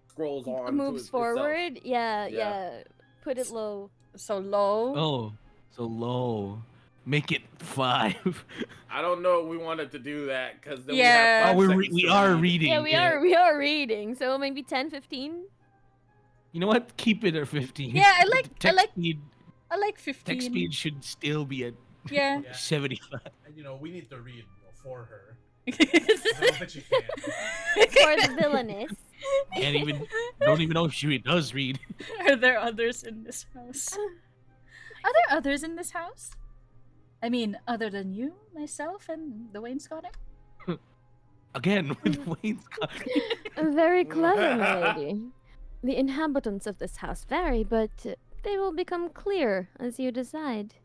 scrolls on. Moves to forward. Itself. Yeah. Put it low. So low. Oh, so low. Make it 5. I don't know if we wanted to do that because then Yeah. we have Oh, 5 seconds we to are read. reading. Yeah, we are reading. So maybe 10, 15. You know what? Keep it at 15. Yeah, I like 15. I like 15. Text speed should still be at Yeah. Yeah. 75. And we need to read for her. I don't think she can. For the villainess. And don't even know if she does read. Are there others in this house? Are there others in this house? I mean, other than you, myself, and the wainscoting? Again, with wainscoting. Very clever, my lady. The inhabitants of this house vary, but they will become clear as you decide.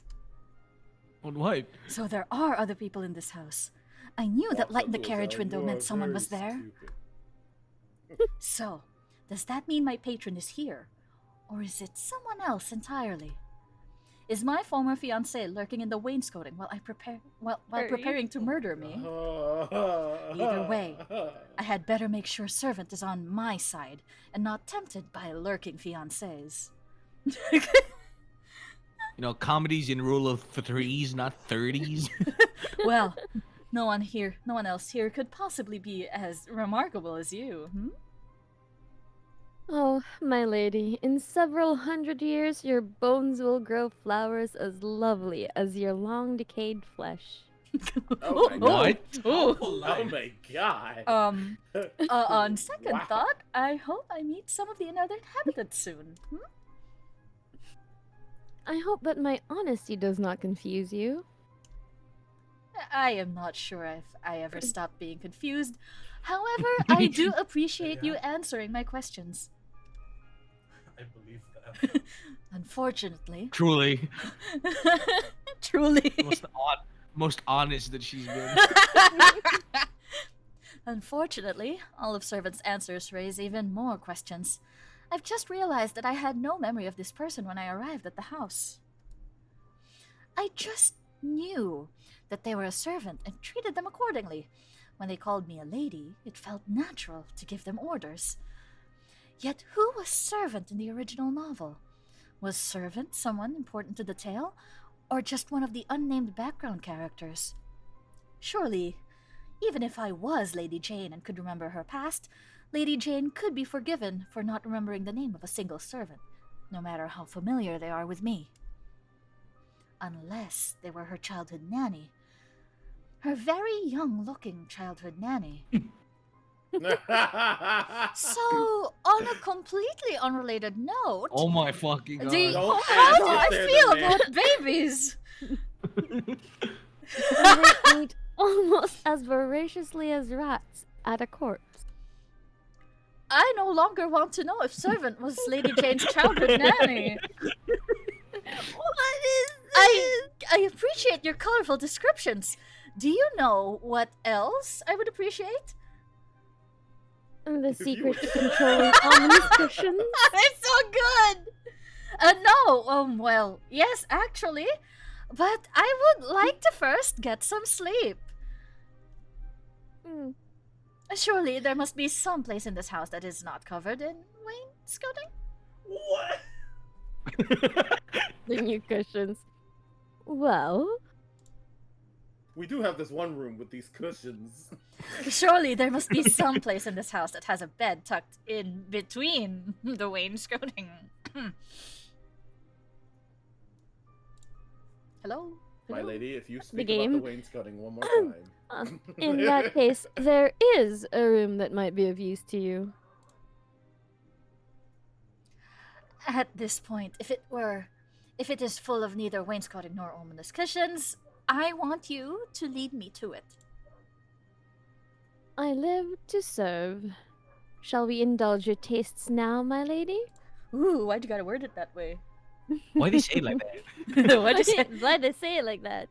On what? So there are other people in this house. I knew that light in the carriage window meant someone was there. So, does that mean my patron is here? Or is it someone else entirely? Is my former fiancé lurking in the wainscoting while preparing to murder me? Either way, I had better make sure servant is on my side and not tempted by lurking fiancés. Comedies in rule of threes, not 30s. Well, no one else here could possibly be as remarkable as you, hmm? Oh, my lady, in several hundred years your bones will grow flowers as lovely as your long decayed flesh. Oh my What? Oh my god. On second Wow. thought, I hope I meet some of the other inhabitants soon. Hmm? I hope that my honesty does not confuse you. I am not sure if I ever stopped being confused. However, I do appreciate you answering my questions. I believe that. Unfortunately. Truly. Truly. Most honest that she's been. Unfortunately, all of Servant's answers raise even more questions. I've just realized that I had no memory of this person when I arrived at the house. I just knew that they were a servant and treated them accordingly. When they called me a lady, it felt natural to give them orders. Yet who was servant in the original novel? Was servant someone important to the tale, or just one of the unnamed background characters? Surely, Even if I was Lady Jane and could remember her past, Lady Jane could be forgiven for not remembering the name of a single servant, no matter how familiar they are with me. Unless they were her childhood nanny. Her very young-looking childhood nanny. So, on a completely unrelated note... Oh my fucking god. How do I feel about babies? And they eat almost as voraciously as rats at a corpse. I no longer want to know if Servant was Lady Jane's childhood nanny. What is this? I appreciate your colorful descriptions. Do you know what else I would appreciate? The secret to controlling ominous cushions. It's so good! No, well, yes, actually. But I would like to first get some sleep. Surely there must be some place in this house that is not covered in wainscoting? What? The new cushions. Well... We do have this one room with these cushions. Surely there must be some place in this house that has a bed tucked in between the wainscoting. Hello? My lady, if you speak game. about the wainscoting one more time. In that case, there is a room that might be of use to you. At this point, if it is full of neither wainscoting nor ominous cushions, I want you to lead me to it. I live to serve. Shall we indulge your tastes now, my lady? Ooh, why'd you gotta word it that way? Why they say it like that? Why'd you say? Why'd they say it like that?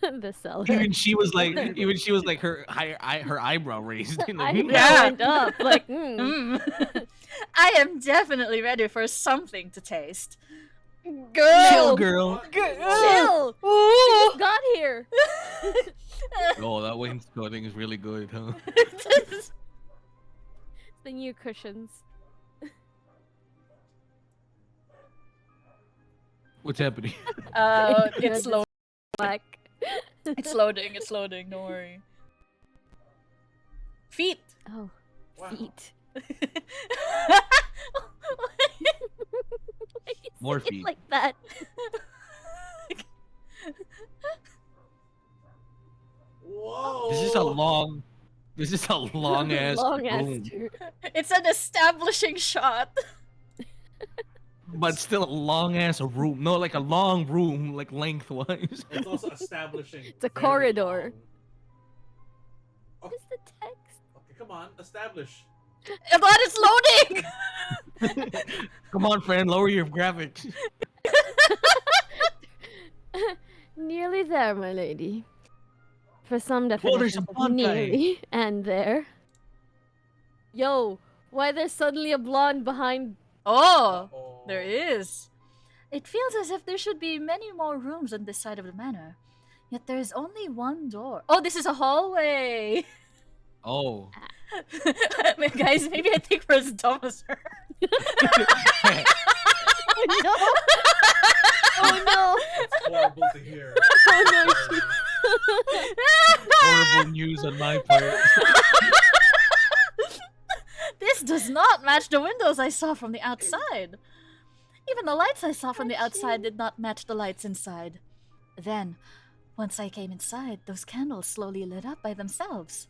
The seller. Even she was like her eyebrow raised. Eyebrow went up. Like, I am definitely ready for something to taste. Chill, girl. Chill. We just got here. Oh, that wainscoting is really good, huh? It's the new cushions. What's happening? It's loading. Black. It's loading, don't worry. Feet! Oh, Wow. feet. More Say it feet. like that. Whoa! This is a long ass room. It's an establishing shot. But still a long ass room. No, like a long room, like lengthwise. It's also establishing. It's a very corridor. long. What's the text? Okay, come on, establish. But it's loading! Come on, friend, lower your graphics. Nearly there, my lady. For some there's a definitions of blonde guy. nearly and there. Yo, why there's suddenly a blonde behind? Oh, Uh-oh. there is. It feels as if there should be many more rooms on this side of the manor. Yet there is only one door. Oh, this is a hallway! Oh. Guys, maybe I think we're as dumb as her. No. Oh no! It's horrible to hear. Oh no! Horrible news on my part. This does not match the windows I saw from the outside. Even the lights I saw from the outside did not match the lights inside. Then, once I came inside, those candles slowly lit up by themselves.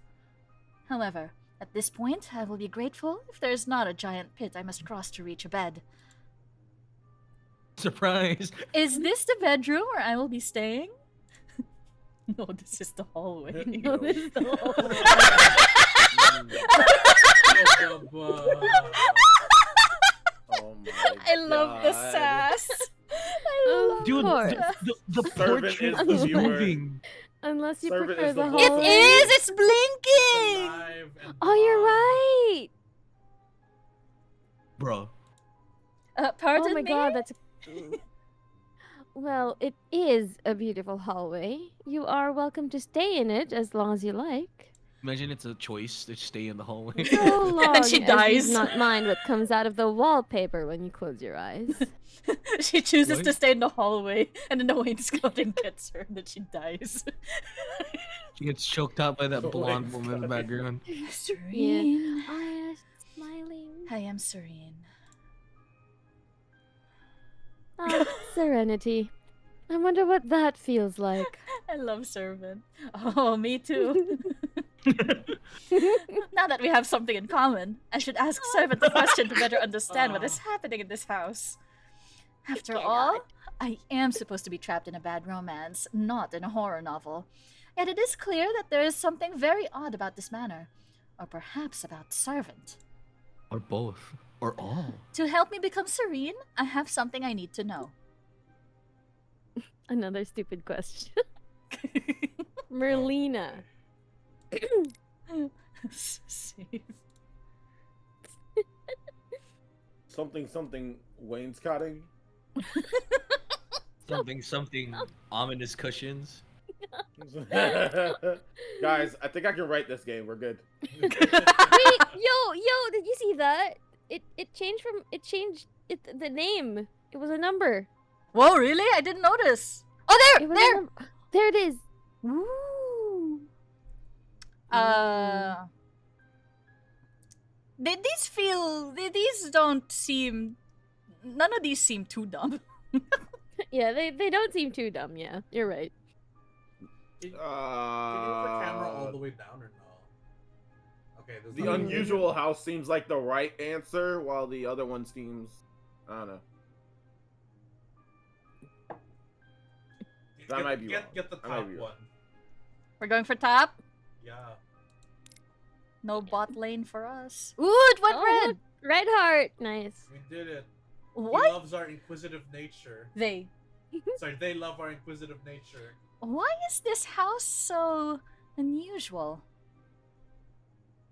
However, at this point, I will be grateful if there is not a giant pit I must cross to reach a bed. Surprise. Is this the bedroom where I will be staying? No, this is the hallway. No, this is the hallway. Oh my I love the God. sass. I love Dude, course. the Servant portrait is is the viewer. moving. Unless you Servant prefer is the the voice. hallway. It is! It's blinking! Alive and Oh, you're right. Bro. Pardon Oh my me? god, that's. Well, it is a beautiful hallway. You are welcome to stay in it as long as you like. Imagine it's a choice to stay in the hallway. So long And she as dies. you not mind what comes out of the wallpaper when you close your eyes. She chooses What? to stay in the hallway, and then the wainscoting gets her, and then she dies. She gets choked out by that Oh, blonde wait, woman in the God. background. Serene. I am smiling. I am Serene. Ah, serenity. I wonder what that feels like. I love Servant. Oh, me too. Now that we have something in common, I should ask Servant the question to better understand what is happening in this house. After all, I am supposed to be trapped in a bad romance, not in a horror novel. Yet it is clear that there is something very odd about this manor. Or perhaps about Servant. Or both. Or all. To help me become serene, I have something I need to know. Another stupid question. Merlina. Save. Something wainscoting. Something ominous cushions. Guys, I think I can write this game. We're good. Wait, yo, did you see that? It changed the name. It was a number. Whoa, really? I didn't notice. Oh, It was a there! number. There it is. Ooh. These don't seem, none of these seem too dumb. Yeah, they don't seem too dumb, yeah. You're right. Can you move the camera all the way down or no? Okay, there's The not- unusual house seems like the right answer, while the other one seems, I don't know. That might be wrong. Get the That might top be wrong. one. We're going for top. Yeah. No bot lane for us. Ooh, it went Oh, red. look, red heart. Nice. We did it. He What? loves our inquisitive nature. They. Sorry, they love our inquisitive nature. Why is this house so unusual?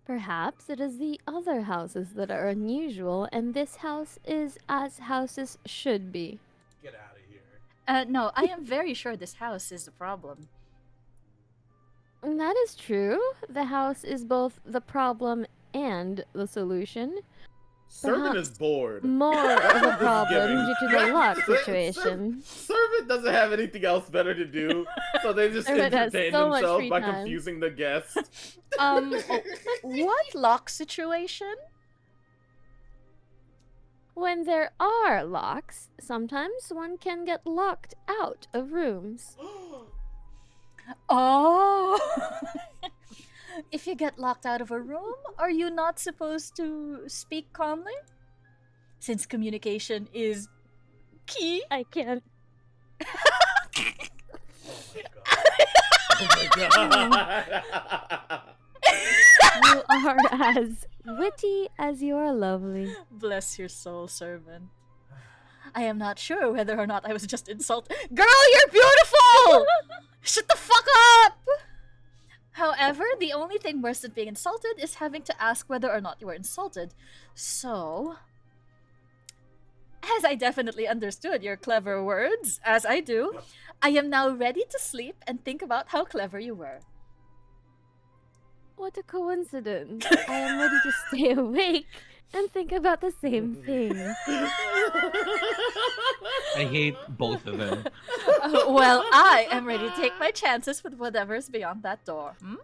Perhaps it is the other houses that are unusual, and this house is as houses should be. Get out of here. No, I am very sure this house is the problem. And that is true. The house is both the problem and the solution. Servant Perhaps is bored. More of a This is problem giving. due to the luck Ser- situation. Servant doesn't have anything else better to do, so they just Servant has entertain so much themselves free by time. confusing the guests. What lock situation? When there are locks, sometimes one can get locked out of rooms. Oh! If you get locked out of a room, are you not supposed to speak calmly? Since communication is key. I can't. Oh my god. You are as witty as you are lovely. Bless your soul, servant. I am not sure whether or not I was just insulted. Girl, you're beautiful! Shut the fuck up! However, the only thing worse than being insulted is having to ask whether or not you were insulted. So, as I definitely understood your clever words, as I do, I am now ready to sleep and think about how clever you were. What a coincidence. I am ready to stay awake and think about the same thing. I hate both of them. Well, I am ready to take my chances with whatever's beyond that door. Hmm?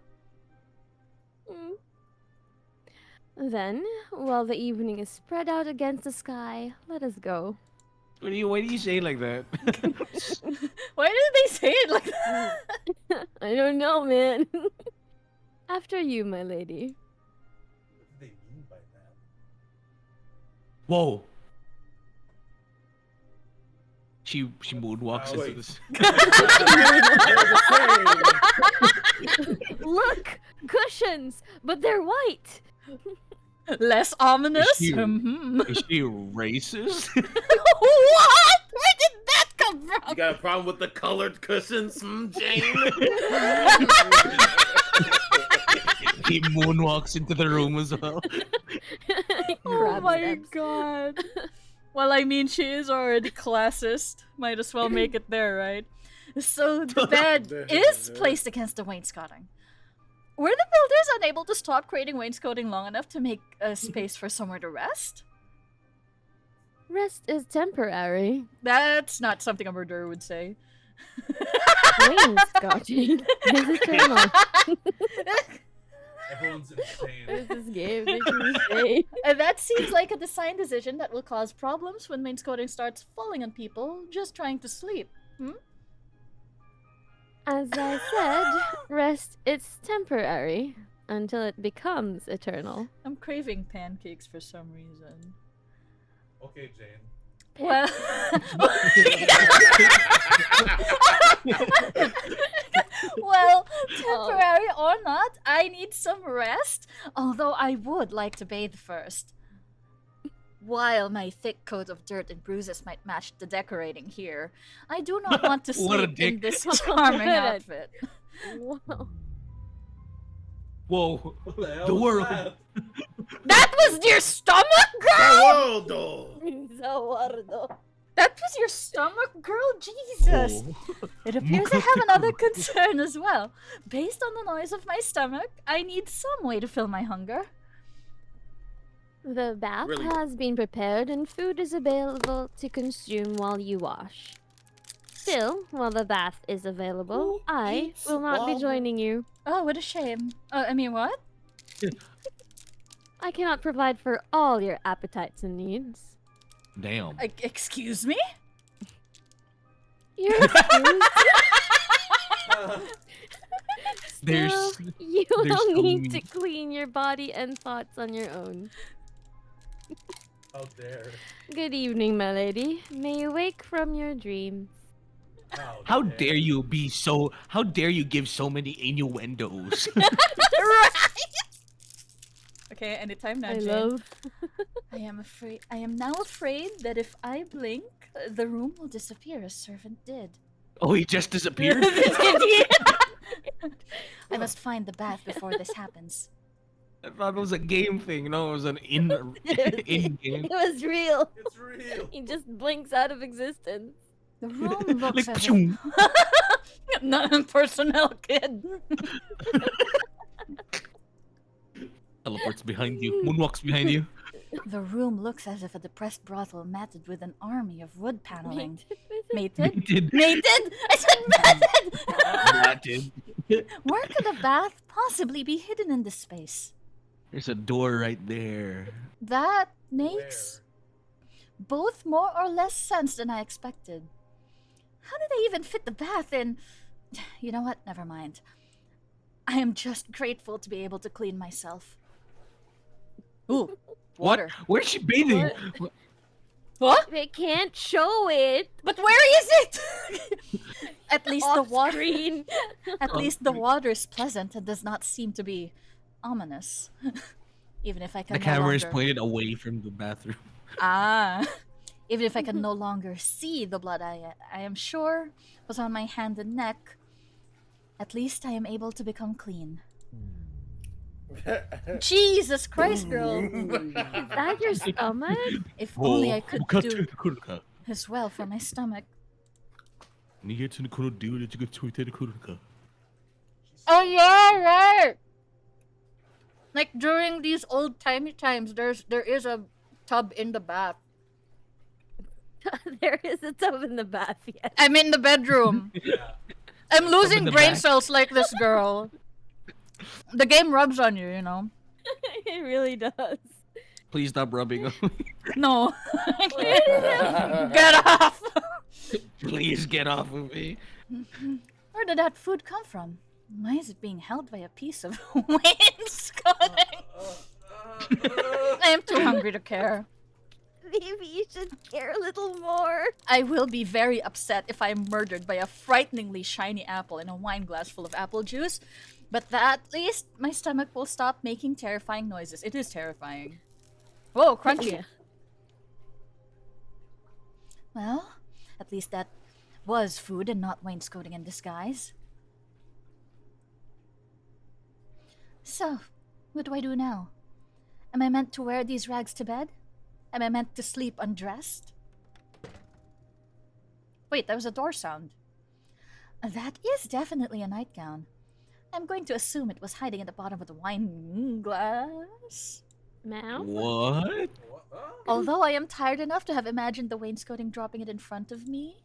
Then, while the evening is spread out against the sky, let us go. Why do you say it like that? Why did they say it like that? I don't know, man. After you, my lady. What do they mean by that? Whoa. She moonwalks into wait. this. Look! Cushions! But they're white! Less ominous? Is she- Mhm. Is she racist? What? Where did that come You from? got a problem with the colored cushions, Jane? He moonwalks into the room as well. Oh Grabs my them. god. Well, I mean, she is already classist. Might as well make it there, right? So the bed is placed against the wainscoting. Were the builders unable to stop creating wainscoting long enough to make a space for somewhere to rest? Rest is temporary. That's not something a murderer would say. Wainscoting is eternal. Everyone's insane. What is this game making me say? That seems like a design decision that will cause problems when wainscoting starts falling on people just trying to sleep. As I said, rest is temporary until it becomes eternal. I'm craving pancakes for some reason. Okay, Jane. Well, well, temporary or not, I need some rest. Although I would like to bathe first. While my thick coat of dirt and bruises might match the decorating here, I do not want to What a sleep in dick. this charming outfit. Whoa. Whoa. What the hell The was world. that? That was your stomach, girl? That was your stomach, girl? Jesus! Oh. It appears I have another concern as well. Based on the noise of my stomach, I need some way to fill my hunger. The bath Really? has been prepared and food is available to consume while you wash. Still, while the bath is available, I will not be joining you. Oh, what a shame. I mean, what? I cannot provide for all your appetites and needs. Damn. Excuse me? You're excused. There's Still, you there's will so need to many- clean your body and thoughts on your own. How dare. Good evening, my lady. May you wake from your dreams. How dare you be so? How dare you give so many innuendos? Okay, anytime now, I Jane. love. I am now afraid that if I blink, the room will disappear as servant did. Oh, he just disappeared. I must find the bath before this happens. I thought it was a game thing. No, it was an in game. It was real. It's real. He just blinks out of existence. The room looks Like, as pshung. if... Non-personnel kid. Teleports behind you. Moonwalks behind you. The room looks as if a depressed brothel matted with an army of wood paneling. Mated Mated? Mated. Mated? I said matted! Mated. Where could a bath possibly be hidden in this space? There's a door right there. That makes both more or less sense than I expected. How did they even fit the bath in? You know what? Never mind. I am just grateful to be able to clean myself. Ooh, water. What? Where's she bathing? What? They can't show it. But where is it? At least the Off water. screen. At least the water is pleasant and does not seem to be ominous. Even if I can The no camera is longer... pointed away from the bathroom. Ah. Even if I can no longer see the blood I am sure was on my hand and neck, at least I am able to become clean. Jesus Christ, girl! Is that your stomach? If only I could do do. as well for my stomach. Oh yeah, right. Like during these old timey times, there is a tub in the bath. There is a tub in the bath, yes. I'm in the bedroom. Yeah. I'm losing the brain back. cells like this girl. The game rubs on you, you know. It really does. Please stop rubbing on me. No. Get off. Please get off of me. Where did that food come from? Why is it being held by a piece of wainscoting? I am too hungry to care. Maybe you should care a little more. I will be very upset if I am murdered by a frighteningly shiny apple in a wine glass full of apple juice, but at least my stomach will stop making terrifying noises. It is terrifying. Whoa, crunchy. Yeah. Well, at least that was food and not wainscoting in disguise. So, what do I do now? Am I meant to wear these rags to bed? Am I meant to sleep undressed? Wait, that was a door sound. That is definitely a nightgown. I'm going to assume it was hiding at the bottom of the wine glass. Ma'am? What? Although I am tired enough to have imagined the wainscoting dropping it in front of me,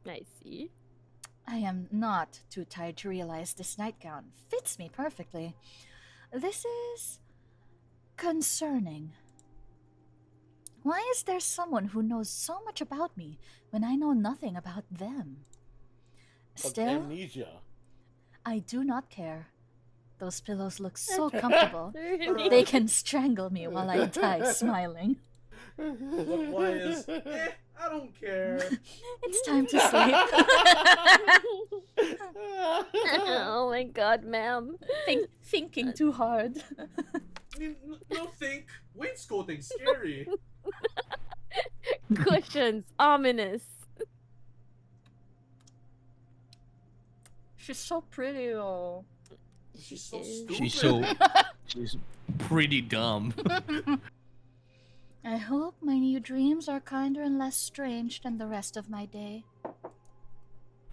I see. I am not too tired to realize this nightgown fits me perfectly. This is concerning. Why is there someone who knows so much about me when I know nothing about them? Still, amnesia. I do not care. Those pillows look so comfortable. They can strangle me while I die smiling. Look, why is I don't care. It's time to sleep. Oh my god, ma'am. Thinking too hard. I mean, no think. Wainscoting, scary. Cushions, ominous. She's so pretty though. She's so is. stupid. She's pretty dumb. I hope my new dreams are kinder and less strange than the rest of my day.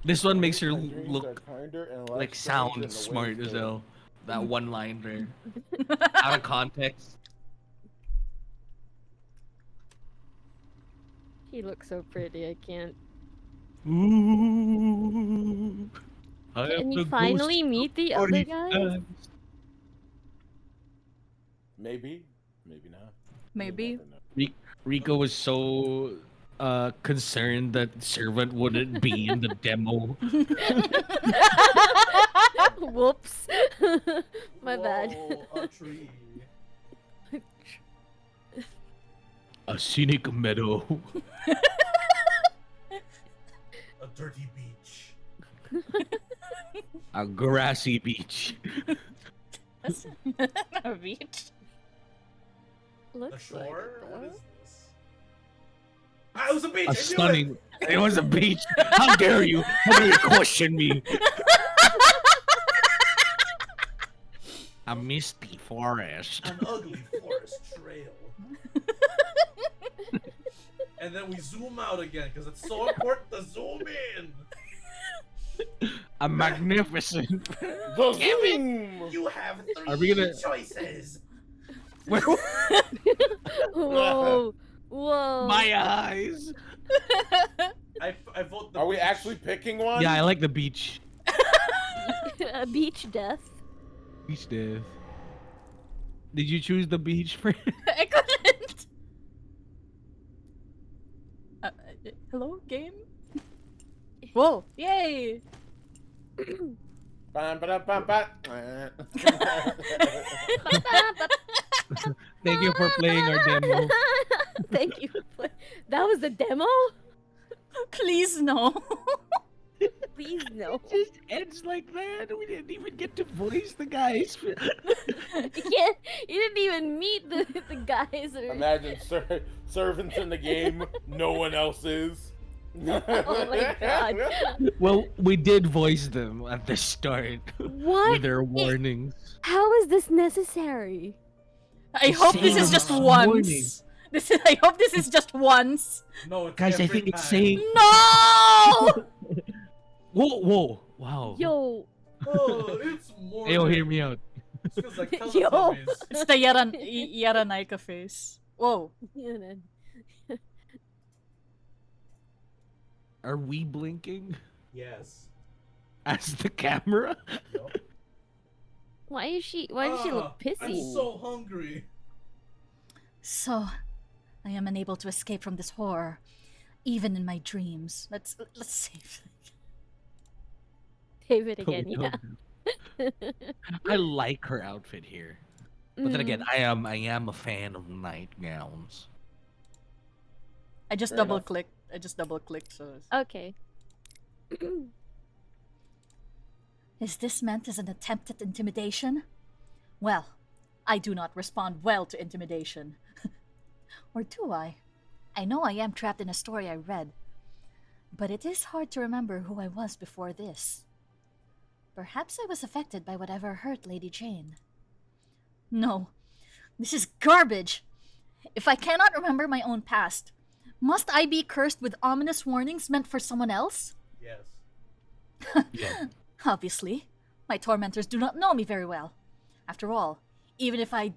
This one makes her My dreams look are kinder and less like strange sound than the smart as Wednesday. hell. That one line there. Out of context. She looks so pretty, I can't. Ooh. Can you finally meet the other guys? Maybe, maybe not. Maybe. You never know. Rico was so concerned that Servant wouldn't be in the demo. Whoops. My bad. Whoa, a tree. A scenic meadow. A dirty beach. A grassy beach. That's a beach. A Looks shore? like What it, is this? Ah, it was a beach! A I knew stunning. It was a beach. How dare you? How dare you question me? A misty forest. An ugly forest trail. And then we zoom out again because it's so important to zoom in. A magnificent. The zoom! You have Are we 3 gonna- choices. Whoa. Whoa. My eyes. I vote the Are we beach. actually picking one? Yeah, I like the beach. A beach death. Beach death. Did you choose the beach for? I couldn't. Hello, game? Whoa! Yay! Bam, ba, bam, ba. Thank you for playing our demo. Thank you. That was the demo? Please no. Please no. It just ends like that. We didn't even get to voice the guys. You didn't even meet the guys. Or... Imagine servants in the game, no one else is. Oh my god. Well, we did voice them at the start What? with their warnings. How is this necessary? I hope this is just Warning. once. I hope this is just once. No, it's Guys, I every think it's time. saying. No! Whoa! Wow. Yo. Oh, it's more. Hey, yo, than- hear me out. It feels like Yo. Teletubbies. It's the Yaranaika face. Whoa. Yeah, then. Are we blinking Yes. as the camera? Yup. Why does she look I'm pissy? so hungry. So, I am unable to escape from this horror, even in my dreams. Let's save. Save it again, yeah. I like her outfit here, but then again, Mm. I am a fan of nightgowns. I just Fair double enough. clicked. So. Okay. Is this meant as an attempt at intimidation? Well, I do not respond well to intimidation. Or do I? I know I am trapped in a story I read, but it is hard to remember who I was before this. Perhaps I was affected by whatever hurt Lady Jane. No, this is garbage! If I cannot remember my own past, must I be cursed with ominous warnings meant for someone else? Yes. Yeah. Obviously, my tormentors do not know me very well. After all, even if I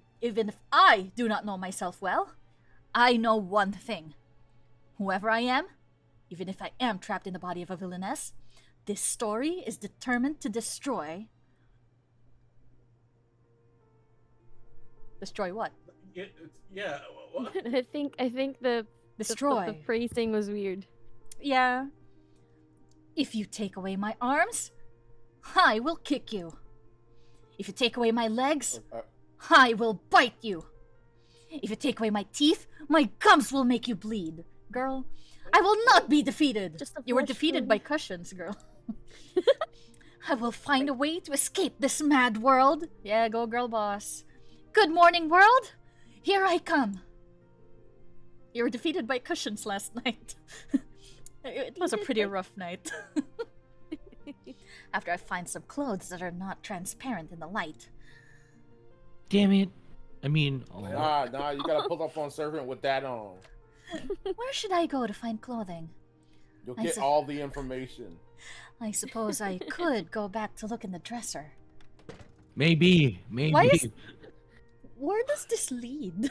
do not know myself well, I know one thing. Whoever I am, even if I am trapped in the body of a villainess, this story is determined to destroy. Destroy what? Yeah. What? I think the Destroy. the phrasing was weird. Yeah. If you take away my arms, I will kick you. If you take away my legs, I will bite you. If you take away my teeth, my gums will make you bleed. Girl, I will not be defeated. Just a You were flesh defeated wound. by cushions, girl. I will find a way to escape this mad world. Yeah, go girl boss. Good morning, world. Here I come. You were defeated by cushions last night. It was a pretty rough night. After I find some clothes that are not transparent in the light. Damn it. I mean, Nah, you gotta pull up on Servant with that on. Where should I go to find clothing? You'll I get see. all the information. I suppose I could go back to look in the dresser. maybe. Why is- Where does this lead?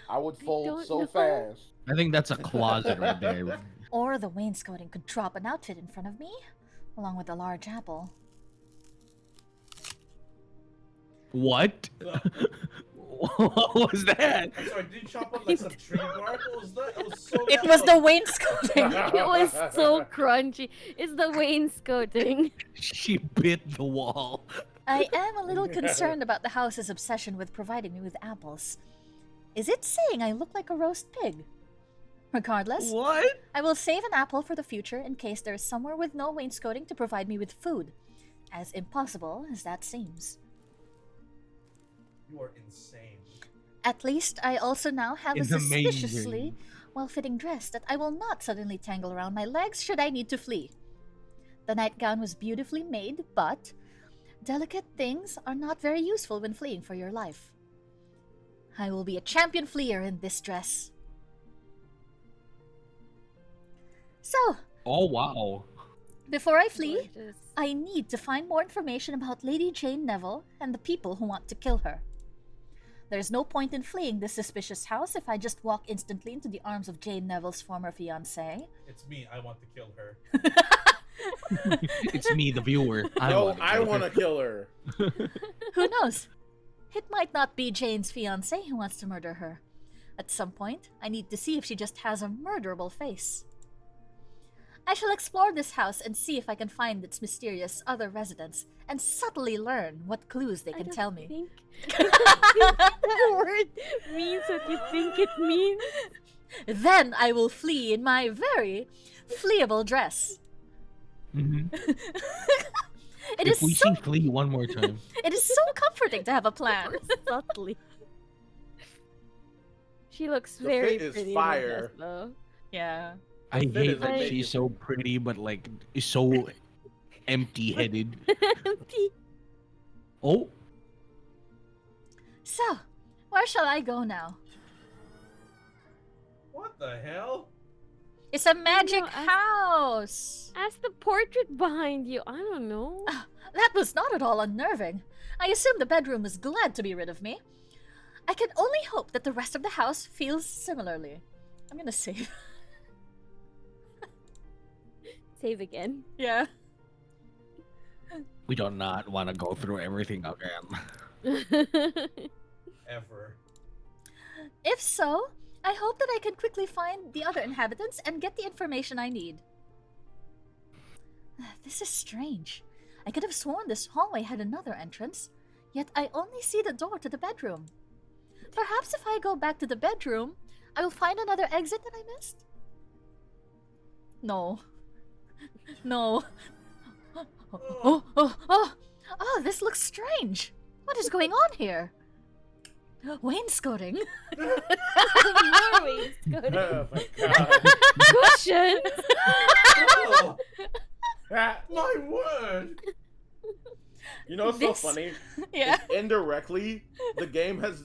I would fold don't so know. fast. I think that's a closet right there. Or the wainscoting could drop an outfit in front of me, along with a large apple. What? What was that? I'm sorry, did you chop up like some tree bark? What was that? It was so It was the loud. wainscoting! It was so crunchy. It's the wainscoting. She bit the wall. I am a little concerned about the house's obsession with providing me with apples. Is it saying I look like a roast pig? Regardless, What? I will save an apple for the future in case there is somewhere with no wainscoting to provide me with food. As impossible as that seems. You are insane. At least I also now have It's a suspiciously amazing. well-fitting dress that I will not suddenly tangle around my legs should I need to flee. The nightgown was beautifully made, but delicate things are not very useful when fleeing for your life. I will be a champion fleer in this dress. So, Oh, wow. before I flee, Gorgeous. I need to find more information about Lady Jane Neville and the people who want to kill her. There's no point in fleeing this suspicious house if I just walk instantly into the arms of Jane Neville's former fiancé. It's me. I want to kill her. It's me, the viewer. I want to kill her. Who knows? It might not be Jane's fiancé who wants to murder her. At some point, I need to see if she just has a murderable face. I shall explore this house and see if I can find its mysterious other residents and subtly learn what clues they I can don't tell me. think that word means what you think it means. Then I will flee in my very fleeable dress. Mhm. It If we is so see Flea one more time. it is so comforting to have a plan. Subtly. She looks The very fit is pretty fire. in the dress, though. Yeah. I fit hate is that amazing. she's so pretty, but like is so empty-headed. Oh, So, where shall I go now? What the hell? It's a magic know, I- house. Ask the portrait behind you. I don't know. That was not at all unnerving. I assume the bedroom was glad to be rid of me. I can only hope that the rest of the house feels similarly. I'm gonna save. Save again. Yeah. we do not want to go through everything again. Ever. If so, I hope that I can quickly find the other inhabitants and get the information I need. This is strange. I could have sworn this hallway had another entrance, yet I only see the door to the bedroom. Perhaps if I go back to the bedroom, I will find another exit that I missed? No. No. Oh, this looks strange. What is going on here? Wainscoting? More wainscoting. Oh my god. Cushion. Oh, my word! You know what's This- so funny? Yeah. Indirectly, the game has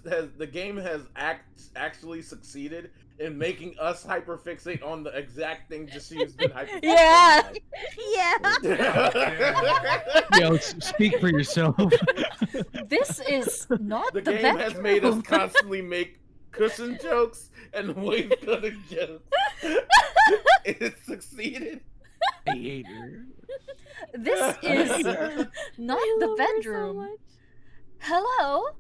actually succeeded in making us hyperfixate on the exact thing Jashi's been hyperfixating. Yeah. Yeah. Yo, speak for yourself. This is not The the game has made us bedroom. constantly make cushion jokes and wave cutting jokes. It succeeded. I hate her. This is not I the love her so bedroom. much. Hello?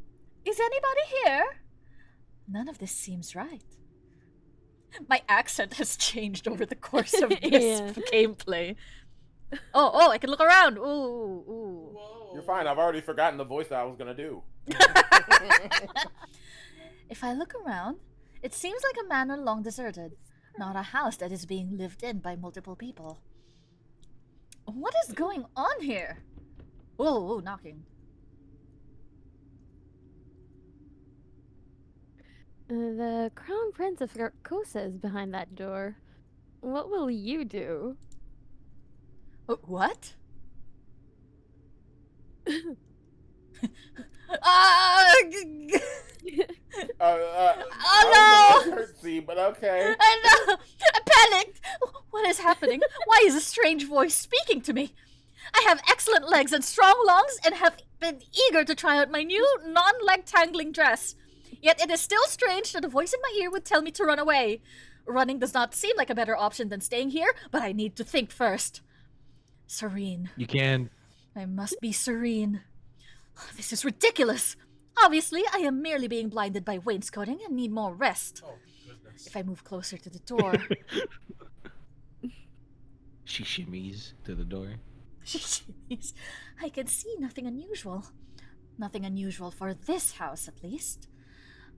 Is anybody here? None of this seems right. My accent has changed over the course of this Yeah. gameplay. Oh, I can look around. Ooh. Whoa. You're fine. I've already forgotten the voice that I was gonna do. If I look around, it seems like a manor long deserted, not a house that is being lived in by multiple people. What is going on here? Whoa, knocking. The Crown Prince of Carcosa is behind that door. What will you do? What? Ah! I was gonna curtsy, but okay. I know! I panicked! What is happening? Why is a strange voice speaking to me? I have excellent legs and strong lungs and have been eager to try out my new non-leg tangling dress. Yet it is still strange that a voice in my ear would tell me to run away. Running does not seem like a better option than staying here, but I need to think first. Serene. You can. I must be serene. This is ridiculous. Obviously, I am merely being blinded by wainscoting and need more rest. Oh, goodness. If I move closer to the door... She shimmies to the door. Jeez, I can see nothing unusual. Nothing unusual for this house, at least.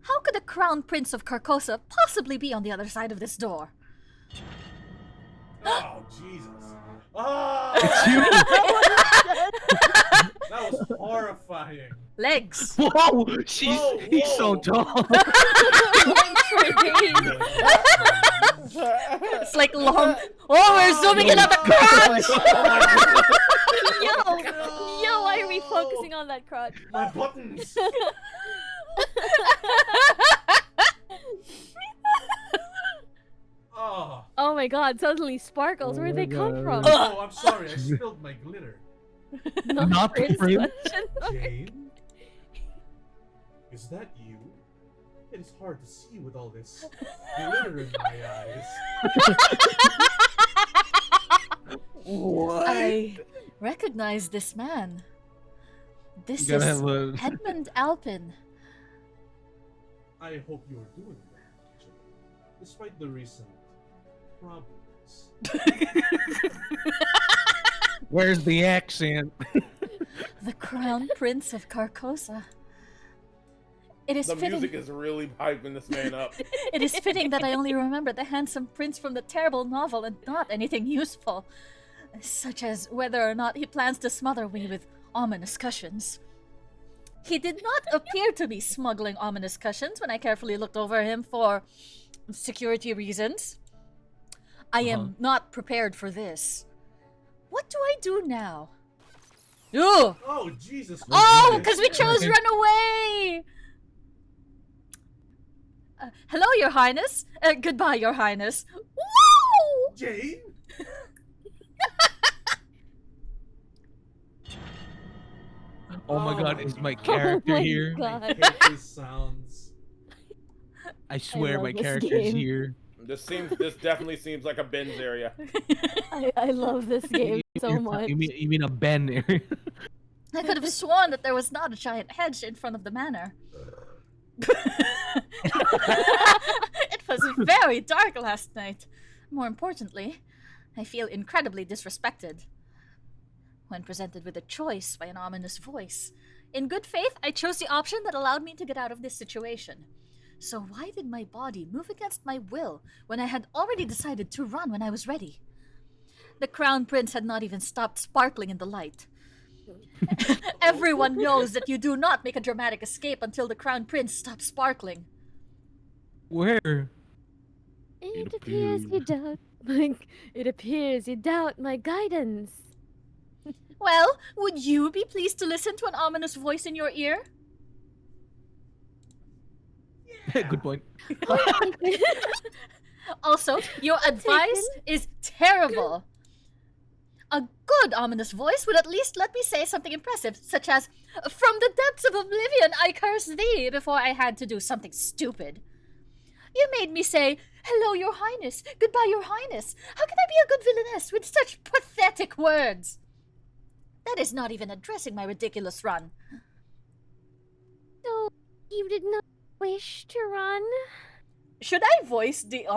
How could the Crown Prince of Carcosa possibly be on the other side of this door? Oh, Jesus. Oh! That was horrifying. Legs! Whoa! He's so whoa. tall. It's like long. Oh, we're zooming in on the crotch! Yo, why are we focusing on that crotch? My buttons. Oh. Oh my god, suddenly sparkles. Where'd they come from? Oh, I'm sorry. I spilled my glitter. Not the prince. Jane? Is that you? It is hard to see with all this glitter in my eyes. What? I recognize this man. This You gotta is have a- Edmund Alpin. I hope you are doing well, Jane, despite the recent problems. Where's the accent? The Crown Prince of Carcosa. It is The fitting. music is really hyping this man up. It is fitting that I only remember the handsome prince from the terrible novel and not anything useful, such as whether or not he plans to smother me with ominous cushions. He did not appear to be smuggling ominous cushions when I carefully looked over him for security reasons. I am not prepared for this. What do I do now? Ooh! Oh, Jesus. Oh, because we chose run away! Hello, Your Highness. Goodbye, Your Highness. Woo! Jane? Oh my god, is my Oh character my here? I god. hate these sounds. I swear love my this character is game. here. This definitely seems like a binge area. I love this game so much. You mean a Ben area? I could have sworn that there was not a giant hedge in front of the manor. It was very dark last night. More importantly, I feel incredibly disrespected. When presented with a choice by an ominous voice, in good faith, I chose the option that allowed me to get out of this situation. So why did my body move against my will when I had already decided to run when I was ready? The Crown Prince had not even stopped sparkling in the light. Everyone knows that you do not make a dramatic escape until the Crown Prince stops sparkling. Where? It appears you doubt my guidance. Well, would you be pleased to listen to an ominous voice in your ear? Good point. Also, your advice is terrible. A good ominous voice would at least let me say something impressive, such as, "From the depths of oblivion I curse thee," before I had to do something stupid. You made me say, "Hello, your highness. Goodbye, your highness." How can I be a good villainess with such pathetic words? That is not even addressing my ridiculous run. So, you did not wish to run? Should I voice the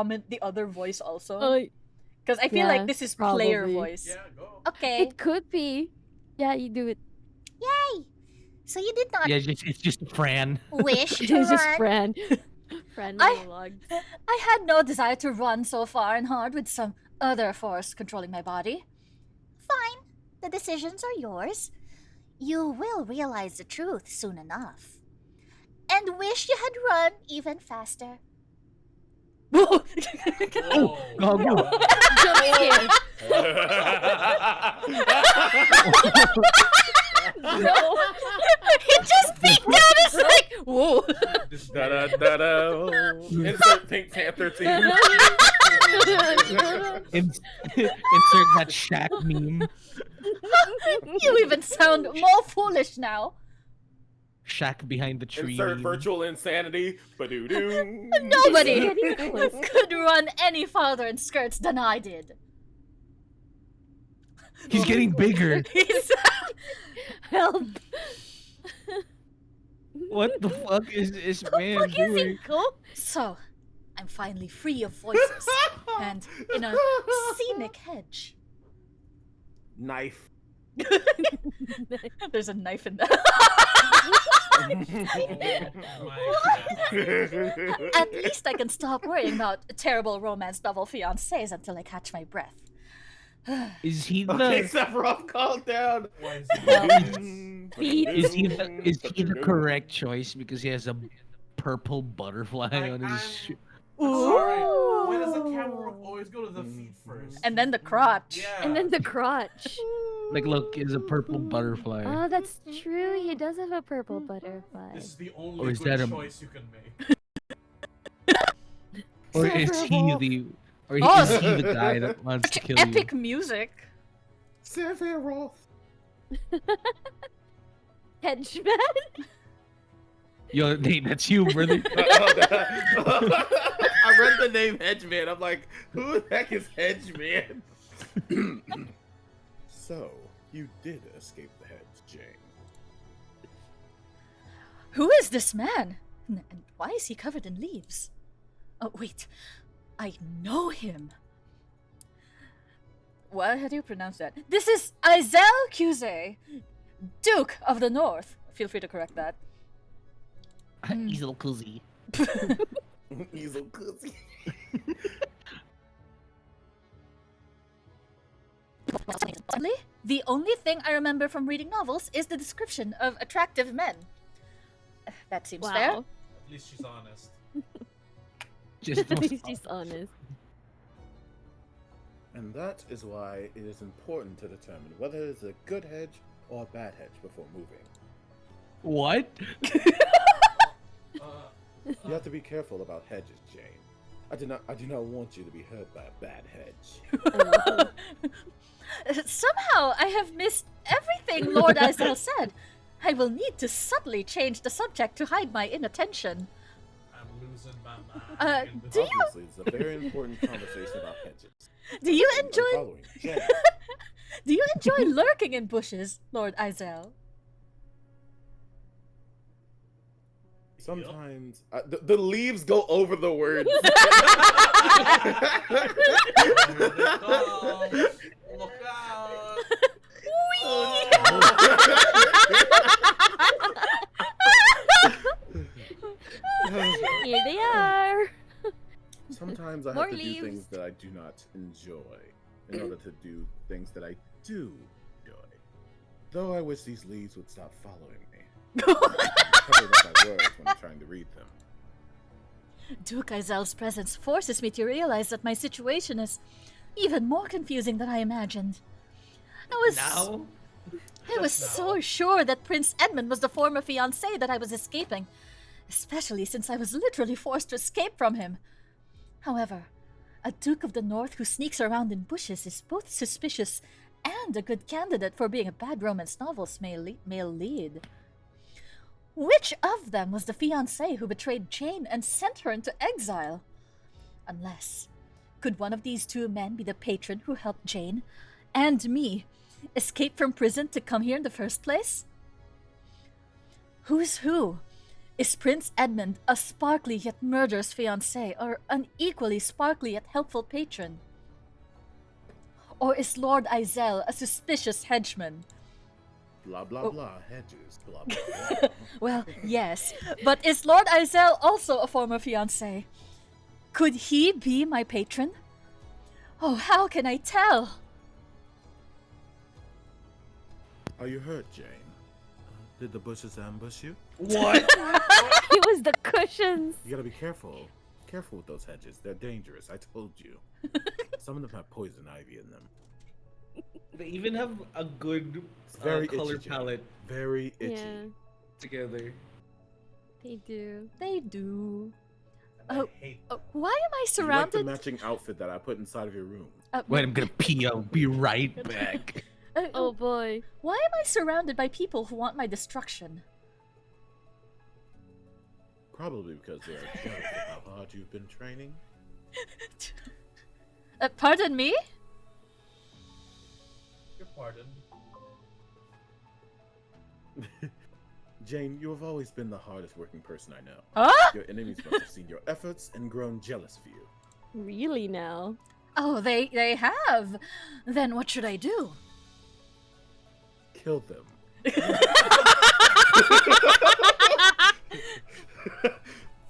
other voice also? Because I feel like this is player probably. voice. Yeah, go. Okay. It could be. Yeah, you do it. Yay! So you did not Yeah, it's just Fran. wish to It's just run. Fran. Fran I- monologue. I had no desire to run so far and hard with some other force controlling my body. Fine. The decisions are yours. You will realize the truth soon enough. And wish you had run even faster. Oh, God, no. Jump scare. No. He just peeked out. It's like, whoa. Da da da da. Insert Pink Panther team. Insert that Shaq meme. You even sound more foolish now. Shaq behind the tree. Insert meme. virtual insanity. Ba-doo-doo. Nobody Getting close. could run any farther in skirts than I did. He's getting bigger. He's Help. What the fuck is this man doing? So, I'm finally free of voices and in a scenic hedge. Knife. There's a knife in there. Oh my God. At least I can stop worrying about terrible romance novel fiancés until I catch my breath. Is he the Okay, Sephiroth, calm down. Why is is he the correct choice because he has a purple butterfly on his shoe? Sorry. Why does the camera work always go to the feet first? And then the crotch. Yeah. And then the crotch. Like, look, is a purple butterfly. Oh, that's true. He does have a purple butterfly. This is the Or only is good that a- choice you can make. Or is he the? Or Oh. is he the guy that wants to kill Epic music. Sephiroth. Hedgeman? you? Yo, Nate, that's you, brother. I read the name Hedgeman. I'm like, who the heck is Hedgeman? So, you did escape the heads, Jane. Who is this man? And why is he covered in leaves? Oh, wait. I know him. What? How do you pronounce that? This is Izel Cuse, Duke of the North. Feel free to correct that. He's a little cozy. He's a pussy. The only thing I remember from reading novels is the description of attractive men. That seems fair. Wow. At least she's honest. Just At least he's honest. And that is why it is important to determine whether it is a good hedge or a bad hedge before moving. what? You have to be careful about hedges, Jane. I do not want you to be hurt by a bad hedge. Somehow I have missed everything Lord Izel said. I will need to subtly change the subject to hide my inattention. I'm losing my mind. Do you- Obviously, it's a very important conversation about hedges. Do you I'm enjoy following Jane. Do you enjoy lurking in bushes, Lord Izel? Sometimes the leaves go over the words. Look out! Here they are. Sometimes I More have to do leaves. things that I do not enjoy in order to do things that I do enjoy. Though I wish these leaves would stop following me. I'm covering up my words when I'm trying to read them. Duke Izel's presence forces me to realize that my situation is even more confusing than I imagined. I was Now? I was so sure that Prince Edmund was the former fiancé that I was escaping, especially since I was literally forced to escape from him. However, a Duke of the North who sneaks around in bushes is both suspicious and a good candidate for being a bad romance novel's male lead. Which of them was the fiancé who betrayed Jane and sent her into exile? Unless, could one of these two men be the patron who helped Jane and me escape from prison to come here in the first place? Who's who? Is Prince Edmund a sparkly yet murderous fiancé, or an equally sparkly yet helpful patron? Or is Lord Izel a suspicious henchman? Blah blah blah, hedges, blah blah blah. Well, yes, but is Lord Izel also a former fiancé? Could he be my patron? Oh, how can I tell? Are you hurt, Jane? Did the bushes ambush you? What? It was the cushions. You gotta be careful. Careful with those hedges. They're dangerous. I told you. Some of them have poison ivy in them. They even have a good It's very color itchy, Jane. palette Very itchy. Yeah, together. they do. They do. And I hate Why am I You like the surrounded? matching outfit that I put inside of your room. Wait, I'm gonna pee. I'll be right back. Oh boy. Why am I surrounded by people who want my destruction? Probably because they're jealous of how hard you've been training. Pardon me? your pardon. Jane, you have always been the hardest working person I know. Huh? Your enemies must have seen your efforts and grown jealous for you. Really now? Oh, they have. Then what should I do? Kill them.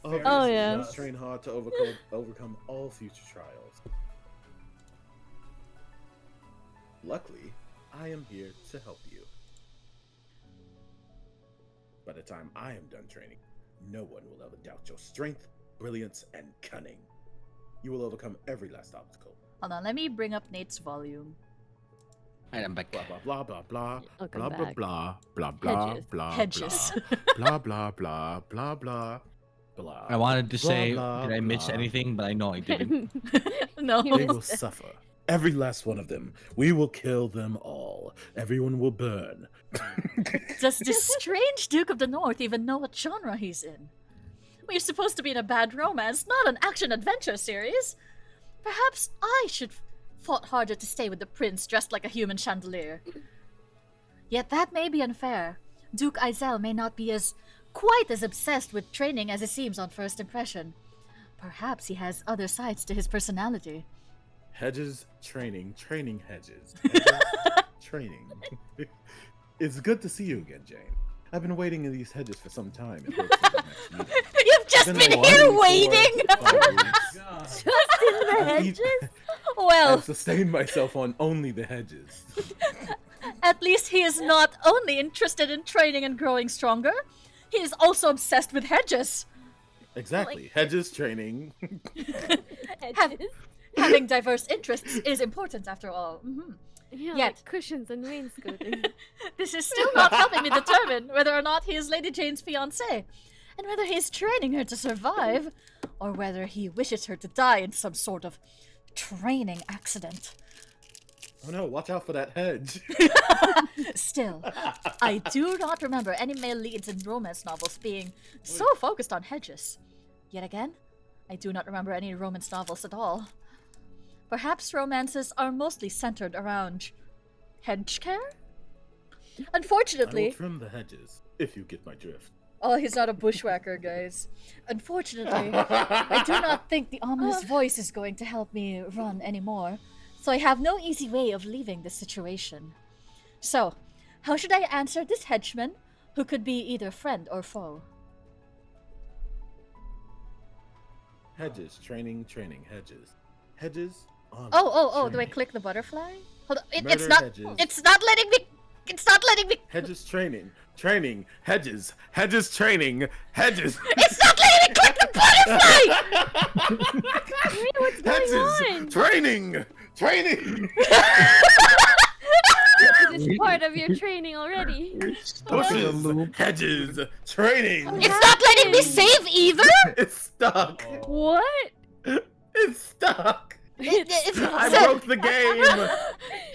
Oh, yeah. Train hard to overcome all future trials. Luckily, I am here to help you. By the time I am done training, no one will ever doubt your strength, brilliance, and cunning. You will overcome every last obstacle. Hold on, let me bring up Nate's volume. Alright, I'm back. Blah blah blah blah blah I'll come blah blah back. blah blah blah Hedges. blah Hedges. blah blah blah blah blah blah. I wanted to Blah, say, blah, did I miss blah. anything? But I know I didn't. No. They will suffer. Every last one of them. We will kill them all. Everyone will burn. Does this strange Duke of the North even know what genre he's in? We're supposed to be in a bad romance, not an action-adventure series. Perhaps I should fought harder to stay with the prince dressed like a human chandelier. Yet that may be unfair. Duke Izel may not be quite as obsessed with training as it seems on first impression. Perhaps he has other sides to his personality. Hedges, training, Hedges. Hedges, training. It's good to see you again, Jane. I've been waiting in these hedges for some time. in hopes of the next meeting. You've just Been been waiting here for waiting! 5 weeks. God. Just in the hedges? Well, I've sustained myself on only the hedges. at least he is not only interested in training and growing stronger, he is also obsessed with hedges. Exactly. Hedges, training. Hedges? Having diverse interests is important after all. Yeah, Yet. like cushions and wainscoting. This is still not helping me determine whether or not he is Lady Jane's fiancé, and whether he is training her to survive, or whether he wishes her to die in some sort of training accident. Oh no, watch out for that hedge. Still, I do not remember any male leads in romance novels being so focused on hedges. Yet again, I do not remember any romance novels at all. Perhaps romances are mostly centered around hedge care? I will Unfortunately, trim the hedges, if you get my drift. oh, he's not a bushwhacker, guys. Unfortunately, I do not think the ominous voice is going to help me run anymore, so I have no easy way of leaving this situation. So, how should I answer this henchman, who could be either friend or foe? Hedges, training, hedges. Hedges on. Oh, do I training. click the butterfly? Hold on, it's Murder not, hedges. it's not letting me, Hedges, training, hedges, hedges, training, hedges. it's not letting me click the butterfly! Wait, what's going Hedges, on? training. Is this part of your your training already. Stuck in a Bushes, loop. hedges, training. What It's not letting me happened? save either. It's stuck. What? It's stuck. I So- broke the game.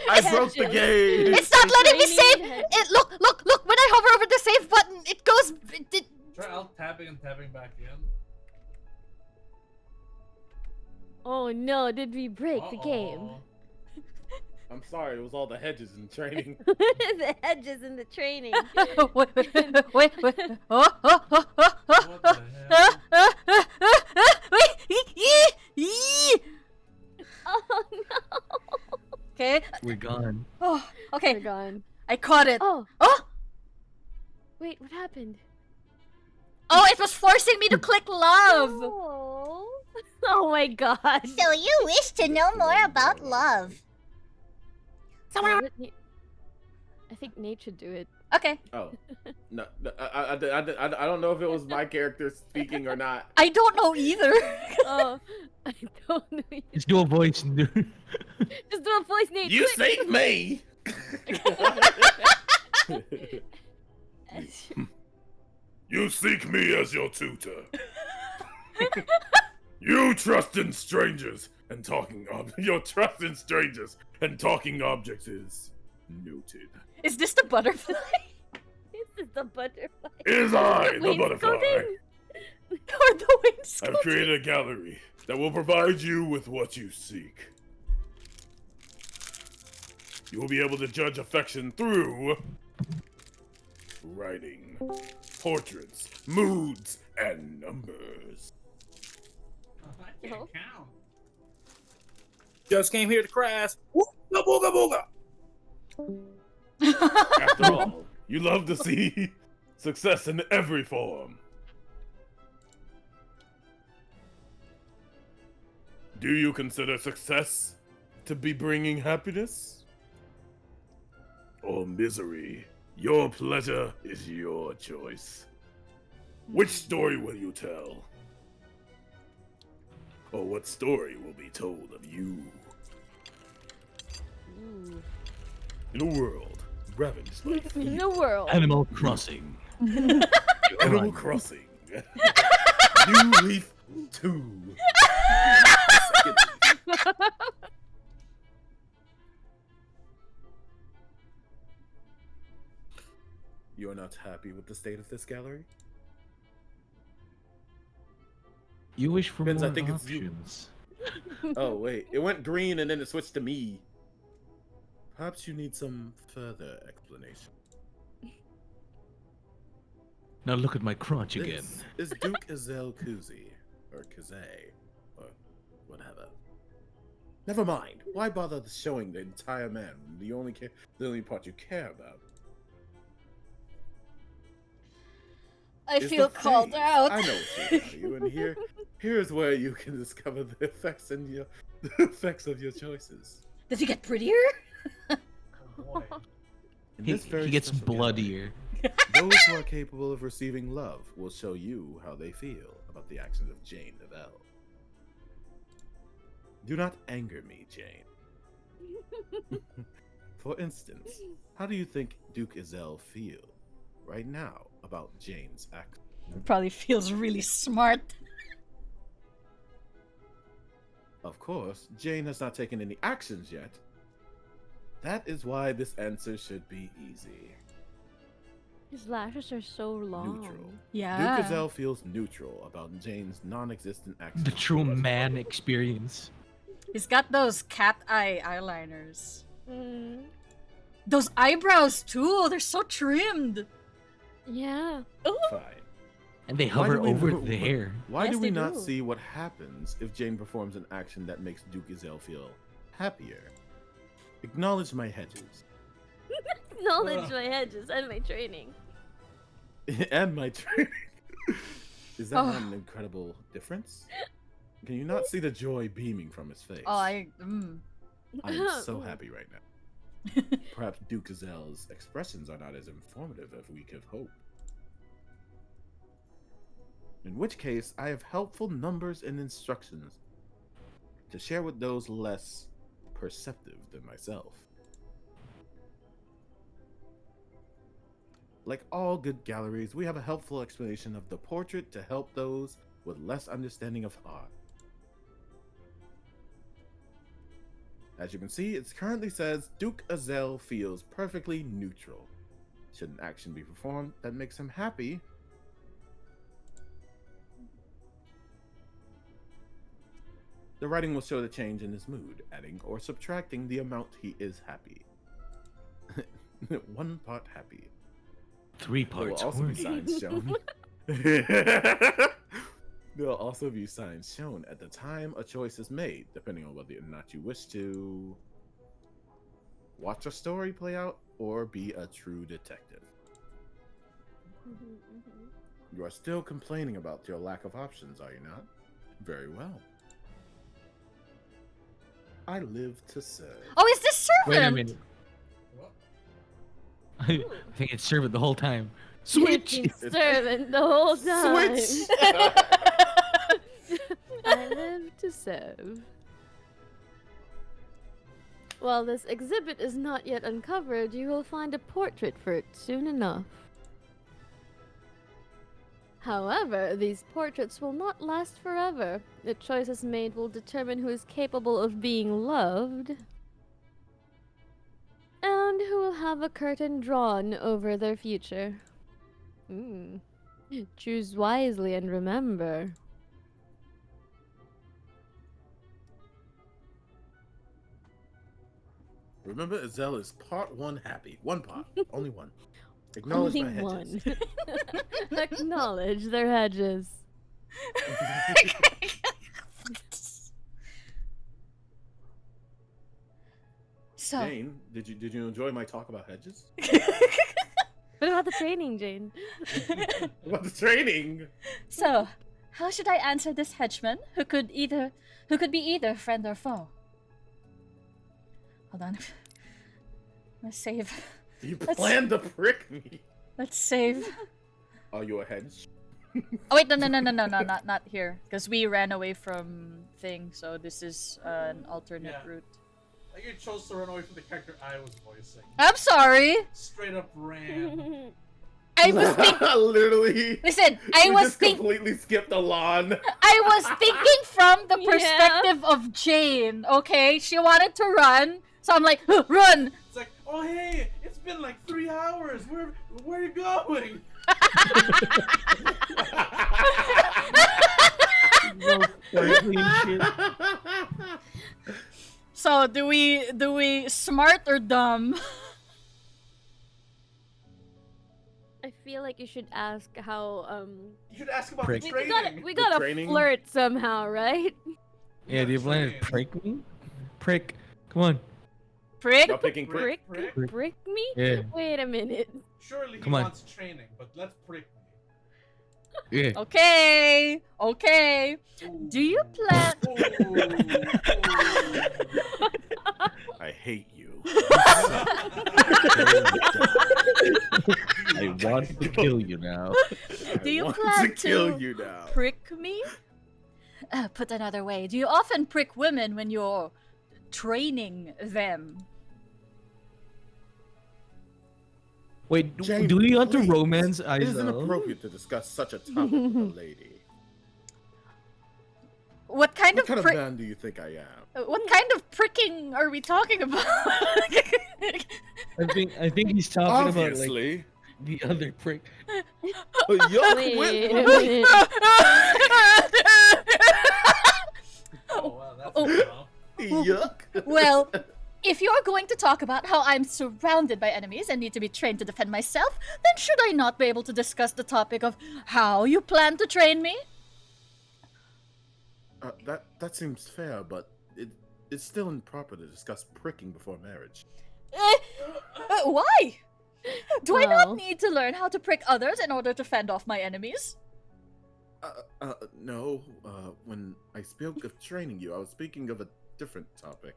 I broke the game. It's not letting me save. Training Look! When I hover over the save button, it goes. Try alt tapping and tapping back in. Oh no, did we break the game? Uh-oh. I'm sorry, it was all the hedges and training. The hedges in the training. Wait. Oh. What the hell? Oh no. Okay. We're gone. Oh. We're Okay. gone. I caught it. Oh. Oh. Wait, what happened? Oh, it was forcing me to click love. Oh. Oh my god. So you wish to know more about love. I think Nate should do it. Okay. Oh, no, I don't know if it was my character speaking or not. I don't know either. Oh, I don't know. Just do a voice. Dude. Just do a voice, Nate. You quick. saved me. You seek me as your tutor. You trust in strangers and talking your trust in strangers and talking objects is noted. Is this the butterfly? This is the butterfly. It is I, the butterfly. Wainscoting. Or the wings? I've created a gallery that will provide you with what you seek. You will be able to judge affection through writing, portraits, moods, and numbers. I can't count. Just came here to crash. Booga booga booga. After all, you love to see success in every form. Do you consider success to be bringing happiness? Or misery? Your pleasure is your choice. Which story will you tell? Or what story will be told of you? Ooh. In a world ravaged by In the world. Animal Crossing. Animal Crossing. New Leaf 2. You're not happy with the state of this gallery? You wish for Vince, more I think it's you. options. Oh wait, it went green and then it switched to me. Perhaps you need some further explanation. Now look at my crotch again. This is Duke Azel Kuzi, or Kazay, or whatever. Never mind. Why bother showing the entire man? The only part you care about. I is feel the called face. out. I know what you value, and here's where you can discover the effects and the effects of your choices. Does he get prettier? Oh boy. In He, this very he gets special bloodier. gallery, those who are capable of receiving love will show you how they feel about the actions of Jane Novell. Do not anger me, Jane. For instance, how do you think Duke Azel feel right now about Jane's act? Probably feels really smart. Of course, Jane has not taken any actions yet. That is why this answer should be easy. His lashes are so long. Neutral. Yeah. Duke Azel feels neutral about Jane's non-existent actions. The true man experience. He's got those cat eye eyeliners. Mm. Those eyebrows too. They're so trimmed. Yeah. Fine. And they Why hover do we over know- the hair. Why Yes, do we they not do. see what happens if Jane performs an action that makes Duke Azel feel happier? Acknowledge my hedges. Acknowledge my hedges and my training. And my training. Is that not an incredible difference? Can you not see the joy beaming from his face? Oh, I am so happy right now. Perhaps Duke Azel's expressions are not as informative as we could hope. In which case, I have helpful numbers and instructions to share with those less perceptive than myself. Like all good galleries, we have a helpful explanation of the portrait to help those with less understanding of art. As you can see, it currently says Duke Azel feels perfectly neutral. Should an action be performed that makes him happy, the writing will show the change in his mood, adding or subtracting the amount he is happy. 1 part happy. 3 There will parts also be horny. signs shown. There will also be signs shown at the time a choice is made, depending on whether or not you wish to watch a story play out or be a true detective. You are still complaining about your lack of options, are you not? Very well. I live to serve. Oh, is this Wait a servant? minute. What? I think it's servant the whole time. Switch! It's servant the whole time. Switch! I live to serve. While this exhibit is not yet uncovered, you will find a portrait for it soon enough. However, these portraits will not last forever. The choices made will determine who is capable of being loved and who will have a curtain drawn over their future. Choose wisely and remember. Remember, Azel is part 1 happy. 1 part. Only 1. Acknowledge Only my hedges. one. Acknowledge their hedges. So, Jane, did you enjoy my talk about hedges? What about the training, Jane? About the training? so, how should I answer this henchman who could be either friend or foe? Hold on. Let's save. You plan to prick me. Let's save. Are you a hedge? Oh wait, no, not here, because we ran away from thing. So this is an alternate route. Like you chose to run away from the character I was voicing. I'm sorry. Straight up ran. I was thinking. Literally. Listen, We just completely skipped a lawn. I was thinking from the perspective of Jane. Okay, she wanted to run, so I'm like, run. It's like, oh hey, it's been like 3 hours. Where are you going? So do we smart or dumb? I feel like you should ask how You should ask about Prick. the we training. gotta training? flirt somehow, right? Yeah, do you plan to prick me? Prick. Come on. Prick? Y'all picking prick? Prick me? Yeah. Wait a minute. Surely he Come on. wants training, but let's prick me. Yeah. Okay. Okay. Do you plan? I hate you. I want to kill you now. Do you I want plan to kill you now. prick me? Put another way, do you often prick women when you're training them? Wait, Jane, do we want to please. romance It is Aizel? inappropriate to discuss such a topic with a lady. What kind What of kind of prick? man do you think I am? What kind of pricking are we talking about? I think he's talking about like Obviously. the other prick. Yuck, Wait a wait. minute. Oh wow, that's Oh. rough. Yuck. Well, if you're going to talk about how I'm surrounded by enemies and need to be trained to defend myself, then should I not be able to discuss the topic of how you plan to train me? That seems fair, but it's still improper to discuss pricking before marriage. Why? Do I Well. not need to learn how to prick others in order to fend off my enemies? No. When I spoke of training you, I was speaking of a different topic.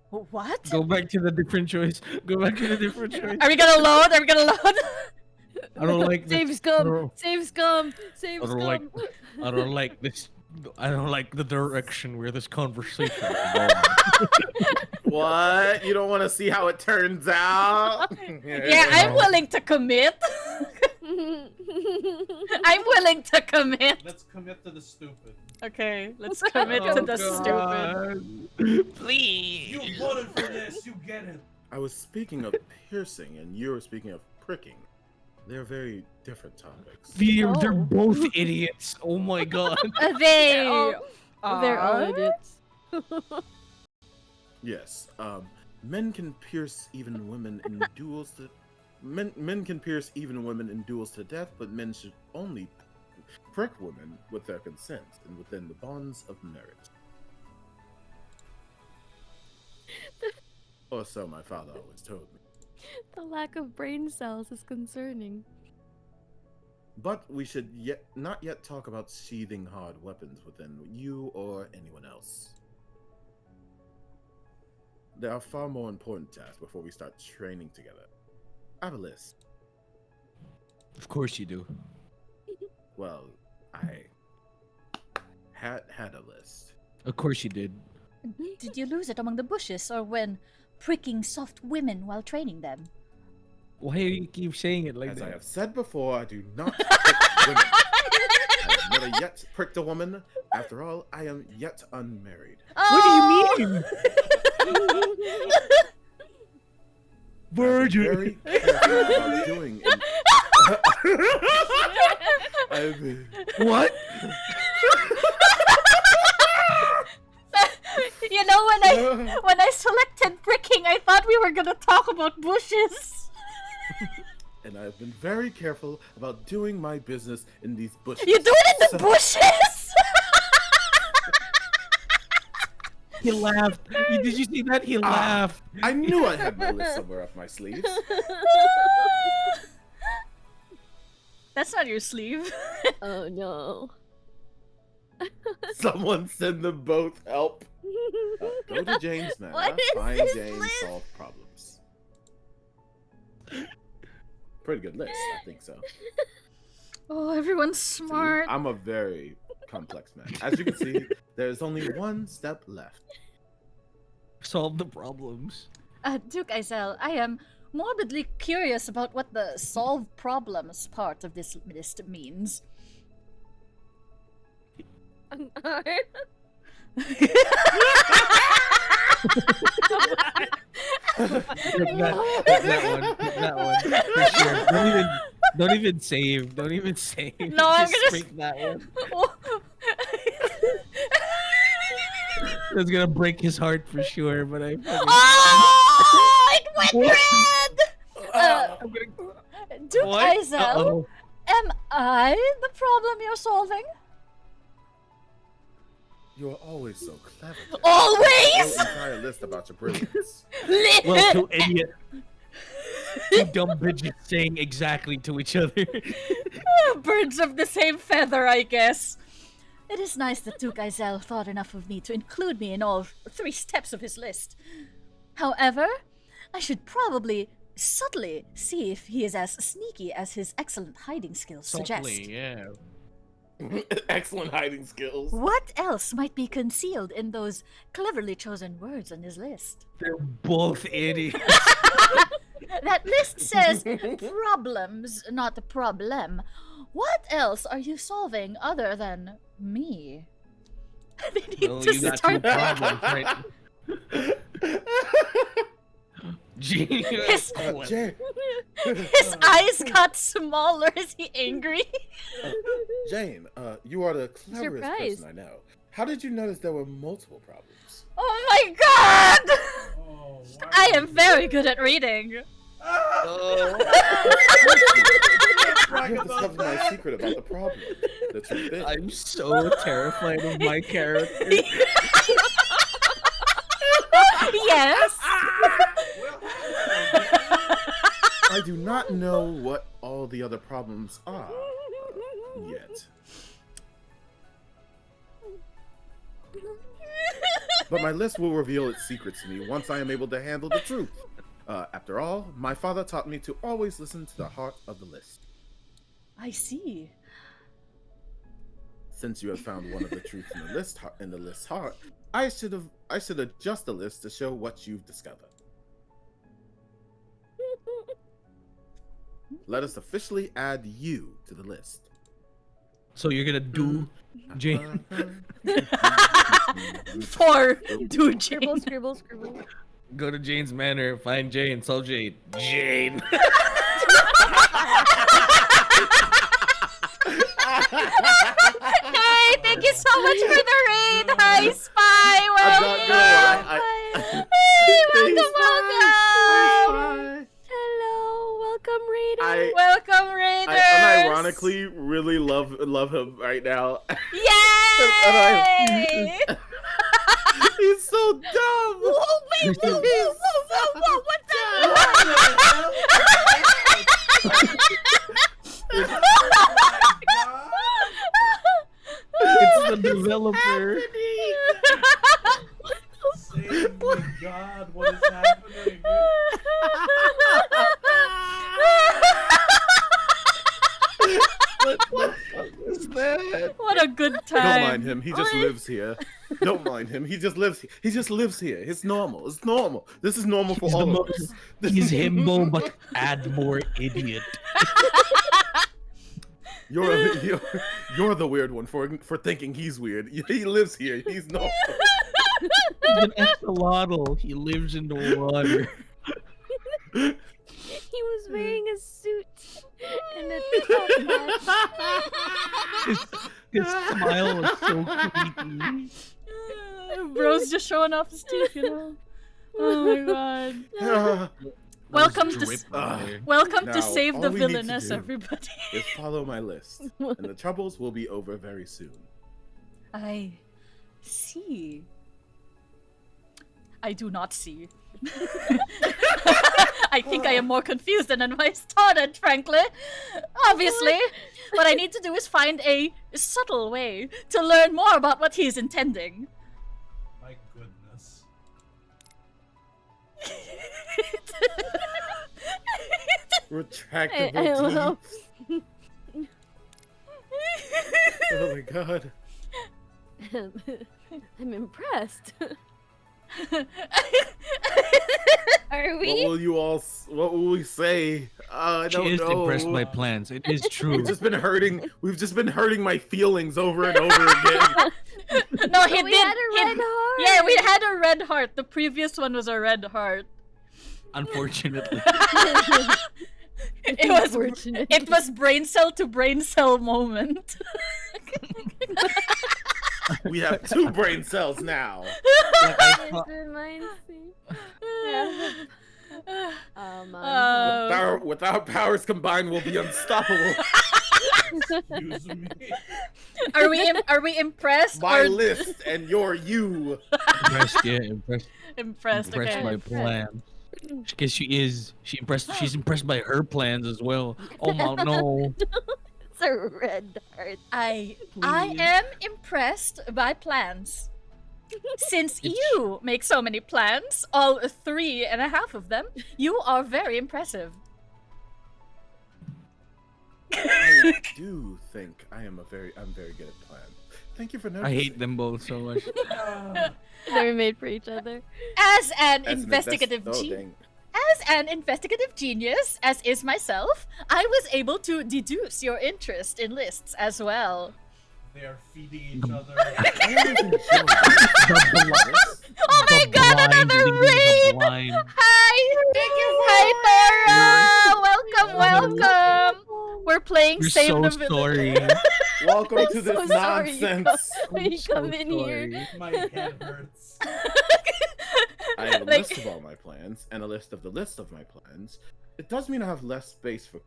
What? Go back to the different choice. Go back to the different choice. Are we gonna load? Are we gonna load? I don't like this. Save scum! No. Save scum! Save I don't scum! like. I don't like this I don't like the direction where this conversation is going. What? You don't want to see how it turns out? Yeah, I'm willing to commit. I'm willing to commit. Let's commit to the stupid. Okay, let's commit to the stupid. Please. You voted for this. You get it. I was speaking of piercing, and you were speaking of pricking. They're very different topics. They're both idiots. Oh my god. They're all idiots. Yes. Men can pierce even women in duels to men can pierce even women in duels to death, but men should only prick women with their consent and within the bonds of marriage. Or so my father always told me. The lack of brain cells is concerning. But we should not yet talk about sheathing hard weapons within you or anyone else. There are far more important tasks before we start training together. I have a list. Of course you do. Well, I had a list. Of course you did. Did you lose it among the bushes or when pricking soft women while training them? Why do you keep saying it like As that? I have said before, I do not prick women. I have never yet pricked a woman. After all, I am yet unmarried. What do you mean? Virgin. Very careful about doing What? You know, when I selected pricking, I thought we were gonna talk about bushes. And I've been very careful about doing my business in these bushes. You do it in the bushes? He laughed. Did you see that? He laughed. I knew I had my list somewhere up my sleeves. That's not your sleeve. Oh no. Someone send them both help. Go to James Manor, What is find this James, list? solve problems. Pretty good list, I think so. Oh, everyone's See, smart. I'm a very complex man. As you can see, there's only one step left. Solve the problems. Duke Izel, I am morbidly curious about what the solve problems part of this list means. That one. For sure. Don't even save. Don't even save. No, I'm Just gonna break that one. That's gonna break his heart for sure, but I fucking... Oh, it went red! I'm gonna... Duke What? Izel, Uh-oh. am I the problem you're solving? You're always so clever. Jack. Always! An entire list about your brilliance. Well, two idiot. Two dumb bitches saying exactly to each other. Birds of the same feather, I guess. It is nice that Duke Izel thought enough of me to include me in all 3 steps of his list. However, I should probably subtly see if he is as sneaky as his excellent hiding skills suggest. Subtly, yeah. Excellent hiding skills. What else might be concealed in those cleverly chosen words on his list? They're both idiots. That list says problems, not problem. What else are you solving other than me? They need Well, to you got start two problems, right? Genius. Jane, His eyes got smaller. Is he angry? Jane, you are the cleverest Surprise. person I know. How did you notice there were multiple problems? Oh my god! Oh, why I am very good at reading. I have discovered my secret about the problem. The truth is, I'm so terrified of my character. Yes. I do not know what all the other problems are yet. But my list will reveal its secrets to me once I am able to handle the truth. After all, my father taught me to always listen to the heart of the list. I see. Since you have found one of the truth in the list's heart, I should adjust the list to show what you've discovered. Let us officially add you to the list. So you're gonna do Jane. For do Scribble, Jane. scribble, scribble. Go to Jane's manor, find Jane, tell Jane. Jane. Hey, thank you so much for the raid. Hi, Spy. I'm not gonna lie. Hey, welcome. Hello, welcome, Raider. Welcome, Raiders. I unironically really love him right now. Yay! He's so dumb. Whoa, wait, whoa, what It's the developer. Save me, God, what is happening? What is that? What a good time. Don't mind him. He just lives here. Don't mind him. He just lives. He just lives here. It's normal. It's normal. This is normal for all of us. He's himbo, but add more idiot. You're the weird one for thinking he's weird. He lives here. He's normal. He's an axolotl. He lives in the water. He was wearing a suit and a top hat. His smile was so creepy. Bro's just showing off his teeth, you know. Oh my god. Welcome to Now, save all the we need to villainess, do everybody. Is follow my list, and the troubles will be over very soon. I see. I do not see. I think I am more confused than I started, frankly. Obviously, what I need to do is find a subtle way to learn more about what he's intending. My goodness. Retractable I love- teeth. Oh my god. I'm impressed. Are What we? will you all? What will we say? I She don't is know. impressed by plans. It is true. We've just been hurting my feelings over and over again. No, he We did. had a red heart. Yeah, we had a red heart. The previous one was a red heart. Unfortunately. It was brain cell to brain cell moment. We have 2 brain cells now. This reminds me. With our powers combined, we'll be unstoppable. Excuse me. Are we impressed? My or... list and you're you. Impressed, yeah, impressed. Impressed, Impressed okay. by plans. Because she's impressed by her plans as well. Oh my no. It's a red heart. I am impressed by plans. Since you make so many plans, all 3.5 of them, you are very impressive. I do think I'm very good at plans. Thank you for noticing. I hate them both so much. They were made for each other. As an As an investigative oh, genius. dang. As an investigative genius, as is myself, I was able to deduce your interest in lists as well. They are feeding each other. Oh my god, another raid! Hi! Hi, Thora! Welcome! We're playing You're Save so the Village. sorry. Welcome I'm to this so sorry, nonsense. You so come in here. sorry. My head hurts. I have a Like- list of all my plans and a list of the list of my plans. It does mean I have less space for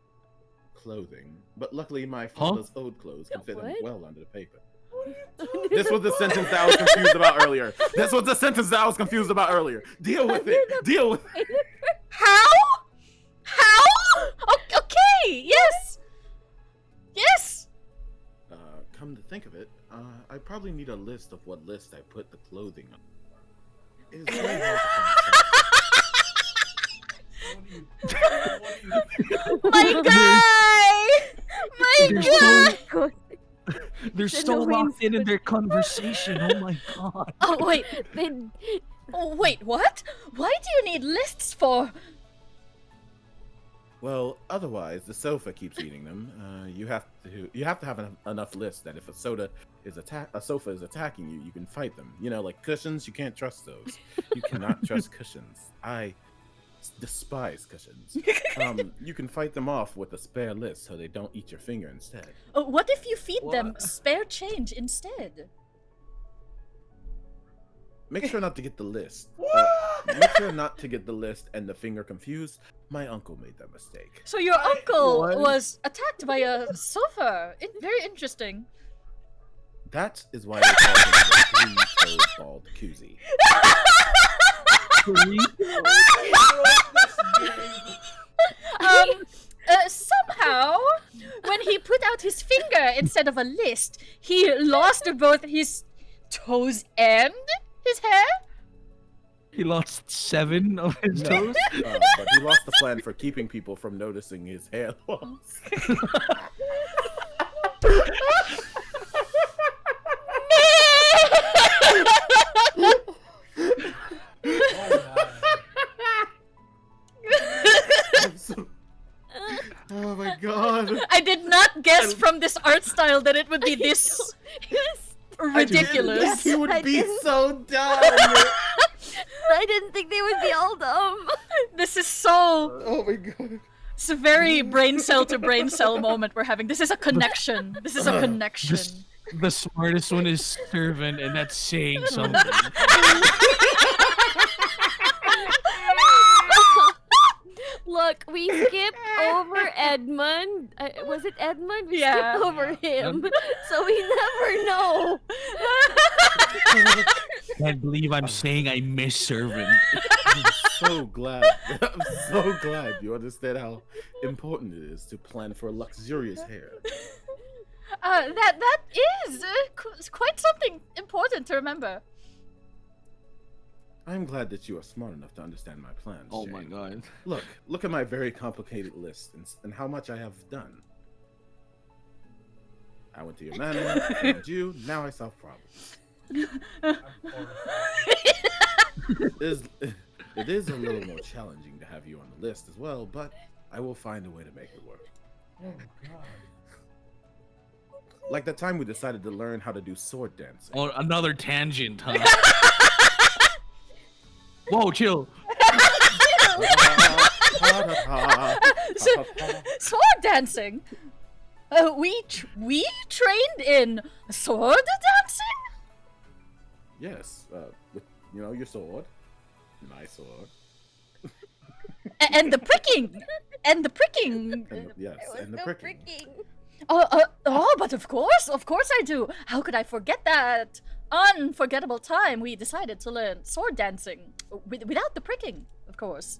clothing, but luckily my father's old clothes can fit them What? well under the paper. This was the sentence that I was confused about earlier. This was the sentence that I was confused about earlier. Deal with it. Deal with it. How? How? Okay, yes! Yes! Come to think of it, I probably need a list of what list I put the clothing on. It is very hard to find. My guy! My They're guy! so They're Then so the locked in wainscot- their conversation. Oh my god. Oh wait, They oh wait, what? Why do you need lists for? Well, otherwise the sofa keeps eating them. You have to have enough lists that if a sofa is attacking you, you can fight them. You know, like cushions, you can't trust those. You cannot trust cushions. I despise cushions. You can fight them off with a spare list so they don't eat your finger instead. What if you feed them What? spare change instead? Make sure not to get the list. Make sure not to get the list and the finger confused. My uncle made that mistake. So your uncle What? was attacked by a sofa. Very interesting. That is why they call him the three-toed bald koozie. Somehow, when he put out his finger instead of a list, he lost both his toes and his hair. He lost 7 of his No, toes. but he lost the plan for keeping people from noticing his hair loss. Oh my god. I did not guess from this art style that it would be this ridiculous. He would I be didn't- so dumb. I didn't think they would be all dumb. This is so. Oh my god. It's a very brain cell to brain cell moment we're having. This is a connection. This is a connection. The smartest one is servant, and that's saying something. Look, we skipped over Edmund. Was it Edmund? We Yeah. skipped over him, so we never know. Can't believe I'm saying I miss servant. I'm so glad. I'm so glad you understand how important it is to plan for luxurious hair. That is quite something important to remember. I'm glad that you are smart enough to understand my plans. Oh my Jane. god. Look at my very complicated list and how much I have done. I went to your manor, found you, now I solve problems. It is a little more challenging to have you on the list as well, but I will find a way to make it work. Oh god. Like the time we decided to learn how to do sword dancing. Oh, another tangent, huh? Whoa, chill. Sword dancing. We trained in sword dancing. Yes, with your sword, my sword, And the pricking, and the pricking. and the pricking. But of course I do. How could I forget that unforgettable time we decided to learn sword dancing without the pricking, of course.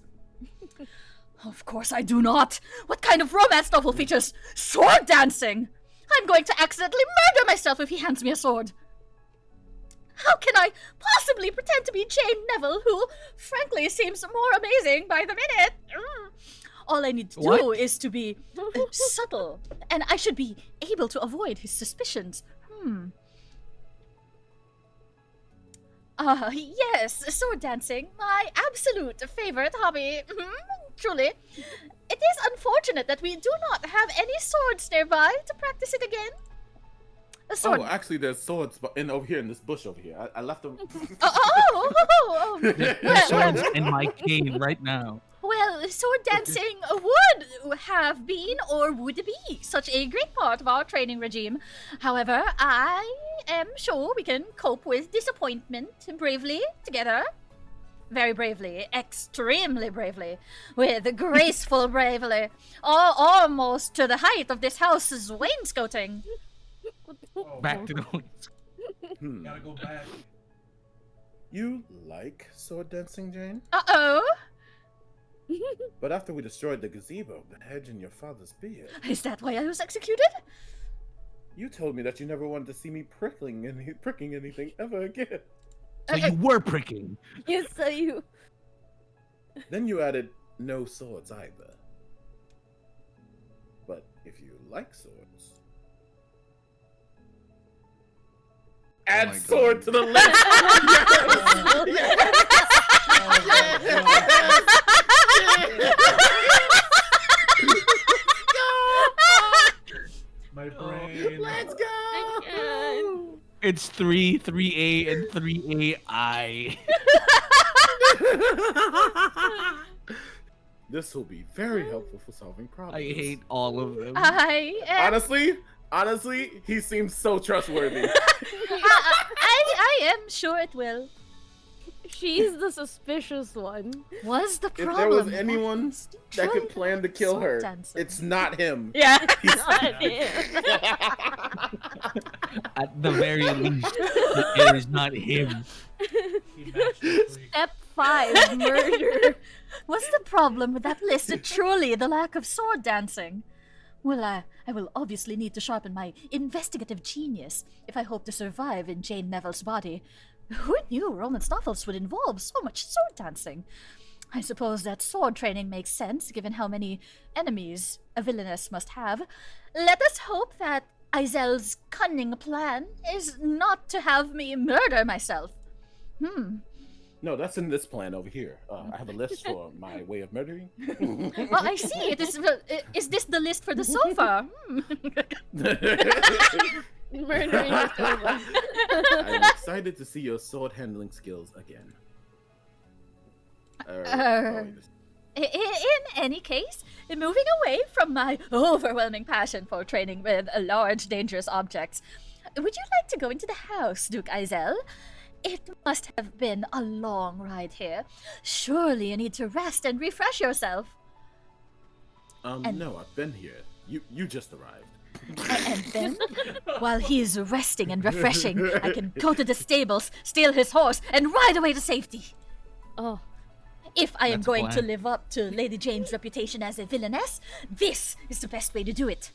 Of course I do not. What kind of romance novel features sword dancing? I'm going to accidentally murder myself if he hands me a sword. How can I possibly pretend to be Jane Neville, who, frankly, seems more amazing by the minute? All I need to do is to be subtle, and I should be able to avoid his suspicions. Yes, sword dancing, my absolute favorite hobby. Truly. It is unfortunate that we do not have any swords nearby to practice it again. A sword. Oh, actually, there's swords over here in this bush over here. I left them. There's swords in my cane right now. Well, sword dancing would have been or would be such a great part of our training regime. However, I am sure we can cope with disappointment bravely together. Very bravely, extremely bravely, with graceful bravery, almost to the height of this house's wainscoting. Oh, Back to the Gotta go back. You like sword dancing, Jane? Uh-oh. But after we destroyed the gazebo, the hedge in your father's beard, Is that why I was executed? you told me that you never wanted to see me pricking anything ever again. So you were pricking. Yes, so you. Then you added no swords either. But if you like swords, Add my sword God. to the list. My brain. Let's go. It's 3A, and 3AI. This will be very helpful for solving I problems. hate all of them. I am. Honestly, he seems so trustworthy. I am sure it will. She's the suspicious one. Was the If problem? there was anyone that could Troy plan to kill sword her, dancer. it's not him. Yeah. Not him. At the very least, it is not him. He matched the freak. Step 5, murder. What's the problem with that list? Truly, the lack of sword dancing. Well, I will obviously need to sharpen my investigative genius if I hope to survive in Jane Neville's body. Who knew romance novels would involve so much sword dancing? I suppose that sword training makes sense, given how many enemies a villainess must have. Let us hope that Izel's cunning plan is not to have me murder myself. No, that's in this plan over here. I have a list for my way of murdering. Oh, I see. Is this the list for the sofa? Murdering the sofa. I'm excited to see your sword handling skills again. In any case, moving away from my overwhelming passion for training with large, dangerous objects, would you like to go into the house, Duke Izel? It must have been a long ride here. Surely you need to rest and refresh yourself. No, I've been here. You just arrived. And then, while he is resting and refreshing, I can go to the stables, steal his horse, and ride away to safety. Oh, If I am That's a going to plan. live up to Lady Jane's reputation as a villainess, this is the best way to do it.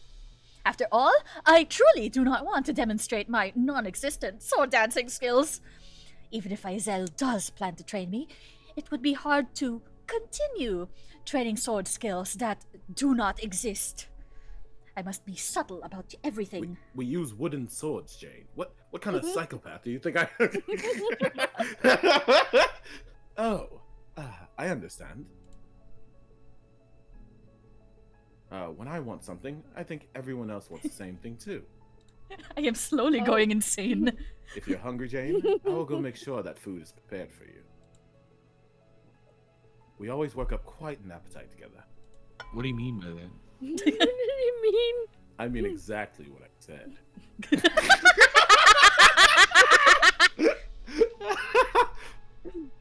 After all, I truly do not want to demonstrate my non-existent sword dancing skills. Even if Izel does plan to train me, it would be hard to continue training sword skills that do not exist. I must be subtle about everything. We use wooden swords, Jane. What kind of psychopath do you think I? Oh, I understand. When I want something, I think everyone else wants the same thing too. I am slowly going insane. If you're hungry, Jane, I will go make sure that food is prepared for you. We always work up quite an appetite together. What do you mean by that? what do you mean? I mean exactly what I said.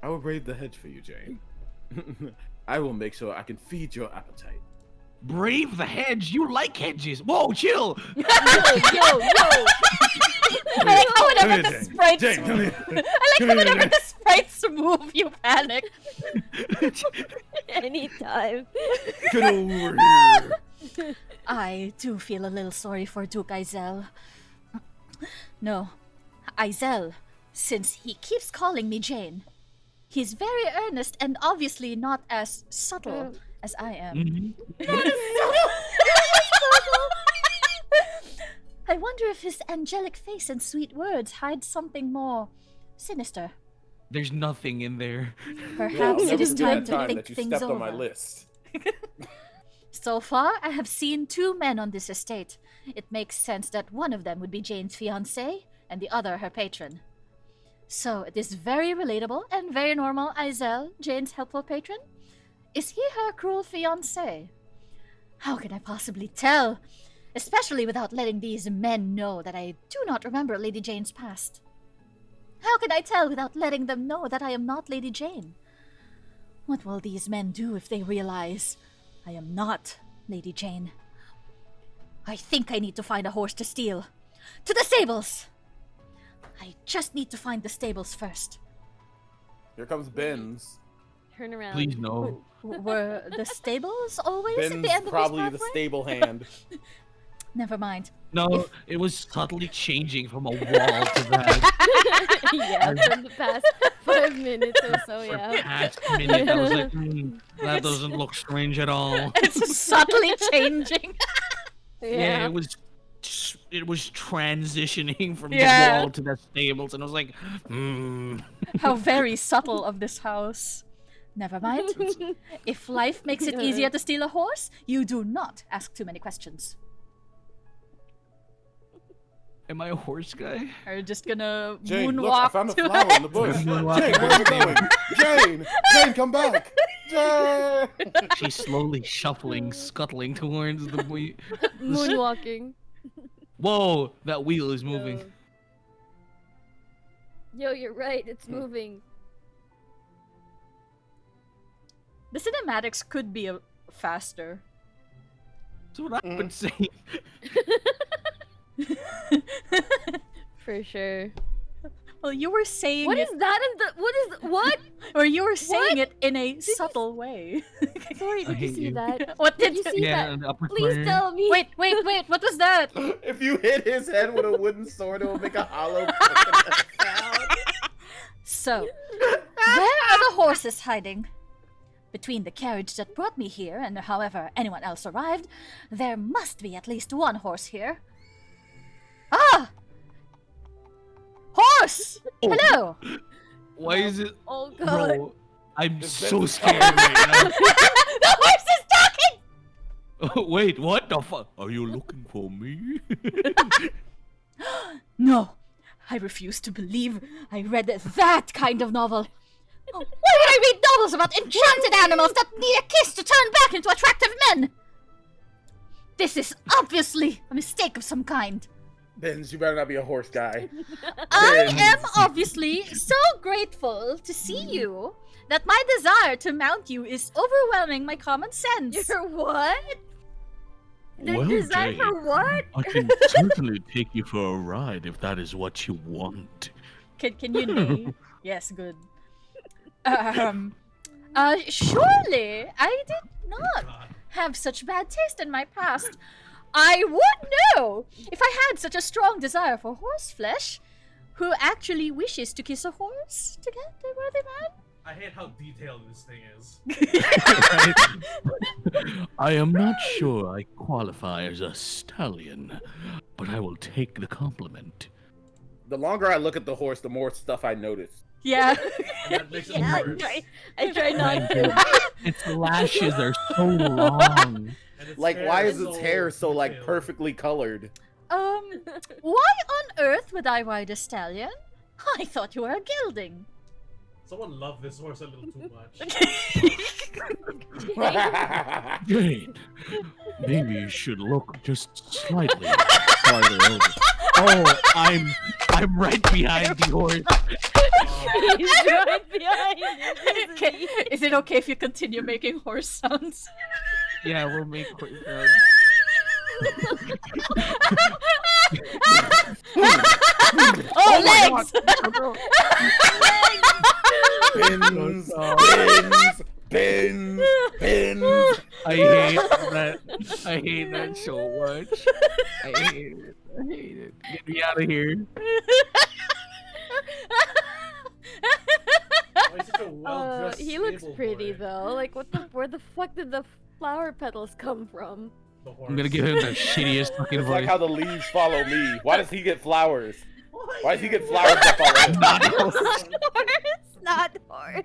I will braid the hedge for you, Jane. I will make sure I can feed your appetite. Brave the hedge. You like hedges. Whoa, chill. Yo. I like how Come whenever here, the Jane. sprites Jane, come here. I like how whenever the sprites move, you panic. Anytime. Get over here. I do feel a little sorry for Duke Izel. No, Izel, since he keeps calling me Jane. He's very earnest and obviously not as subtle as I am. I wonder if his angelic face and sweet words hide something more sinister. There's nothing in there. Perhaps it is time to think that you things stepped over. on my list. So far, I have seen 2 men on this estate. It makes sense that one of them would be Jane's fiancé and the other her patron. So it is very relatable and very normal. Izel, Jane's helpful patron? Is he her cruel fiancé? How can I possibly tell? Especially without letting these men know that I do not remember Lady Jane's past. How can I tell without letting them know that I am not Lady Jane? What will these men do if they realize I am not Lady Jane? I think I need to find a horse to steal. To the stables! I just need to find the stables first. Here comes Ben's. Turn around. Please no. Were the stables always at Ben's the end of probably this the pathway? stable hand. Never mind. No, it was subtly changing from a wall to that. Yeah, for the past 5 minutes or so, For yeah. past minute, I was like, that doesn't look strange at all. It's subtly changing. Yeah, it was it was transitioning from Yeah. the wall to the stables, and I was like, How very subtle of this house. Never mind. If life makes it easier to steal a horse, you do not ask too many questions. am I a horse guy? Are you just gonna Jane, moonwalk look, I found a to flower it? in the bush. Jane, Moonwalking where are you going? Jane! Jane, come back! Jane! She's slowly shuffling, scuttling towards the Moonwalking. Whoa, that wheel is moving. Yo, you're right. It's moving. The cinematics could be faster. That's what I've been saying. For sure. Well, you were saying What it, is that in the? What? or you were saying What? it in a subtle way. Sorry, did you hate see you. that? What Did did you see Yeah, that? in the upper Please corner. tell me. Wait, what was that? If you hit his head with a wooden sword, it will make a hollow coconut sound. So, where are the horses hiding? Between the carriage that brought me here and however anyone else arrived, there must be at least one horse here. Ah! Horse! Hello! Why is it? Oh god. Bro, I'm It's so been- scared right The horse is talking! now. Wait, what the fuck? Are you looking for me? No, I refuse to believe I read that kind of novel. Why would I read novels about enchanted animals that need a kiss to turn back into attractive men? This is obviously a mistake of some kind. Benz, you better not be a horse guy. I am obviously so grateful to see you that my desire to mount you is overwhelming my common sense. You're what? They're Well, designed Jane, for what? I can certainly take you for a ride if that is what you want. Can you name? Yes, good. Surely I did not have such bad taste in my past. I would know if I had such a strong desire for horse flesh. Who actually wishes to kiss a horse to get a worthy man? I hate how detailed this thing is. I am not sure I qualify as a stallion, but I will take the compliment. The longer I look at the horse, the more stuff I notice. Yeah. And that makes it Yeah, worse. I try not to. Its lashes are so long. And its Like, hair why is its hair so, like, detailed. perfectly colored? Why on earth would I ride a stallion? I thought you were a gelding. Someone loved this horse a little too much. Jane, maybe you should look just slightly farther over. Oh, I'm right behind the horse. He's right behind you, isn't he? Is it okay if you continue making horse sounds? Yeah, we'll make horse sounds. Oh, legs! Pins. I hate that so much. I hate it. Get me out of here. Why is such a well-dressed He looks stable pretty boy? though. Like, where the fuck did the flower petals come from? The horse. I'm gonna give him the shittiest fucking It's like voice. how the leaves follow me. Why does he get flowers? Why does he get flowers that follow him? Not horse.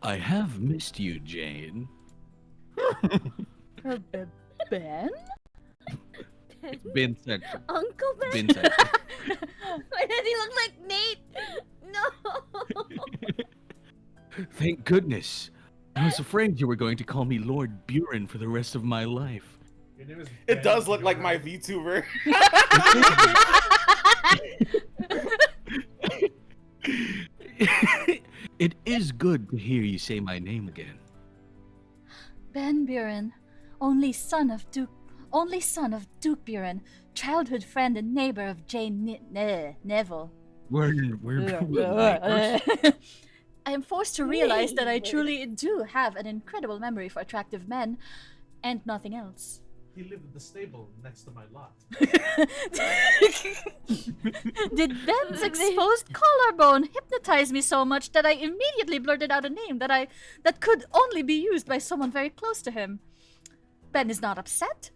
I have missed you, Jane. Ben? Bin section. Uncle Ben? Bin section. Why does he look like Nate? No. Thank goodness. I was afraid you were going to call me Lord Buren for the rest of my life. Your name is It Ben does look like Buren. my VTuber. It is good to hear you say my name again. Ben Buren, only son of Duke Buren, childhood friend and neighbor of Jane Neville. We're neighbors. I am forced to realize that I truly do have an incredible memory for attractive men, and nothing else. He lived in the stable next to my lot. Did Ben's exposed collarbone hypnotize me so much that I immediately blurted out a name that could only be used by someone very close to him? Ben is not upset,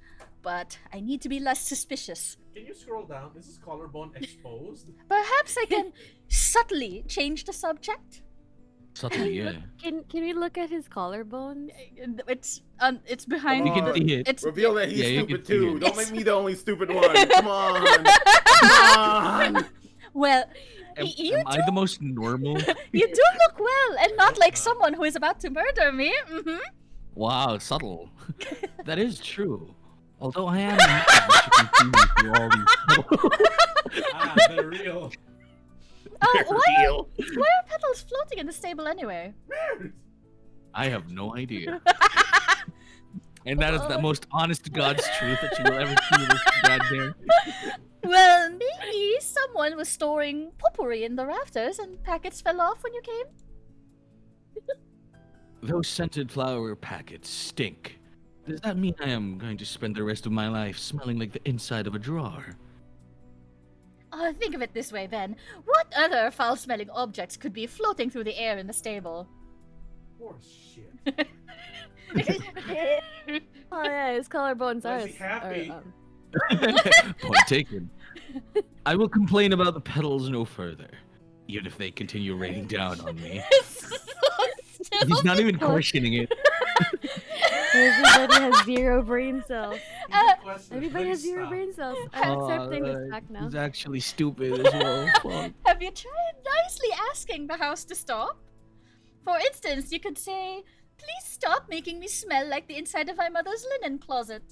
but I need to be less suspicious. Can you scroll down? This is collarbone exposed. Perhaps I can subtly change the subject. Subtly, yeah. Can we look at his collarbone? It's behind. You can see it. It's Reveal that he's Yeah, you stupid can see too. it. Don't make me the only stupid one. Come on. Come on. well. Am, You am I the most normal? You do look well, and not like someone who is about to murder me. Mm-hmm. Wow, subtle. That is true. Although I am that you can see me through all these Ah, they're real. Why are petals floating in the stable anyway? I have no idea. And that is the most honest to God's truth that you will ever see in this goddamn. Well, maybe someone was storing potpourri in the rafters and packets fell off when you came. Those scented flower packets stink. Does that mean I am going to spend the rest of my life smelling like the inside of a drawer? Oh, think of it this way, Ben. What other foul-smelling objects could be floating through the air in the stable? Horse shit. Oh yeah, his collarbones Why are. is he happy? Point taken. I will complain about the petals no further, even if they continue raining down on me. He's not even questioning it. Everybody has 0 brain cells. Question, Everybody has please 0 stop. brain cells. I'm accepting this fact now. He's actually stupid as well. Fuck. Have you tried nicely asking the house to stop? For instance, you could say, "Please stop making me smell like the inside of my mother's linen closet."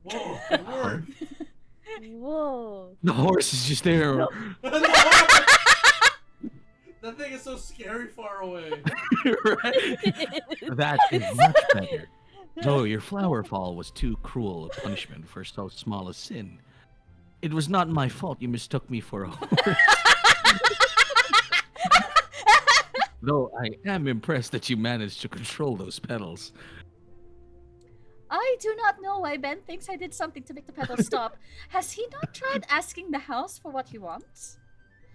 Whoa, good word. Whoa. The horse is just there. That thing is so scary far away. Right? That is much better. Though your flower fall was too cruel a punishment for so small a sin. It was not my fault you mistook me for a horse. Though I am impressed that you managed to control those petals. I do not know why Ben thinks I did something to make the petals stop. Has he not tried asking the house for what he wants?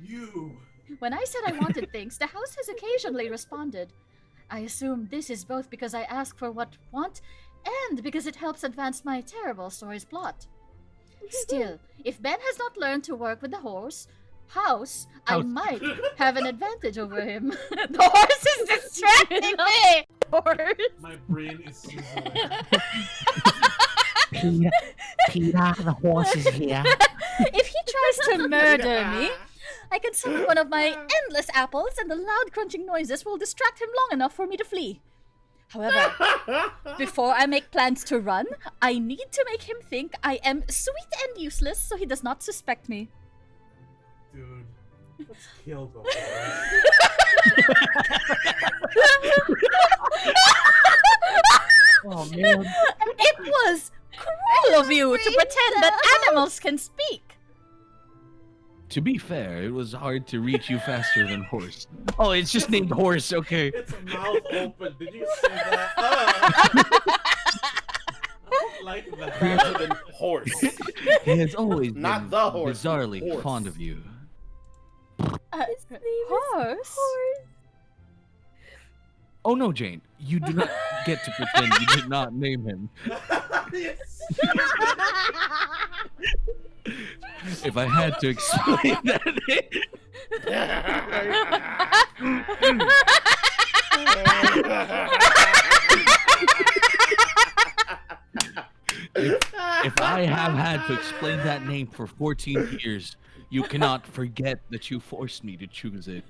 You. When I said I wanted things, the house has occasionally responded. I assume this is both because I ask for what I want and because it helps advance my terrible story's plot. Still, if Ben has not learned to work with the house, I might have an advantage over him. The horse is distracting me! Horse. My brain is sizzling. Peter, the horse is here. If he tries to murder me, I can summon one of my endless apples and the loud crunching noises will distract him long enough for me to flee. However, before I make plans to run, I need to make him think I am sweet and useless so he does not suspect me. Dude, let's kill the horse. Oh man. It was cruel of you to pretend that animals can speak. To be fair, it was hard to reach you faster than horse. Oh, it's just named horse, okay. Its mouth open. Did you see that? I don't like that. Faster than horse. He has always Not been the horse, bizarrely horse. fond of you. His name is Horse? Oh no, Jane. You do not get to pretend you did not name him. Yes. If I had to explain that if I have had to explain that name for 14 years, you cannot forget that you forced me to choose it.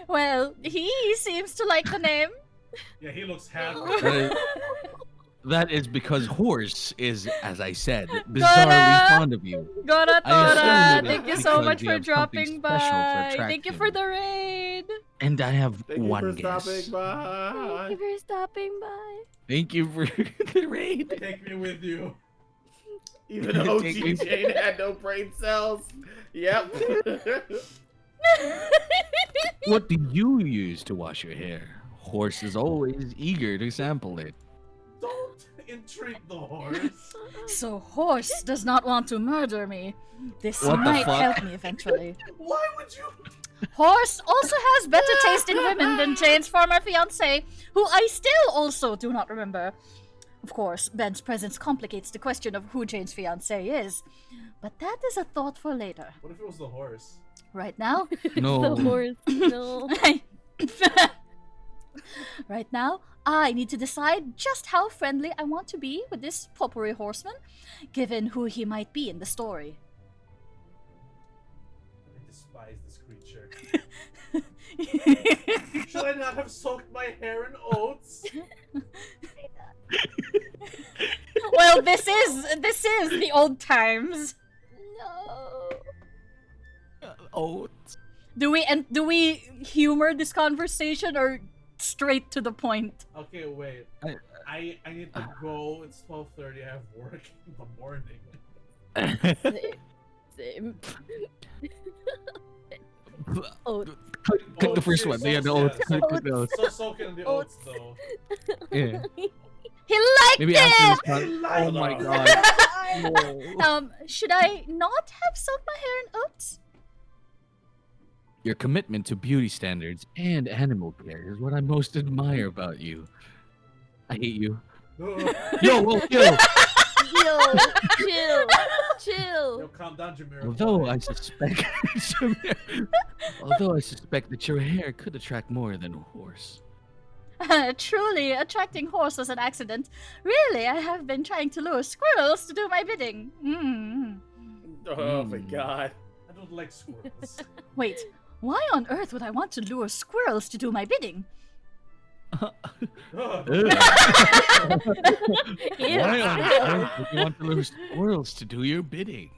Well, he seems to like the name. Yeah, he looks happy. That is because horse is, as I said, Gora! bizarrely fond of you. Gora I assume Tora, it is thank you so because much you for have something dropping special to by. attract Thank you him. for the raid. And I have Thank you one for guess. stopping by. Thank you for stopping by. Thank you for the raid. Take me with you. Even OG Take me- Jane had no brain cells. Yep. What do you use to wash your hair? Horse is always eager to sample it. Don't entreat the horse. So Horse does not want to murder me. This What the might fuck? help me eventually. Why would you? Horse also has better taste in women than Jane's former fiance, who I still also do not remember. Of course, Ben's presence complicates the question of who Jane's fiancé is, but that is a thought for later. What if it was the horse? Right now, No. The horse. No. right now, I need to decide just how friendly I want to be with this potpourri horseman, given who he might be in the story. I despise this creature. Should I not have soaked my hair in oats? Well, this is the old times. No. Oats. Do we humor this conversation or straight to the point? Okay, wait. I need to go. It's 12:30. I have work in the morning. Same. Oats. Click the first shit, one. so- Yeah, the oats. yeah, Click the oats. So soak in the oats, Oats. though. Yeah. He liked Maybe it. after this one. Oh my god. Should I not have soaked my hair in oats? Your commitment to beauty standards and animal care is what I most admire about you. I hate you. Yo, whoa, yo. Yo, chill. Chill. Yo, calm down, Jamira. Although I suspect, that your hair could attract more than a horse. Truly, attracting horse was an accident. Really, I have been trying to lure squirrels to do my bidding. Oh my god. I don't like squirrels. Wait, why on earth would I want to lure squirrels to do my bidding? Ugh. Why on earth would you want to lure squirrels to do your bidding?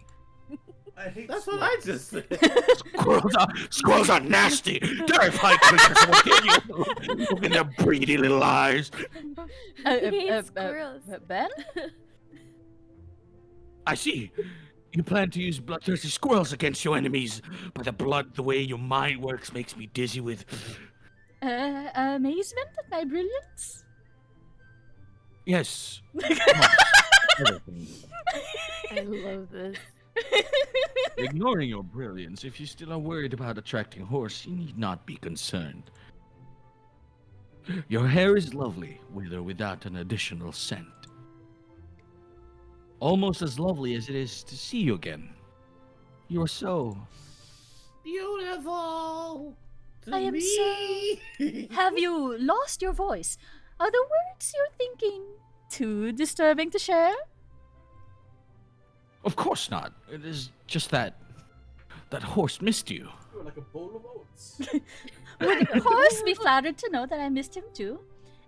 I hate That's squirrels. what I just said. Squirrels are nasty. Terrifying creatures will kill you. Look in their greedy little eyes. Squirrels. Ben? I see. You plan to use bloodthirsty squirrels against your enemies, but the way your mind works makes me dizzy with. Amazement at my brilliance? Yes. I love this. Ignoring your brilliance, if you still are worried about attracting horse, you need not be concerned. Your hair is lovely, with or without an additional scent. Almost as lovely as it is to see you again. You are so Beautiful. To I am me. Have you lost your voice? Are the words you're thinking too disturbing to share? Of course not. It is just that horse missed you. You're like a bowl of oats. Would Horse be flattered to know that I missed him too?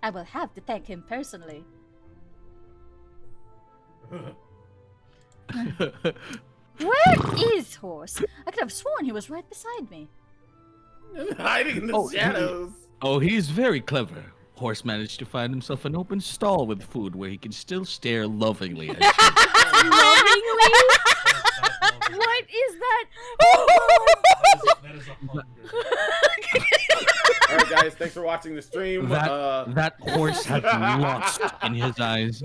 I will have to thank him personally. Where is Horse? I could have sworn he was right beside me. Hiding in the Oh, shadows. Oh, he's very clever. Horse managed to find himself an open stall with food where he can still stare lovingly at you. Lovingly? That's What is that? that is a hunger. Alright guys, thanks for watching the stream. That horse had lust in his eyes.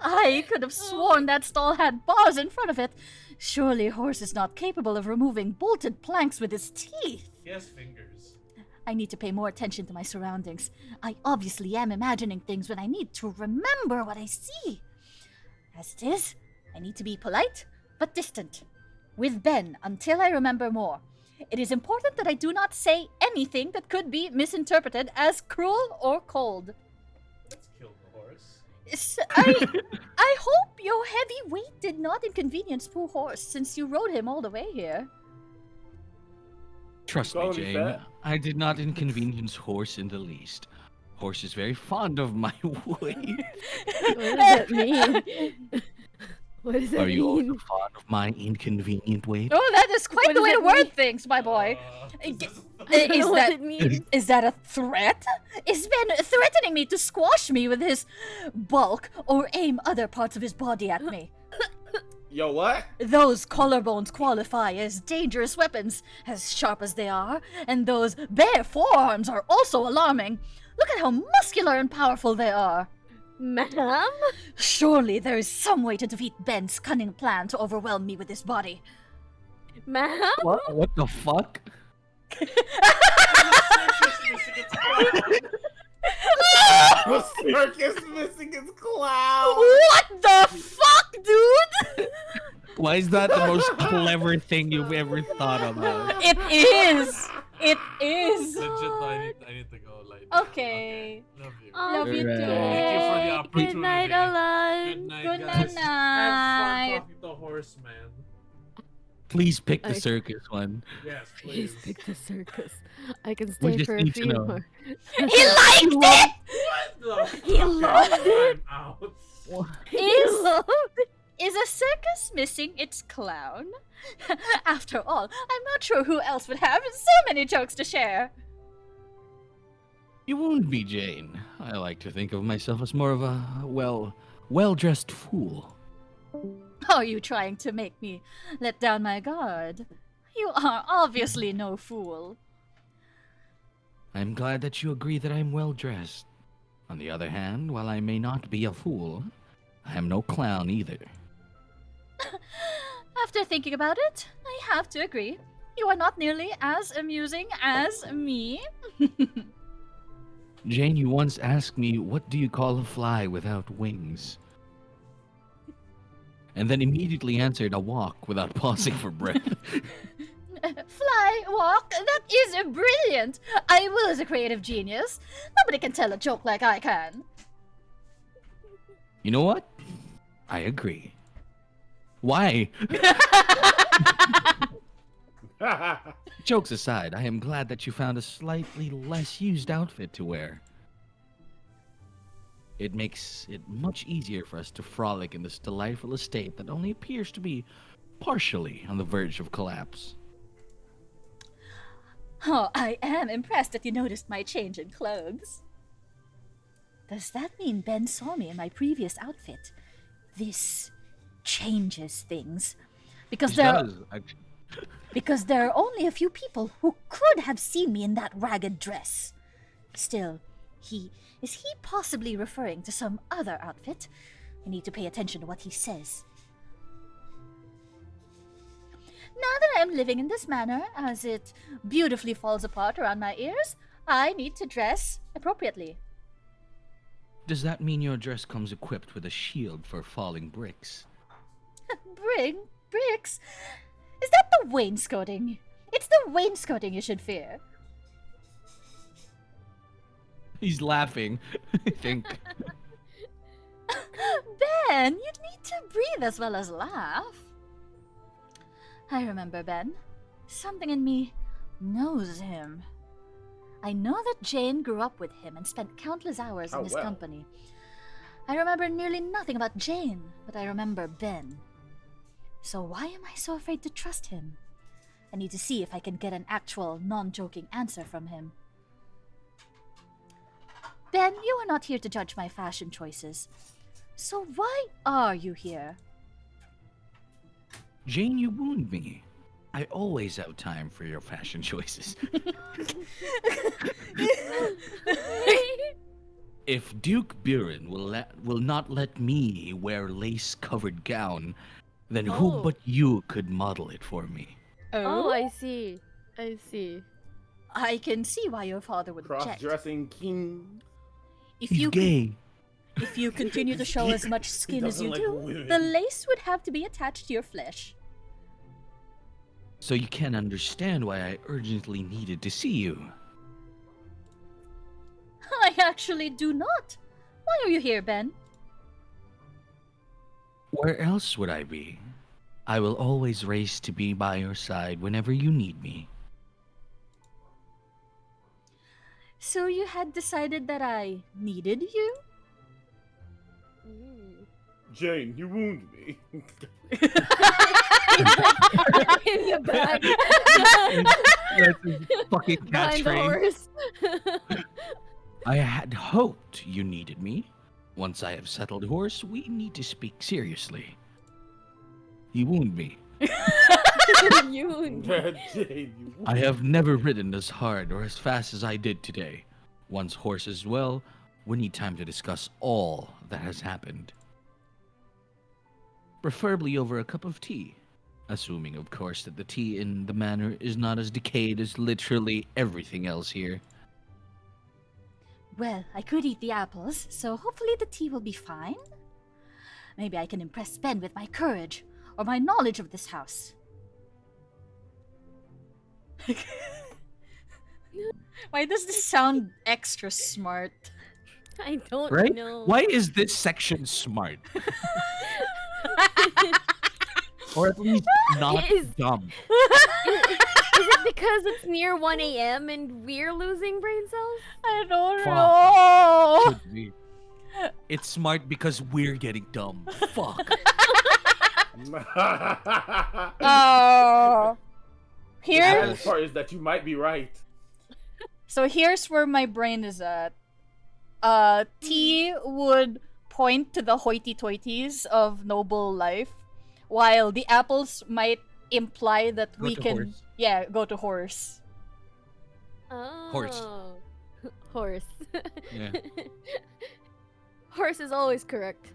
I could have sworn that stall had bars in front of it. Surely Horse is not capable of removing bolted planks with his teeth. He has fingers. I need to pay more attention to my surroundings. I obviously am imagining things when I need to remember what I see. As it is, I need to be polite, but distant. With Ben until I remember more. It is important that I do not say anything that could be misinterpreted as cruel or cold. Let's kill the horse. I hope your heavy weight did not inconvenience poor Horse, since you rode him all the way here. Trust me, Calling me Jane. fat? I did not inconvenience Horse in the least. Horse is very fond of my weight. What does that mean? What does that Are you mean? also fond of my inconvenient weight? Oh, that is quite What the does way to that word mean? things, my boy. Is Is I don't know what that it means. is that a threat? Is Ben threatening me to squash me with his bulk or aim other parts of his body at me? Yo, what? Those collarbones qualify as dangerous weapons, as sharp as they are, and those bare forearms are also alarming. Look at how muscular and powerful they are. Ma'am? Surely there is some way to defeat Ben's cunning plan to overwhelm me with his body. Ma'am? What the fuck? The circus missing its clown. What the fuck, dude? Why is that the most clever thing you've ever thought about? It is. It is. Legit, though, I need to go. Like, Okay. Love you. Love you Alright. too. Thank you for the opportunity. Good night, Alan. Good night, Good guys. night. Have fun talking to horse, man. Please pick the Okay. circus one. Yes, Please please. pick the circus. I can We stay just for a need to few know. more. He liked it. What the He fuck? loved it. I'm out. Is a circus missing its clown? After all, I'm not sure who else would have so many jokes to share. You wound me, Jane. I like to think of myself as more of a, well-dressed fool. Are you trying to make me let down my guard? You are obviously no fool. I'm glad that you agree that I'm well-dressed. On the other hand, while I may not be a fool, I am no clown either. After thinking about it, I have to agree. You are not nearly as amusing as me. Jane, you once asked me, what do you call a fly without wings? And then immediately answered a walk without pausing for breath. Fly, walk, that is brilliant. I was a creative genius. Nobody can tell a joke like I can. You know what? I agree. Why? Jokes aside, I am glad that you found a slightly less used outfit to wear. It makes it much easier for us to frolic in this delightful estate that only appears to be partially on the verge of collapse. Oh, I am impressed that you noticed my change in clothes. Does that mean Ben saw me in my previous outfit? This changes things. Because because there are only a few people who could have seen me in that ragged dress. Still, is he possibly referring to some other outfit? I need to pay attention to what he says. Now that I am living in this manner, as it beautifully falls apart around my ears, I need to dress appropriately. Does that mean your dress comes equipped with a shield for falling bricks? Bricks? Is that the wainscoting? It's the wainscoting you should fear. He's laughing, I think. Ben, you'd need to breathe as well as laugh. I remember Ben. Something in me knows him. I know that Jane grew up with him and spent countless hours in his company. I remember nearly nothing about Jane, but I remember Ben. So why am I so afraid to trust him? I need to see if I can get an actual, non-joking answer from him. Ben, you are not here to judge my fashion choices. So why are you here? Jane, you wound me. I always have time for your fashion choices. If Duke Buren will not let me wear lace-covered gown, then who but you could model it for me? Oh, I see. I see. I can see why your father would object. Cross-dressing king. He's gay. If you continue to show as much skin as you doesn't do, like women. the lace would have to be attached to your flesh. So you can understand why I urgently needed to see you. I actually do not. Why are you here, Ben? Where else would I be? I will always race to be by your side whenever you need me. So you had decided that I needed you? Jane, you wound me. In the back. That's his fucking Behind the catchphrase. horse. I had hoped you needed me. Once I have settled horse, we need to speak seriously. You wound me. Jane, you I have never ridden as hard or as fast as I did today. Once horse is well, we need time to discuss all that has happened. Preferably over a cup of tea. Assuming, of course, that the tea in the manor is not as decayed as literally everything else here. Well, I could eat the apples, so hopefully the tea will be fine. Maybe I can impress Ben with my courage or my knowledge of this house. Why does this sound extra smart? I don't Right? know. Why is this section smart? Or at least not dumb. Is it because it's near 1 a.m. and we're losing brain cells? I don't Fuck. know. Could be. It's smart because we're getting dumb. Fuck. Oh. The Here. saddest part is that you might be right. So here's where my brain is at. T would point to the hoity-toities of noble life, while the apples might imply that Go we to can, horse. yeah, go to horse. Oh. Horse. Horse. Yeah. Horse is always correct.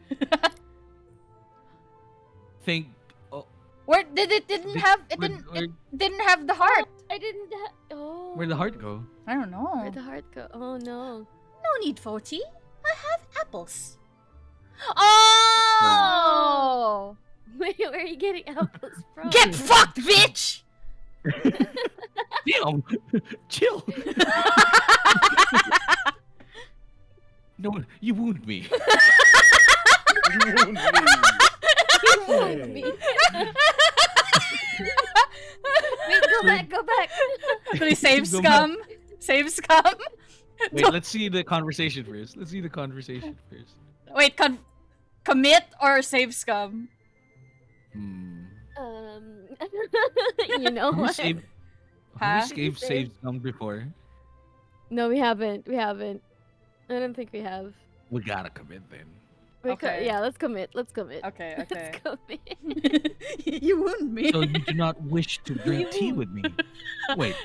Think. Oh, Where did it didn't Did- have it where- didn't where- it didn't have the heart? I didn't. Oh. where'd the heart go? I don't know. Where'd the heart go? Oh no. No need for tea. I have apples. Oh! Wait, where are you getting apples from? Get fucked, bitch! Damn! Chill! No, you wound me. You wound me. You wound me. Wait, go back, go back. Please save Go back. scum. Save scum. Wait, let's see the conversation first. Wait, commit or save scum? Hmm. You know Who what? saved? Huh? Who saved some before? No, we haven't. We haven't. I don't think we have. We gotta commit then. Okay. Yeah, let's commit. Let's commit. Okay, okay. Let's commit. You wound me. So you do not wish to drink tea with me? Wait,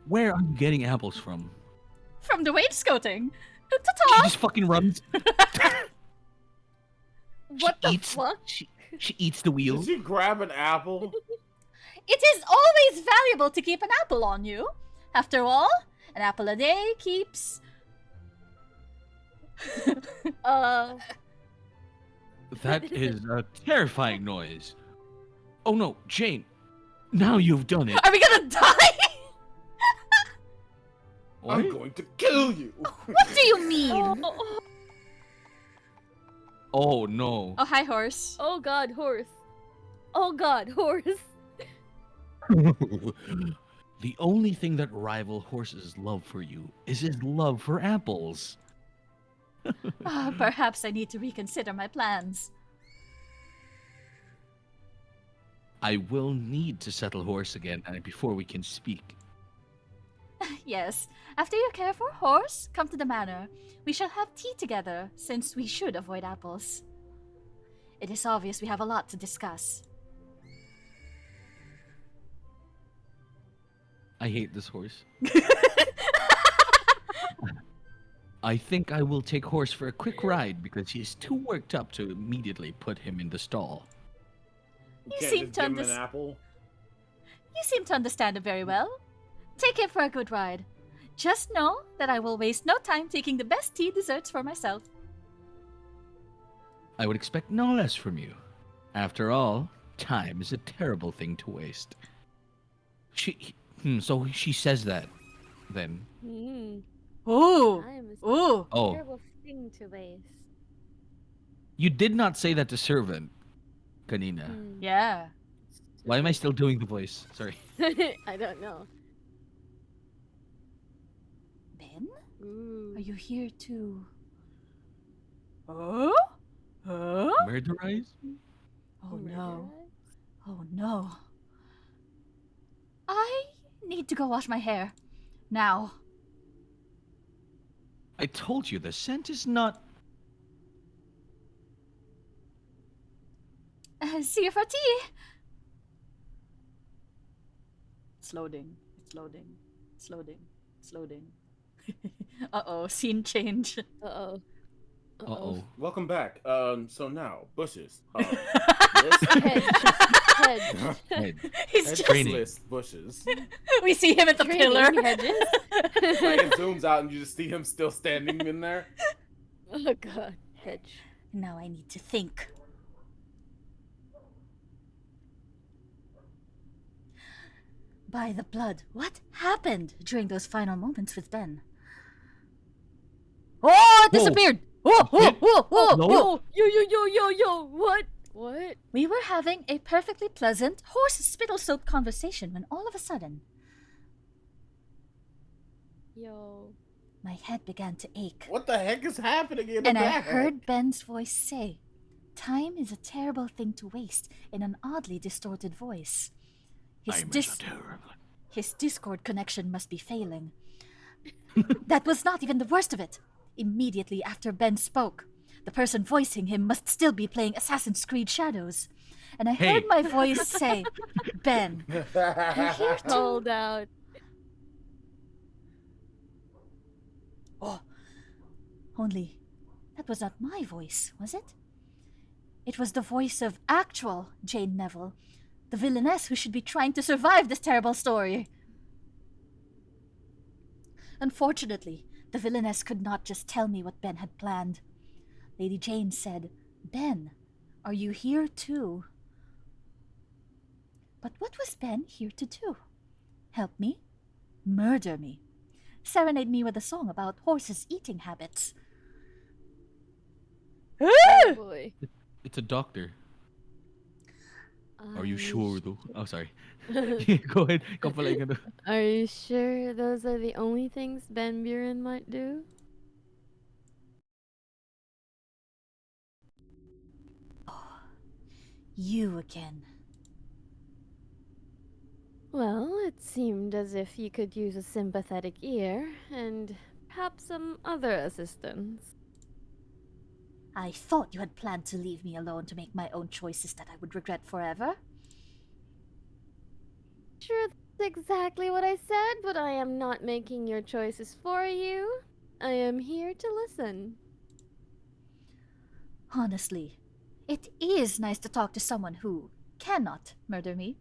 where are you getting apples from? From the wainscoting. She Ta-ta! just fucking runs. What the eats, fuck? She eats the wheel. Did she grab an apple? It is always valuable to keep an apple on you. After all, an apple a day keeps. That is a terrifying noise. Oh no, Jane. Now you've done it. Are we gonna die? What? I'm going to kill you. What do you mean? Oh no. Oh, hi, horse. Oh god, horse. Oh god, horse. The only thing that rival horse's love for you is his love for apples. Ah, perhaps I need to reconsider my plans. I will need to settle horse again before we can speak. Yes, after you care for a horse, come to the manor. We shall have tea together, since we should avoid apples. It is obvious we have a lot to discuss. I hate this horse. I think I will take horse for a quick ride because he is too worked up to immediately put him in the stall. You You can't seem just to give him an understand. apple. You seem to understand it very well. Take him for a good ride. Just know that I will waste no time taking the best tea desserts for myself. I would expect no less from you. After all, time is a terrible thing to waste. So she says that, then. Ooh. Time is Ooh. a Oh. terrible thing to waste. You did not say that to servant, Kanina. Yeah. Why am I still doing the voice? Sorry. I don't know. Ben? Ooh. Are you here too? Oh? Huh? Murderize? Oh no. Oh no. I need to go wash my hair. Now. I told you the scent is not. See you for tea. It's loading. It's loading. It's loading. It's loading. Uh-oh, scene change. Uh-oh. Uh oh. Welcome back. So now, bushes. Hedge. Hedge. He's It's just. Training. list bushes. We see him at the pillar. Training hedges. Like it zooms out and you just see him still standing in there. Oh god, hedge. Now I need to think. By the blood, what happened during those final moments with Ben? Oh, it Whoa. disappeared! Whoa, whoa, whoa, whoa, No. whoa! Yo, what? What? We were having a perfectly pleasant, horse-spittle-soaked conversation when all of a sudden, Yo. my head began to ache. What the heck is happening in the And I back? heard Ben's voice say, "Time is a terrible thing to waste," in an oddly distorted voice. His Discord connection must be failing. That was not even the worst of it. Immediately after Ben spoke, the person voicing him must still be playing Assassin's Creed Shadows. And I heard my voice say, "Ben, you're here too." Hold out. Oh, only that was not my voice, was it? It was the voice of actual Jane Neville, the villainess who should be trying to survive this terrible story. Unfortunately, the villainess could not just tell me what Ben had planned. Lady Jane said, "Ben, are you here too?" But what was Ben here to do? Help me? Murder me? Serenade me with a song about horses' eating habits? Oh boy. It's a doctor. Are you Are sure though? Oh, sorry. Go ahead. Ikaw pala yung ano. Are you sure those are the only things Ben Buren might do? You again. Well, it seemed as if you could use a sympathetic ear and perhaps some other assistance. I thought you had planned to leave me alone to make my own choices that I would regret forever. Sure, that's exactly what I said, but I am not making your choices for you. I am here to listen. Honestly, it is nice to talk to someone who cannot murder me.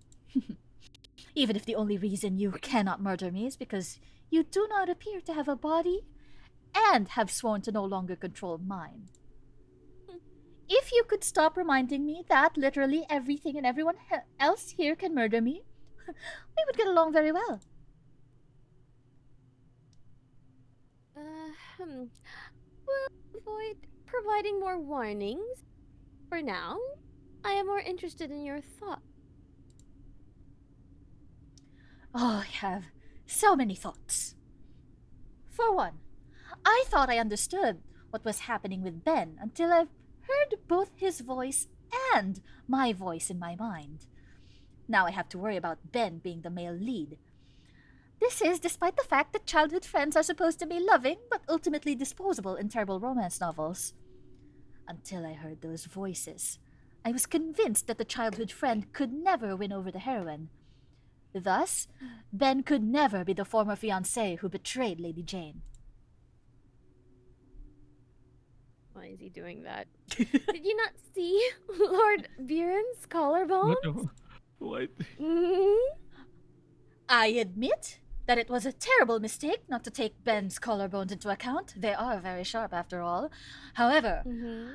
Even if the only reason you cannot murder me is because you do not appear to have a body and have sworn to no longer control mine. If you could stop reminding me that literally everything and everyone else here can murder me, we would get along very well. We'll avoid providing more warnings. For now, I am more interested in your thoughts. Oh, I have so many thoughts. For one, I thought I understood what was happening with Ben until I've heard both his voice and my voice in my mind. Now I have to worry about Ben being the male lead. This is despite the fact that childhood friends are supposed to be loving but ultimately disposable in terrible romance novels. Until I heard those voices, I was convinced that the childhood friend could never win over the heroine. Thus, Ben could never be the former fiancé who betrayed Lady Jane. Why is he doing that? Did you not see Lord Buren's collarbones? What? I admit that it was a terrible mistake not to take Ben's collarbones into account. They are very sharp after all. However,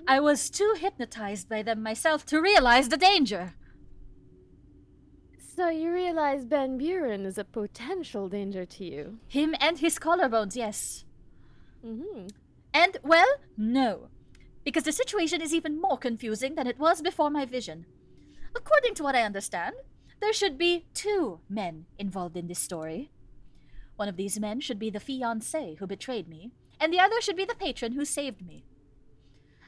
I was too hypnotized by them myself to realize the danger. So you realize Ben Buren is a potential danger to you? Him and his collarbones, yes. Mm-hmm. And, well, no. Because the situation is even more confusing than it was before my vision. According to what I understand, there should be 2 men involved in this story. One of these men should be the fiancé who betrayed me, and the other should be the patron who saved me.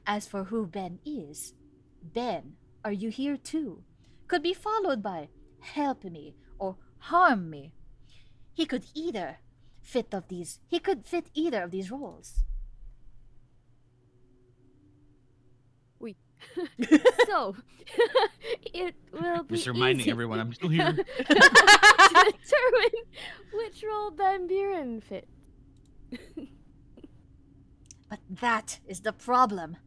As for who Ben is, Ben, are you here too? Could be followed by help me or harm me. He could fit either of these roles. So, it will be Just reminding easy everyone I'm still here. to determine which role Ben Buren fits. But that is the problem.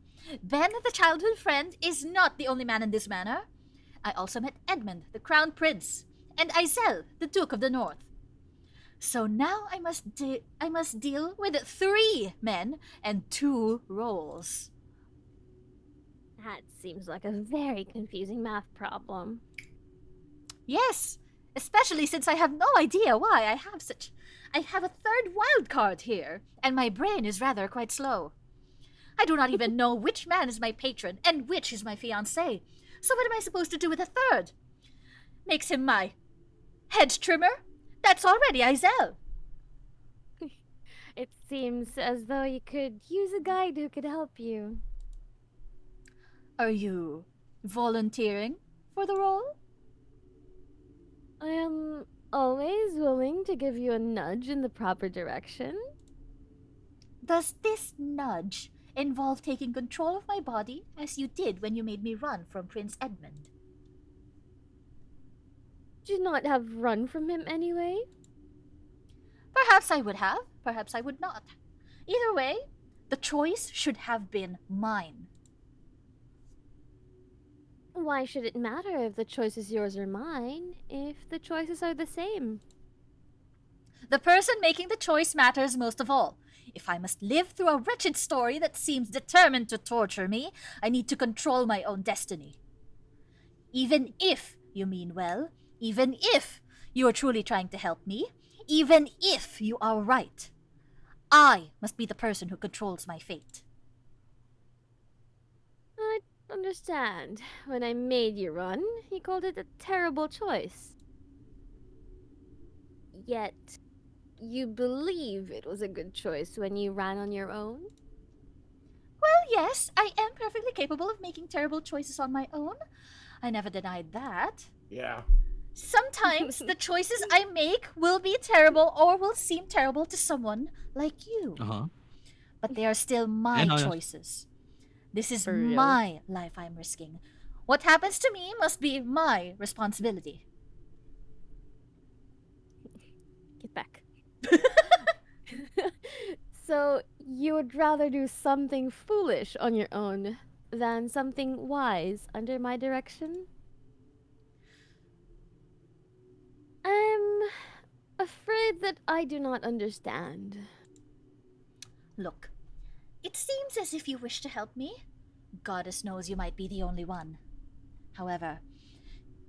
Ben, the childhood friend, is not the only man in this manner. I also met Edmund, the Crown Prince, and Izel, the Duke of the North. So now I must deal with 3 men and 2 roles. That seems like a very confusing math problem. Yes, especially since I have no idea why I have a 3rd wild card here, and my brain is rather quite slow. I do not even know which man is my patron and which is my fiancé. So what am I supposed to do with a 3rd? Makes him my head trimmer? That's already Izel. It seems as though you could use a guide who could help you. Are you volunteering for the role? I am always willing to give you a nudge in the proper direction. Does this nudge involve taking control of my body as you did when you made me run from Prince Edmund? Would you not have run from him anyway? Perhaps I would have, perhaps I would not. Either way, the choice should have been mine. Why should it matter if the choice is yours or mine, if the choices are the same? The person making the choice matters most of all. If I must live through a wretched story that seems determined to torture me, I need to control my own destiny. Even if you mean well, even if you are truly trying to help me, even if you are right, I must be the person who controls my fate. I understand. When I made you run, you called it a terrible choice. Yet, you believe it was a good choice when you ran on your own? Well, yes, I am perfectly capable of making terrible choices on my own. I never denied that. Yeah. Sometimes the choices I make will be terrible or will seem terrible to someone like you. But they are still my choices. This is my life I'm risking. What happens to me must be my responsibility. Get back. So, you would rather do something foolish on your own than something wise under my direction? I'm afraid that I do not understand. Look, it seems as if you wish to help me. Goddess knows you might be the only one. However,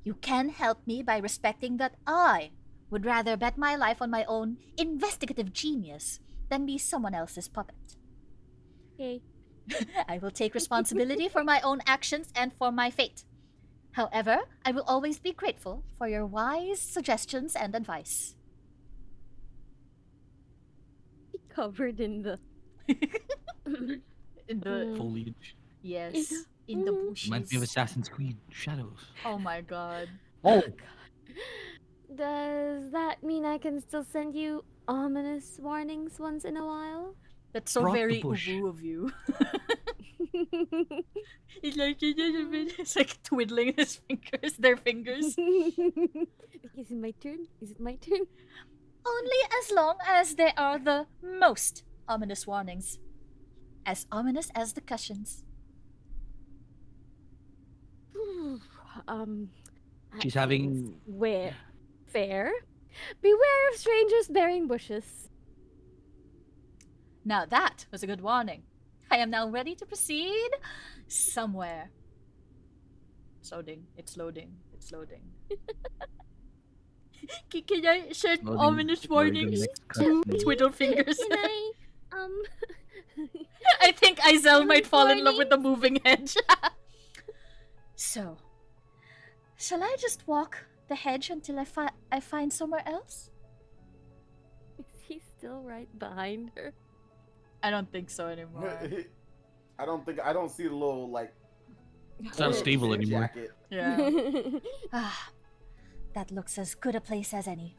you can help me by respecting that I would rather bet my life on my own investigative genius than be someone else's puppet. Okay. I will take responsibility for my own actions and for my fate. However, I will always be grateful for your wise suggestions and advice. Be covered in the In the Foliage. yes, in the bushes. Reminds me of Assassin's Creed Shadows. Oh my god. Oh! Does that mean I can still send you ominous warnings once in a while? That's so Rock the very bush. uwu of you. It's like twiddling his fingers, their fingers. Is it my turn? Is it my turn? Only as long as they are the most ominous warnings. As ominous as the cushions. That She's seems having- fair. Beware of strangers bearing bushes. Now that was a good warning. I am now ready to proceed somewhere. It's loading. It's loading. It's loading. Can I set Loading ominous for the warnings? next Two cutscene. twiddle fingers. Can I, I think Izel might Ominous fall in love with the moving hedge. So, shall I just walk the hedge until I find somewhere else? Is he still right behind her? I don't think so anymore. I don't see the little like. It's not stable anymore. Jacket. Yeah. Ah, that looks as good a place as any.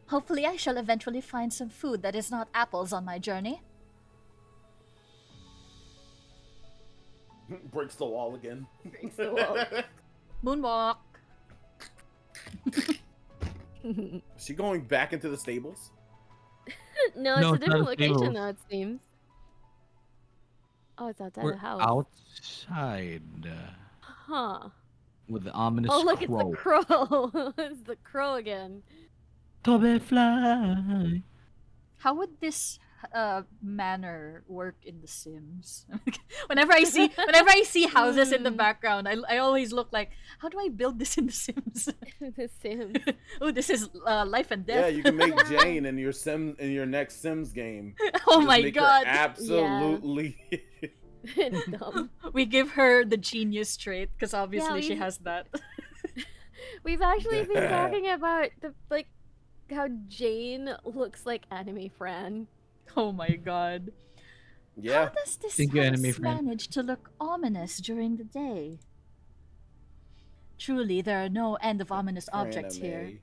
Hopefully I shall eventually find some food that is not apples on my journey. Breaks the wall again. Breaks the wall. Moonwalk. Is she going back into the stables? No, No, it's a it's not different a location stable. now, it seems. Oh, it's outside We're the house. outside. Huh. with the ominous Oh, look, crow. it's the crow. It's the crow again. Tobe fly. How would this manner work in The Sims? whenever I see houses in the background, I always look like, how do I build this in The Sims? The Sims. Oh, this is life and death. Yeah, you can make Jane in your next Sims game. Oh Just my make her god. absolutely. It's dumb. We give her the genius trait because obviously she we- has that. We've actually been talking about how Jane looks like anime Fran. Oh my god. Yeah. How does this Thank you, house enemy friend. manage to look ominous during the day? Truly, there are no end of ominous objects here. Anime.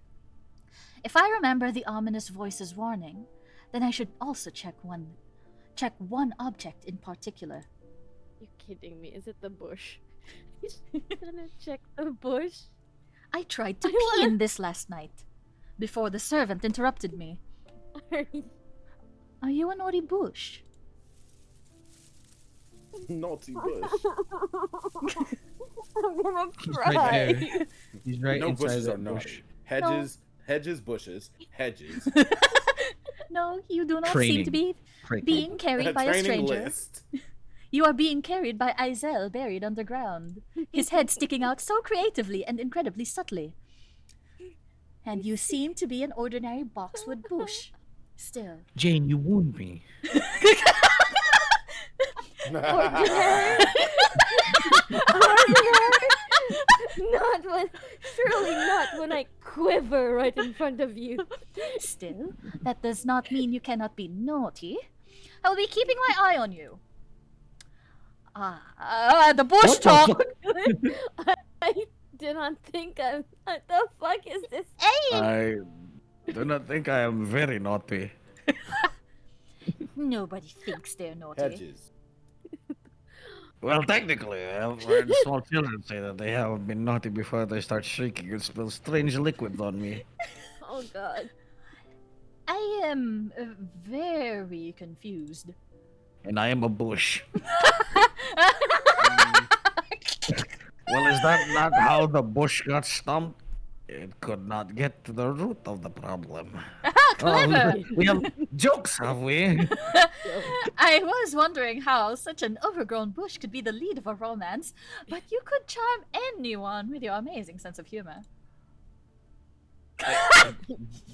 If I remember the ominous voice's warning, then I should also check one object in particular. You're kidding me. Is it the bush? Gonna check the bush? I tried to pee in this last night, before the servant interrupted me. Are you a naughty bush? Naughty bush. I'm gonna He's cry. right there. He's right No inside bushes are that bush. naughty. Hedges, bushes, hedges. No, you do not seem to be being carried by a Training stranger. list. You are being carried by Izel buried underground, his head sticking out so creatively and incredibly subtly. And you seem to be an ordinary boxwood bush. Still. Jane, you wound me. Ordinary. Not when, surely not when I quiver right in front of you. Still, that does not mean you cannot be naughty. I will be keeping my eye on you. The bush What the talk! I do not think I'm. What the fuck is this? I do not think I am very naughty. Nobody thinks they're naughty. Hedges. Well, technically, I've heard small children say that they have been naughty before they start shrieking and spill strange liquids on me. Oh god. I am very confused. And I am a bush. Well, is that not how the bush got stumped? It could not get to the root of the problem. Clever! We have jokes, have we? I was wondering how such an overgrown bush could be the lead of a romance, but you could charm anyone with your amazing sense of humor.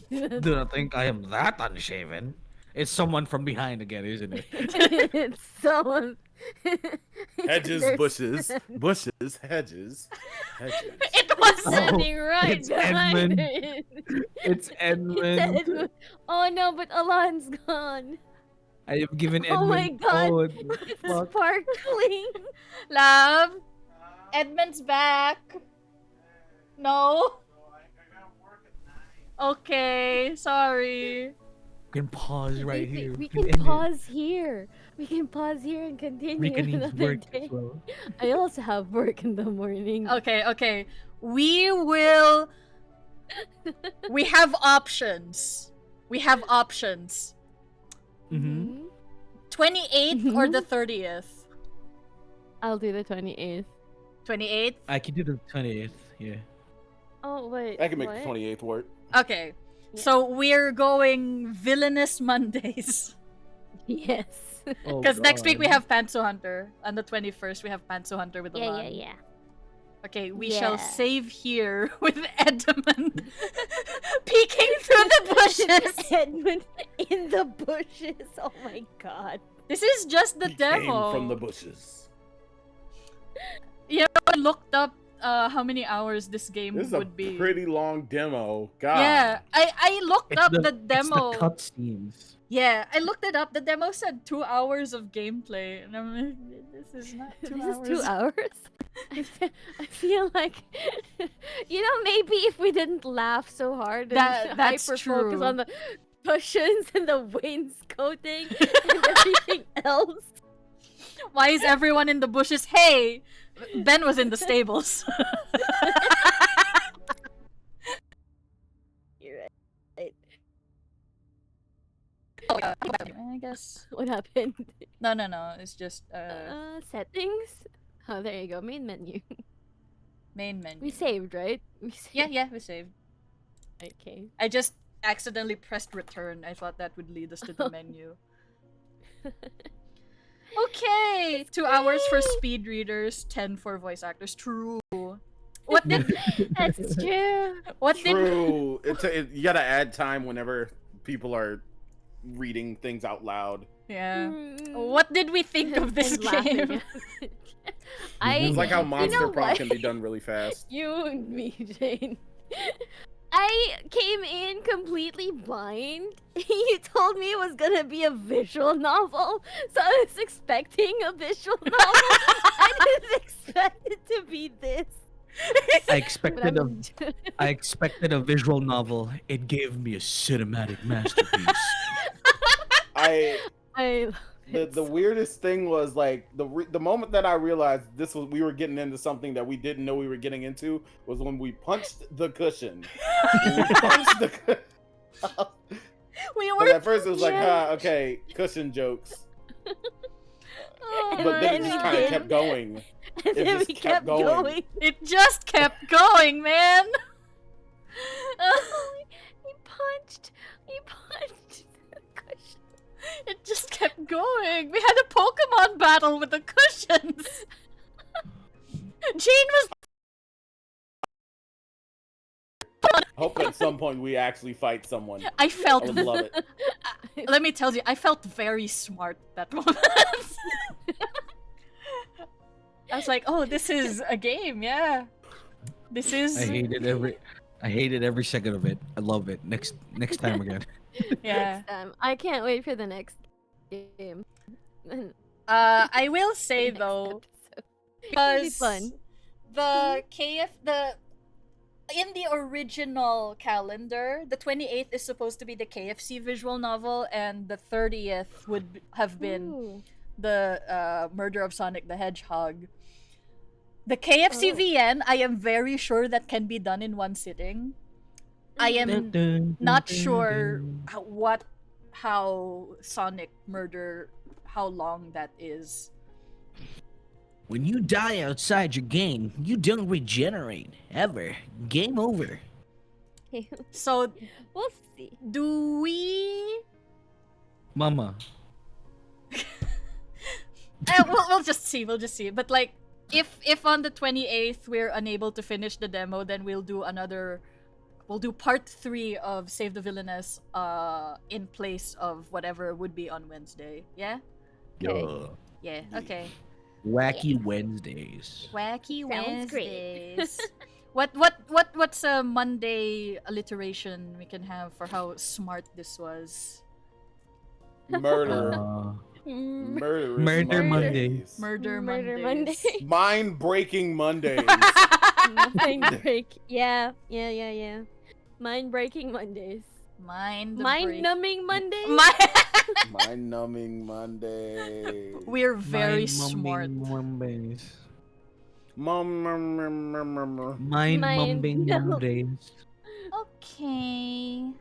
Do not think I am that unshaven. It's someone from behind again, isn't it? It's someone. Hedges, There's- bushes, bushes, hedges, hedges. It was Standing right it's behind Edmund. it. It's It's Edmund. Edmund. Oh no, but Alan's gone. I have given Edmund. Oh my god. Oh, It's fuck. sparkling. Love, Edmund's back. No. Okay, sorry. We can pause right we, here. We can can end it. pause here. We can pause here and continue Rika needs another work day. as well. I also have work in the morning. Okay. We will. We have options. Mm-hmm. 28th or the 30th? I'll do the 28th. 28th? I can do the 20th, yeah. Oh wait. I can make what? the 28th work. Okay. So we're going Villainous Mondays. Yes. Oh, Because next week we God. have Pantsu Hunter. On the 21st we have Pantsu Hunter with Yeah, Alan. yeah. Okay, we Yeah. shall save here with Edmund peeking through the bushes. Edmund in the bushes. Oh my god. This is just the He demo. came from the bushes. Yeah, I looked up how many hours this game This is a would be. pretty long demo. God. Yeah, I looked up the demo. It's the cutscenes. Yeah, I looked it up. The demo said 2 hours of gameplay, and I'm like, this is not 2 This hours. is 2 hours? I feel like, maybe if we didn't laugh so hard and That's hyper-focus true. on the cushions and the wainscoting and everything else. Why is everyone in the bushes? Hey, Ben was in the stables. You're right. I guess. What happened? No. It's just Settings? Oh, there you go. Main menu. Main menu. We saved, right? Yeah, we saved. Okay. I just accidentally pressed return. I thought that would lead us to the menu. Okay! 2 hours for speed readers, 10 for voice actors. True. What did... That's true. What did... True. You gotta add time whenever people are reading things out loud. Yeah. What did we think of this And laughing game? It's like how you monster know prompt what? can be done really fast. You and me, Jane. I came in completely blind. You told me it was gonna be a visual novel, so I was expecting a visual novel. I didn't expect it to be this. I expected a visual novel. It gave me a cinematic masterpiece. The weirdest thing was like the moment that I realized we were getting into something that we didn't know we were getting into was when we punched the cushion. When we punched the We but were... at first it was like, okay, cushion jokes. And But then it then just we kind of did. kept going. And It then just we kept kept going. It just kept going, man! He punched the cushion. It just kept going. We had a Pokemon battle with the cushions. Jane was... Hope at some point we actually fight someone. I felt... I would love it. Let me tell you, I felt very smart that moment. I was like, oh, this is a game, yeah. This is... I hated every second of it. I love it. Next time again. Yeah. I can't wait for the next game. I will say Next though, It'll be because fun. in the original calendar, the 28th is supposed to be the KFC visual novel, and the 30th would have been the Murder of Sonic the Hedgehog. The KFC VN, I am very sure that can be done in one sitting. I am not sure how Sonic Murder, how long that is. When you die outside your game, you don't regenerate ever. Game over. So we'll see. Do we? Mama. We'll just see. We'll just see. But like, if on the 28th we're unable to finish the demo, then we'll do another. We'll do part 3 of Save the Villainess in place of whatever would be on Wednesday. Yeah? Okay. Yeah, okay. Wacky Wednesdays. Wacky Sounds Wednesdays. What's a Monday alliteration we can have for how smart this was? Murder. Murder Mondays. Murder Mondays. Mondays. Mind-breaking Mondays. Mind break. Yeah. Mind breaking Mondays. Mind numbing Mondays. Mind-numbing Monday. We're very smart. Mondays. Mind-numbing Mondays. Okay.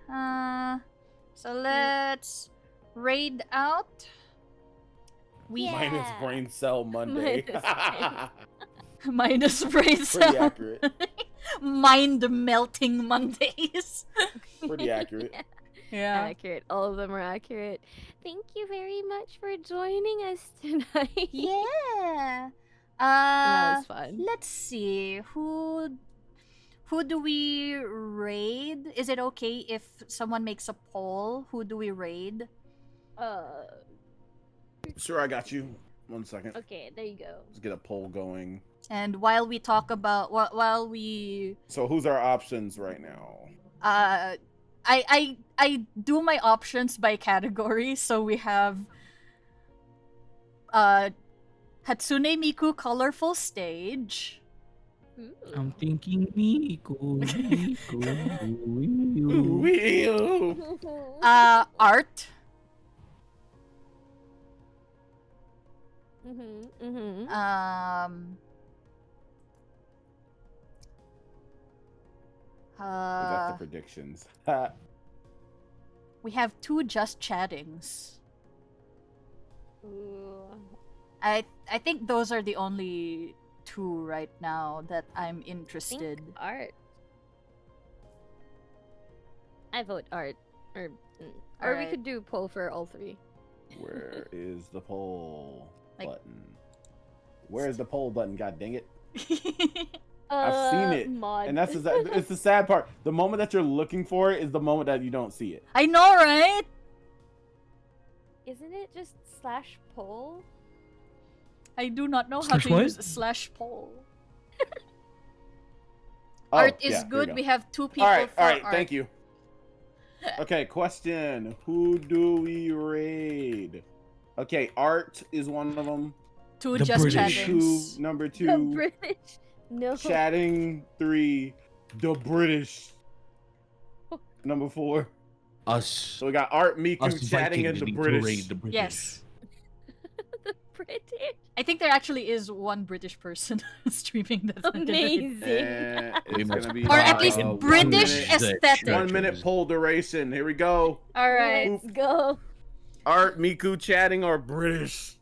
So let's raid out. Minus brain cell Monday. Minus brain cell. Pretty accurate. Mind melting Mondays. Pretty accurate. Yeah. Accurate. All of them are accurate. Thank you very much for joining us tonight. Yeah. That was fun. Let's see. Who do we raid? Is it okay if someone makes a poll? Who do we raid? Sure, I got you. 1 second. Okay, there you go. Let's get a poll going. And while we talk about while we So who's our options right now? I do my options by category. So we have Hatsune Miku Colorful Stage. I'm thinking Miku. Art. Mm-hmm. That's the predictions. We have 2 just chattings. Ooh. I think those are the only two right now that I'm Think interested. art. I vote art. Or we Alright. could do poll for all three. Where is the poll Like- button? Where is the poll button? God dang it! I've seen it, Mod. and it's the sad part. The moment that you're looking for it is the moment that you don't see it. I know, right? Isn't it just /poll? I do not know how Slash to what? use /poll. Oh, Art is yeah, here good. go. We have 2 people All right, for all right. art. Thank you. Okay, question: who do we raid? Okay, art is one of them. 2 The just British. chattings. Number The 2, British. No. chatting 3, the British. Number 4. Us. So we got Art, Miku, Us chatting, and Vikings the need to British. raid the British. Yes. The British. I think there actually is one British person streaming that. Amazing. And We it's must gonna be Or at least 1 British minute, aesthetic. 1 minute poll duration. Here we go. Alright. Let's go. Art, Miku, chatting, or British?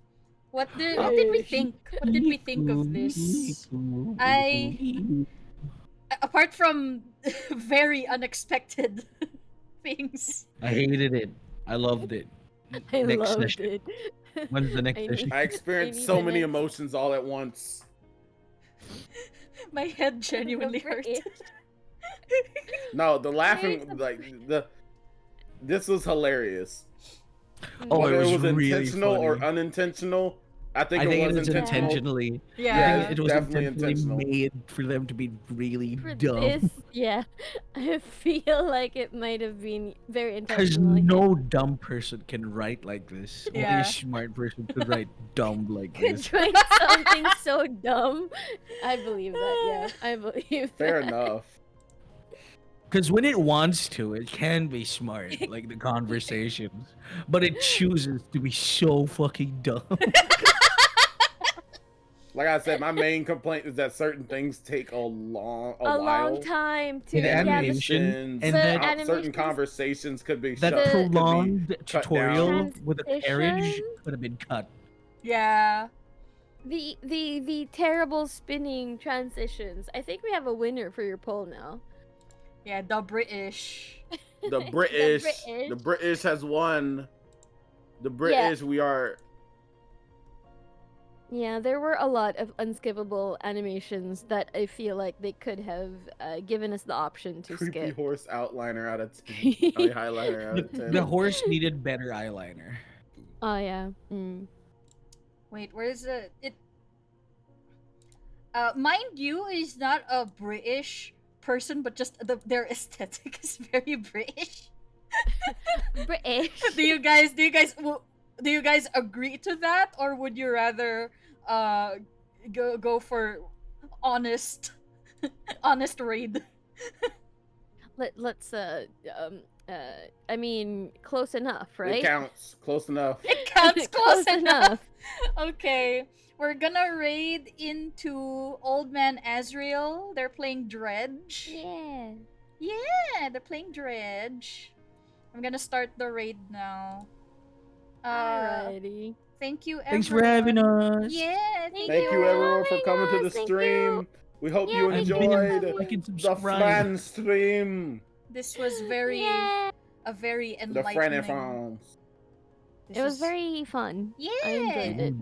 What did we think? What did we think of this? Apart from very unexpected things. I hated it. I loved it. I Next loved session. it. When's the next I session? need- I experienced need so the many next- emotions all at once. My head genuinely The hurt. British. No, the laughing, this was hilarious. Oh, Whether it was intentional really or funny. unintentional, I think I it think was it was intentional. intentionally. Yeah. I think it was definitely intentionally intentional. made for them to be really For dumb. this, yeah, I feel like it might have been very Because intentional. no dumb person can write like this. Only Yeah. a smart person could write dumb like Could this. write something so dumb. I believe that. Yeah, I believe Fair that. enough. Because when it wants to, it can be smart, like the conversations. But it chooses to be so fucking dumb. Like I said, my main complaint is that certain things take a while. Long time to In yeah, the- animation, Animations, and the that- certain animations- conversations could be That shut. could be prolonged cut tutorial down. with a carriage Transition? could have been cut. Yeah. the terrible spinning transitions. I think we have a winner for your poll now. Yeah, the British. The British has won. The British, we are. Yeah, there were a lot of unskippable animations that I feel like they could have given us the option to Creepy skip. horse outliner out of 10. I mean, highlighter out of 10. The horse needed better eyeliner. Oh yeah. Wait, where is it? Mind you, is not a British person, but just their aesthetic is very British. British. do you guys agree to that, or would you rather go for honest raid? Let's I mean close enough, right? It counts. Close enough. It counts close Close enough. Okay, we're gonna raid into Old Man Azrael. They're playing Dredge. Yeah. Yeah, they're playing Dredge. I'm gonna start the raid now. Alrighty. Thank you, everyone. Thanks for having us. Yeah, Thank you everyone for coming to the Thank stream. you. We hope Yeah, you thank you for enjoyed coming. Like and the subscribe. fan stream. This was very Yeah. a very The enlightening. friend and friends. This It was is- very fun. Yeah. I enjoyed it.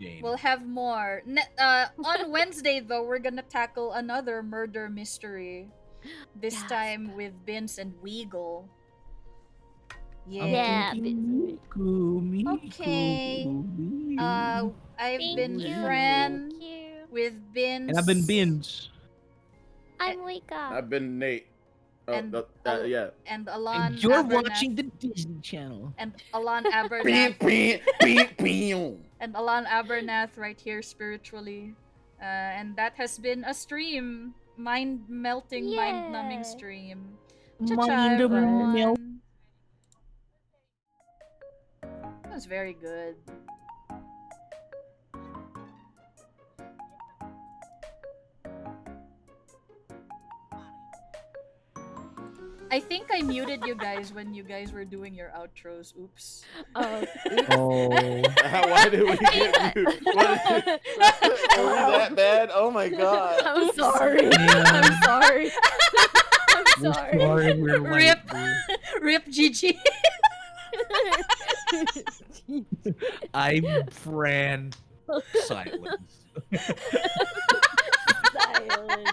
Jane. We'll have more. On Wednesday, though, we're gonna tackle another murder mystery. This Yes. time with Vince and Weagle. Yeah. Yeah, Okay. I've Thank been you. friend Thank you. with Vince. And I've been Beans. I'm Wika. I've been Nate. Oh, And- yeah. And Alon. And you're Abernath- watching the Disney Channel. And Alon Beep, Abernath. beep, beep, beep. And Alon Abernath right here spiritually. And that has been a stream. Mind-melting, mind-numbing Yeah. stream. Mind Cha-cha, of everyone. melt. That was very good. I think I muted you guys when you guys were doing your outros. Oops. Oh, Oh. Why did we get you? Was it that bad? Oh Oh my god. I'm sorry. Yeah. I'm sorry. I'm We're sorry. sorry, we're late. Rip. dude. Rip GG. I'm Fran. Silence. Silence.